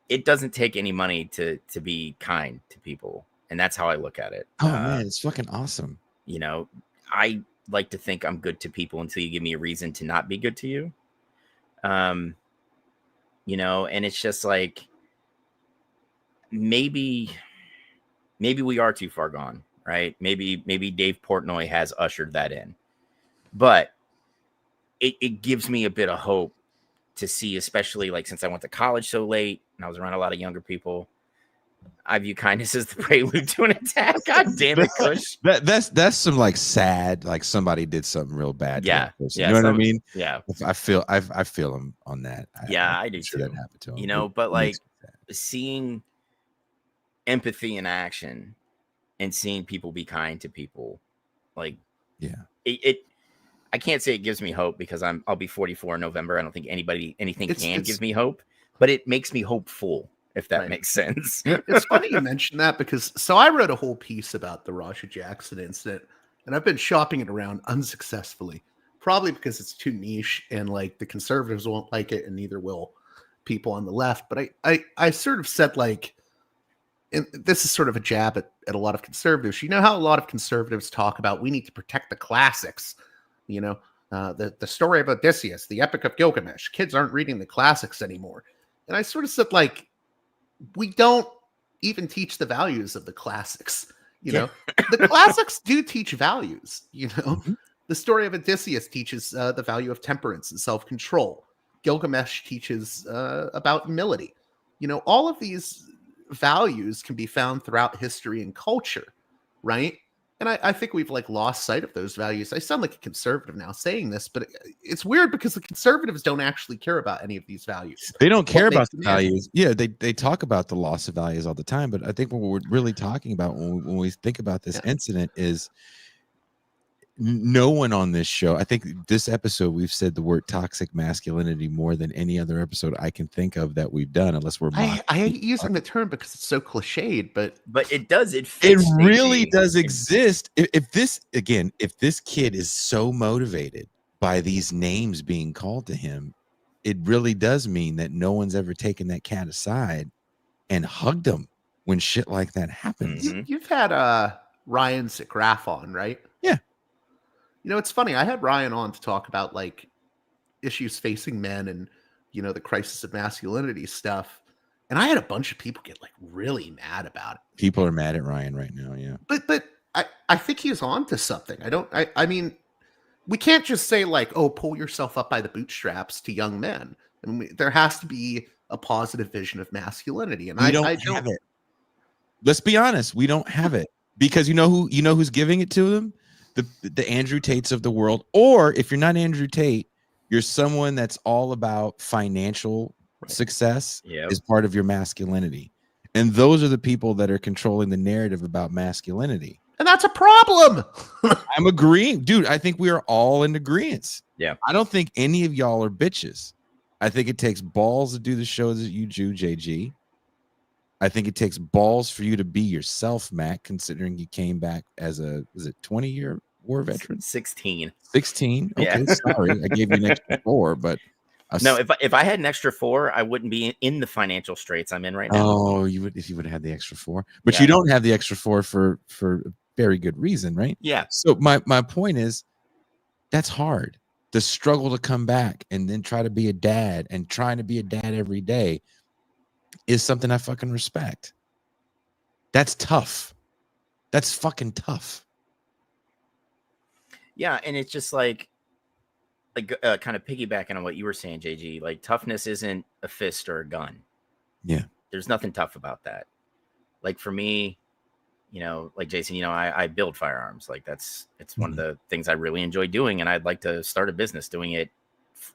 It doesn't take any money to be kind to people, and that's how I look at it. Oh man, it's fucking awesome. I like to think I'm good to people until you give me a reason to not be good to you. And it's just like, maybe we are too far gone, right? Maybe Dave Portnoy has ushered that in, but it gives me a bit of hope to see, especially like since I went to college so late and I was around a lot of younger people. I view kindness as the prelude to an attack. God damn it, Kush. That's some like sad, like somebody did something real bad. Yeah. You know what I mean? Yeah. I feel him on that. I do sure too. That happened to him. But like seeing empathy in action and seeing people be kind to people, like, I can't say it gives me hope because I'll be 44 in November. I don't think anything give me hope, but it makes me hopeful, if that makes sense. It's funny you mentioned that because I wrote a whole piece about the Raja Jackson incident, and I've been shopping it around unsuccessfully, probably because it's too niche and like the conservatives won't like it, and neither will people on the left. But I sort of said, like, and this is sort of a jab at a lot of conservatives. You know how a lot of conservatives talk about we need to protect the classics, the story of Odysseus, the Epic of Gilgamesh. Kids aren't reading the classics anymore. And I sort of said, like, we don't even teach the values of the classics. The classics do teach values. Mhm. The story of Odysseus teaches the value of temperance and self-control. Gilgamesh teaches about humility. All of these values can be found throughout history and culture, right? And I think we've lost sight of those values. I sound like a conservative now saying this, but it's weird because the conservatives don't actually care about any of these values. They don't care What about makes the them values. Yeah, they talk about the loss of values all the time, but I think what we're really talking about when we think about this incident is no one on this show. I think this episode we've said the word toxic masculinity more than any other episode I can think of that we've done, unless we're I hate using the term because it's so cliched, but it does. It it fits, really JG. does exist. If this kid is so motivated by these names being called to him, it really does mean that no one's ever taken that cat aside and hugged him when shit like that happens. Mhm. you've had Ryan Sigraff on, right? Yeah. It's funny. I had Ryan on to talk about issues facing men and the crisis of masculinity stuff. And I had a bunch of people get really mad about it. People are mad at Ryan right now. Yeah. But I think he's on to something. I mean, we can't just say oh, pull yourself up by the bootstraps to young men. I mean, there has to be a positive vision of masculinity. And We don't have it. Let's be honest. We don't have it because who's giving it to them? The Andrew Tates of the world. Or if you're not Andrew Tate, you're someone that's all about financial success as part of your masculinity. And those are the people that are controlling the narrative about masculinity. And that's a problem. I'm agreeing. Dude, I think we are all in agreement. Yeah. I don't think any of y'all are bitches. I think it takes balls to do the shows that you do, JG. I think it takes balls for you to be yourself, Matt, considering you came back as a 20-year war veteran? 16. 16? Okay, Yeah. sorry. I gave you an extra 4, but... No, if I had an extra 4, I wouldn't be in the financial straits I'm in right now. Oh, you would if you would have had the extra 4. But you don't have the extra 4 for a very good reason, right? Yeah. So my point is, that's hard. The struggle to come back and then try to be a dad and trying to be a dad every day is something I fucking respect. That's tough. That's fucking tough. Yeah, and it's just kind of piggybacking on what you were saying, JG. Toughness isn't a fist or a gun. Yeah. There's nothing tough about that. For me, Jason, I build firearms. It's one of the things I really enjoy doing, and I'd like to start a business doing it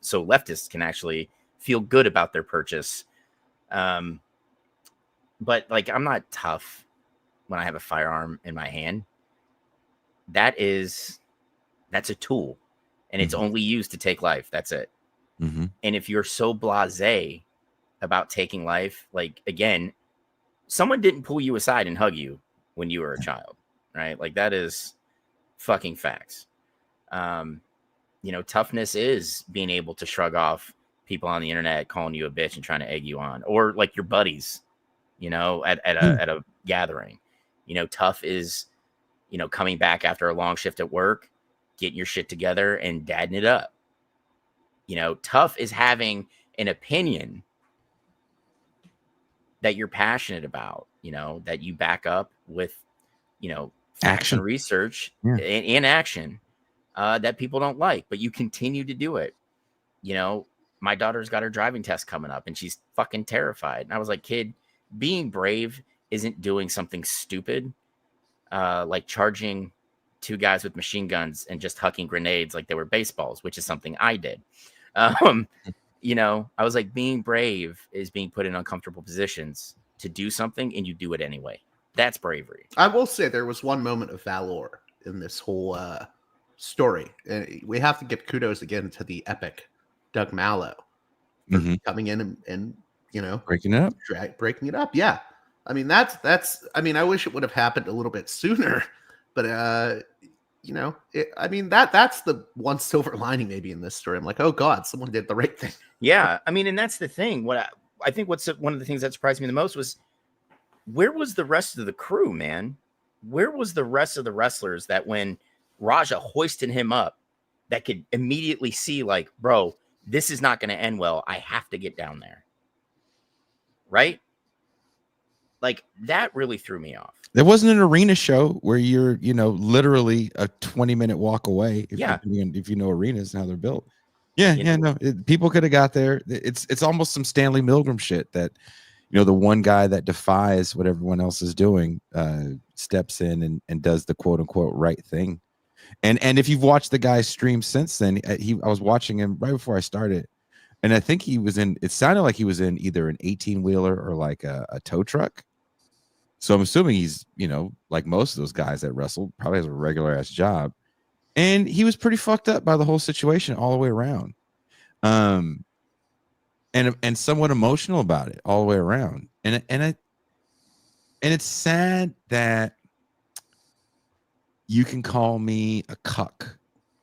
so leftists can actually feel good about their purchase. But I'm not tough when I have a firearm in my hand. That's a tool, and it's only used to take life. That's it. Mm-hmm. And if you're so blasé about taking life, again, someone didn't pull you aside and hug you when you were a child, right? That is fucking facts. Toughness is being able to shrug off people on the internet calling you a bitch and trying to egg you on, or your buddies, at a gathering. Tough is, coming back after a long shift at work, getting your shit together and dadding it up. Tough is having an opinion that you're passionate about, that you back up with, Action, research and action that people don't like, but you continue to do it. My daughter's got her driving test coming up and she's fucking terrified. And I was like, kid, being brave isn't doing something stupid, like charging 2 guys with machine guns and just hucking grenades like they were baseballs, which is something I did. I was like, being brave is being put in uncomfortable positions to do something and you do it anyway. That's bravery. I will say there was one moment of valor in this whole story. And we have to give kudos again to the epic Doug Mallow for coming in and breaking it up. Breaking it up. Yeah. I mean, that's I mean, I wish it would have happened a little bit sooner, but that's the one silver lining maybe in this story. I'm like, oh God, someone did the right thing. Yeah. I mean, and that's the thing. What I think one of the things that surprised me the most was where was the rest of the crew, man? Where was the rest of the wrestlers that when Raja hoisted him up, that could immediately see like, bro, this is not going to end well. I have to get down there. Right? Like that really threw me off. There wasn't an arena show where you're, literally a 20-minute walk away. If you know arenas and how they're built. People could have got there. It's almost some Stanley Milgram shit that, the one guy that defies what everyone else is doing steps in and does the quote unquote right thing. And if you've watched the guy's stream since then, I was watching him right before I started, and I think it sounded like he was in either an 18-wheeler or like a tow truck. So I'm assuming he's, like most of those guys that wrestle, probably has a regular ass job. And he was pretty fucked up by the whole situation all the way around. And somewhat emotional about it all the way around. And it's sad that you can call me a cuck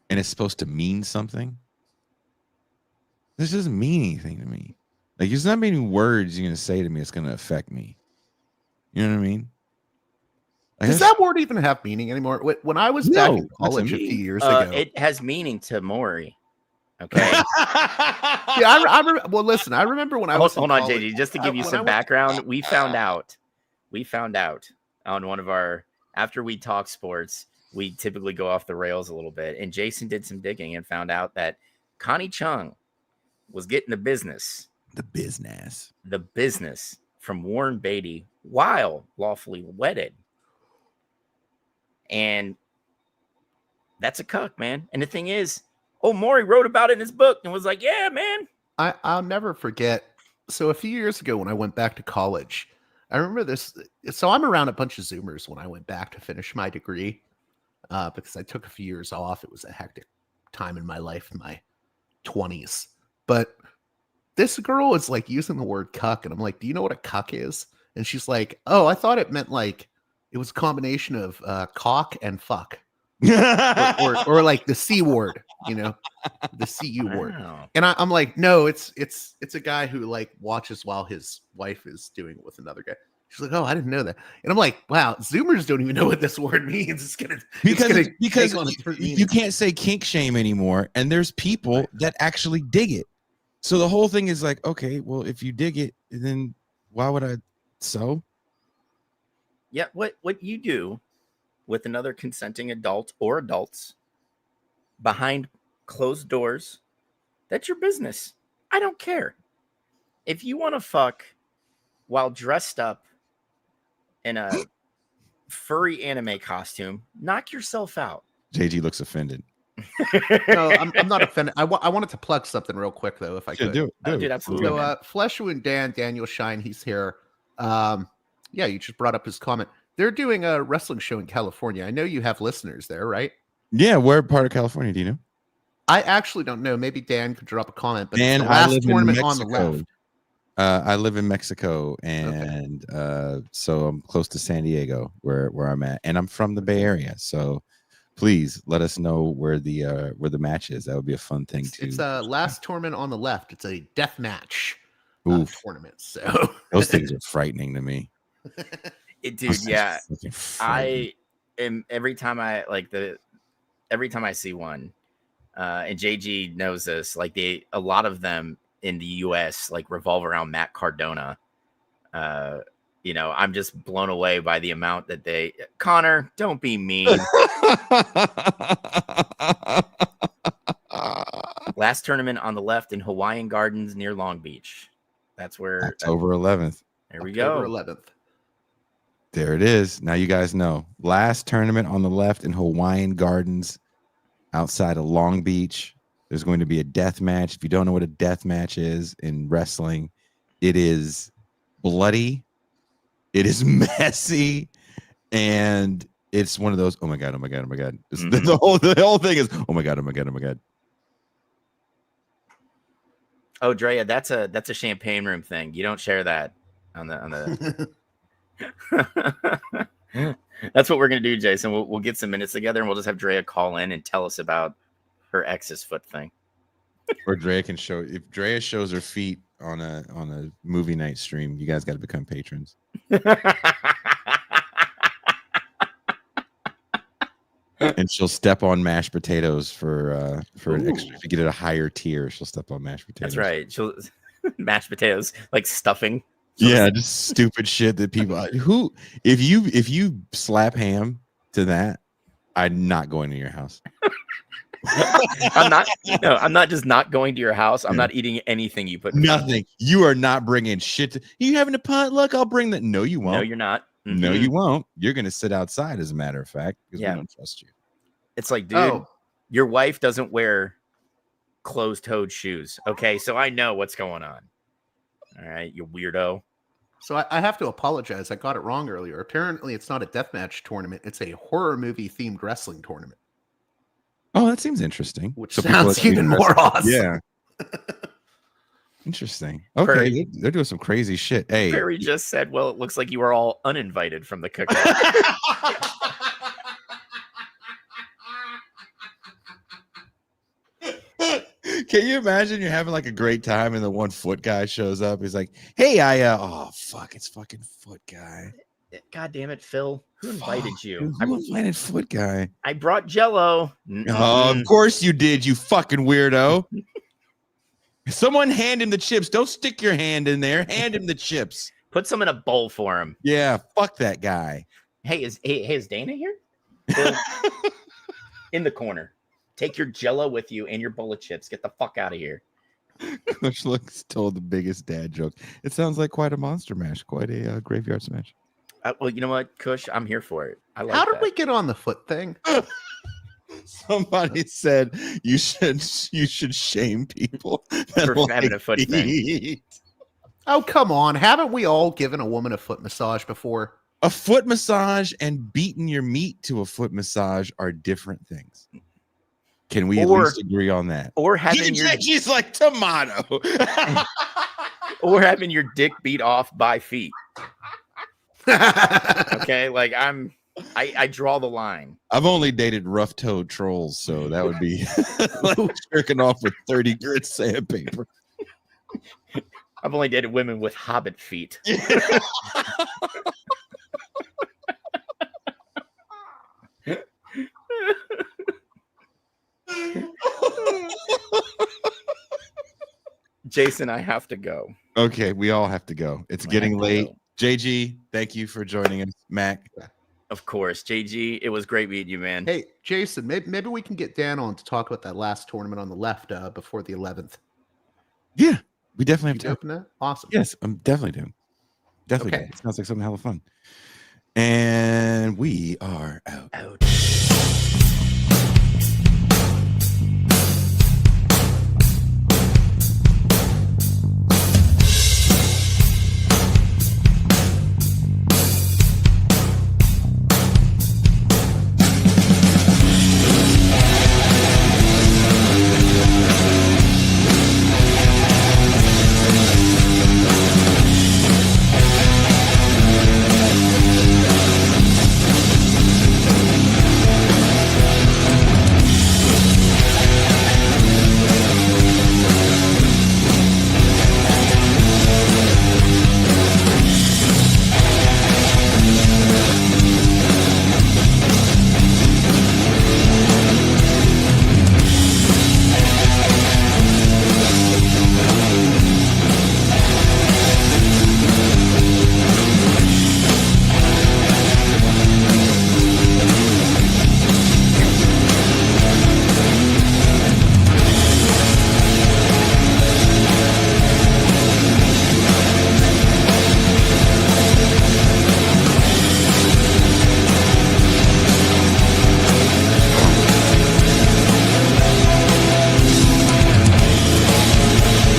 and it's supposed to mean something. This doesn't mean anything to me. Like, there's not many words you're going to say to me that's going to affect me. You know what I mean? Does that word even have meaning anymore? When I was back in college a few years ago, it has meaning to Maury. Okay. I remember. Well, listen, I remember when I was. Hold on, JD. Just to give you some background, we found out on one of our after we talk sports, we typically go off the rails a little bit, and Jason did some digging and found out that Connie Chung was getting the business from Warren Beatty while lawfully wedded. And that's a cuck, man. And the thing is, Maury wrote about it in his book and was like, yeah, man. I'll never forget. So a few years ago when I went back to college, I remember this. So I'm around a bunch of Zoomers when I went back to finish my degree because I took a few years off. It was a hectic time in my life, in my 20s. But this girl is like using the word cuck. And I'm like, do you know what a cuck is? And she's like, oh, I thought it meant like it was a combination of cock and fuck. or like the C word, the CU word. And I'm like, no, it's a guy who like watches while his wife is doing it with another guy. She's like, oh, I didn't know that. And I'm like, wow, Zoomers don't even know what this word means. Because you can't say kink shame anymore, and there's people that actually dig it. So the whole thing is like, okay, well, if you dig it, then why would I sew? Yeah, what you do with another consenting adult or adults behind closed doors, that's your business. I don't care. If you want to fuck while dressed up in a furry anime costume, knock yourself out. JG looks offended. No, I'm not offended. I wanted to plug something real quick, though, if I could. Do it. Dude, absolutely. So, Fleshu and Daniel Shine, he's here. Yeah, you just brought up his comment. They're doing a wrestling show in California. I know you have listeners there, right? Yeah, where part of California do you know? I actually don't know. Maybe Dan could drop a comment. But Dan, it's the last tournament on the left. I live in Mexico, and so I'm close to San Diego, where I'm at, and I'm from the Bay Area. So please let us know where the match is. That would be a fun thing to. It's a last tournament on the left. It's a death match tournament. So those things are frightening to me. Dude, yeah. I am every time I see one, and JG knows this, like a lot of them in the US like revolve around Matt Cardona. I'm just blown away by the amount that Connor, don't be mean. Last tournament on the left in Hawaiian Gardens near Long Beach. That's where October 11th. There we go. October 11th. There it is. Now you guys know. Last tournament on the left in Hawaiian Gardens outside of Long Beach. There's going to be a death match. If you don't know what a death match is in wrestling, it is bloody. It is messy. And it's one of those, oh my God, oh my God, oh my God. Mm-hmm. The whole thing is, oh my God, oh my God, oh my God. Oh, Drea, that's a champagne room thing. You don't share that on the That's what we're gonna do, Jason. We'll get some minutes together and we'll just have Drea call in and tell us about her ex's foot thing. Or Drea can show, if Drea shows her feet on a movie night stream, you guys got to become patrons. and she'll step on mashed potatoes for an extra. If you get it a higher tier, she'll step on mashed potatoes. That's right. She'll mashed potatoes like stuffing. Yeah, just stupid shit that people who if you slap ham to that, I'm not going to your house. I'm not just not going to your house. I'm not eating anything you put in front of me. Nothing. You are not bringing shit. You having a potluck? I'll bring that. No, you won't. No, you're not. No, you won't. You're going to sit outside, as a matter of fact, because we don't trust you. It's like, dude, your wife doesn't wear closed-toed shoes. Okay, so I know what's going on. All right, you weirdo. So I have to apologize. I got it wrong earlier. Apparently, it's not a deathmatch tournament. It's a horror movie themed wrestling tournament. Oh, that seems interesting. Which sounds even more awesome. Yeah. Interesting. Okay, they're doing some crazy shit. Hey, Perry just said, well, it looks like you were all uninvited from the cookout. Can you imagine you're having like a great time and the one foot guy shows up? He's like, hey, oh, fuck, it's fucking foot guy. God damn it, Phil. Who invited you? Who invited foot guy? I brought Jello. Oh, of course you did, you fucking weirdo. Someone hand him the chips. Don't stick your hand in there. Hand him the chips. Put some in a bowl for him. Yeah, fuck that guy. Hey, is Dana here? In the corner. Take your Jello with you and your bowl of chips. Get the fuck out of here. Coach Looks told the biggest dad joke. It sounds like quite a monster mash, quite a graveyard smash. Well, you know what, Kush? I'm here for it. I like How did we get on the foot thing? Somebody said you should shame people for having a foot thing. Oh, come on. Haven't we all given a woman a foot massage before? A foot massage and beating your meat to a foot massage are different things. Can we at least agree on that? Or having she's like tomato. Or having your dick beat off by feet. Okay, like I draw the line. I've only dated rough-toed trolls, so that would be like jerking off with 30 grit sandpaper. I've only dated women with hobbit feet. Jason, I have to go. Okay, we all have to go. It's getting late. JG, thank you for joining us. Mac. Of course, JG, it was great meeting you, man. Hey, Jason, maybe we can get Dan on to talk about that last tournament on the left before the 11th. Yeah, we definitely have to open that. Awesome. Yes, I'm definitely doing. Definitely. Okay. It sounds like something hella fun. And we are out.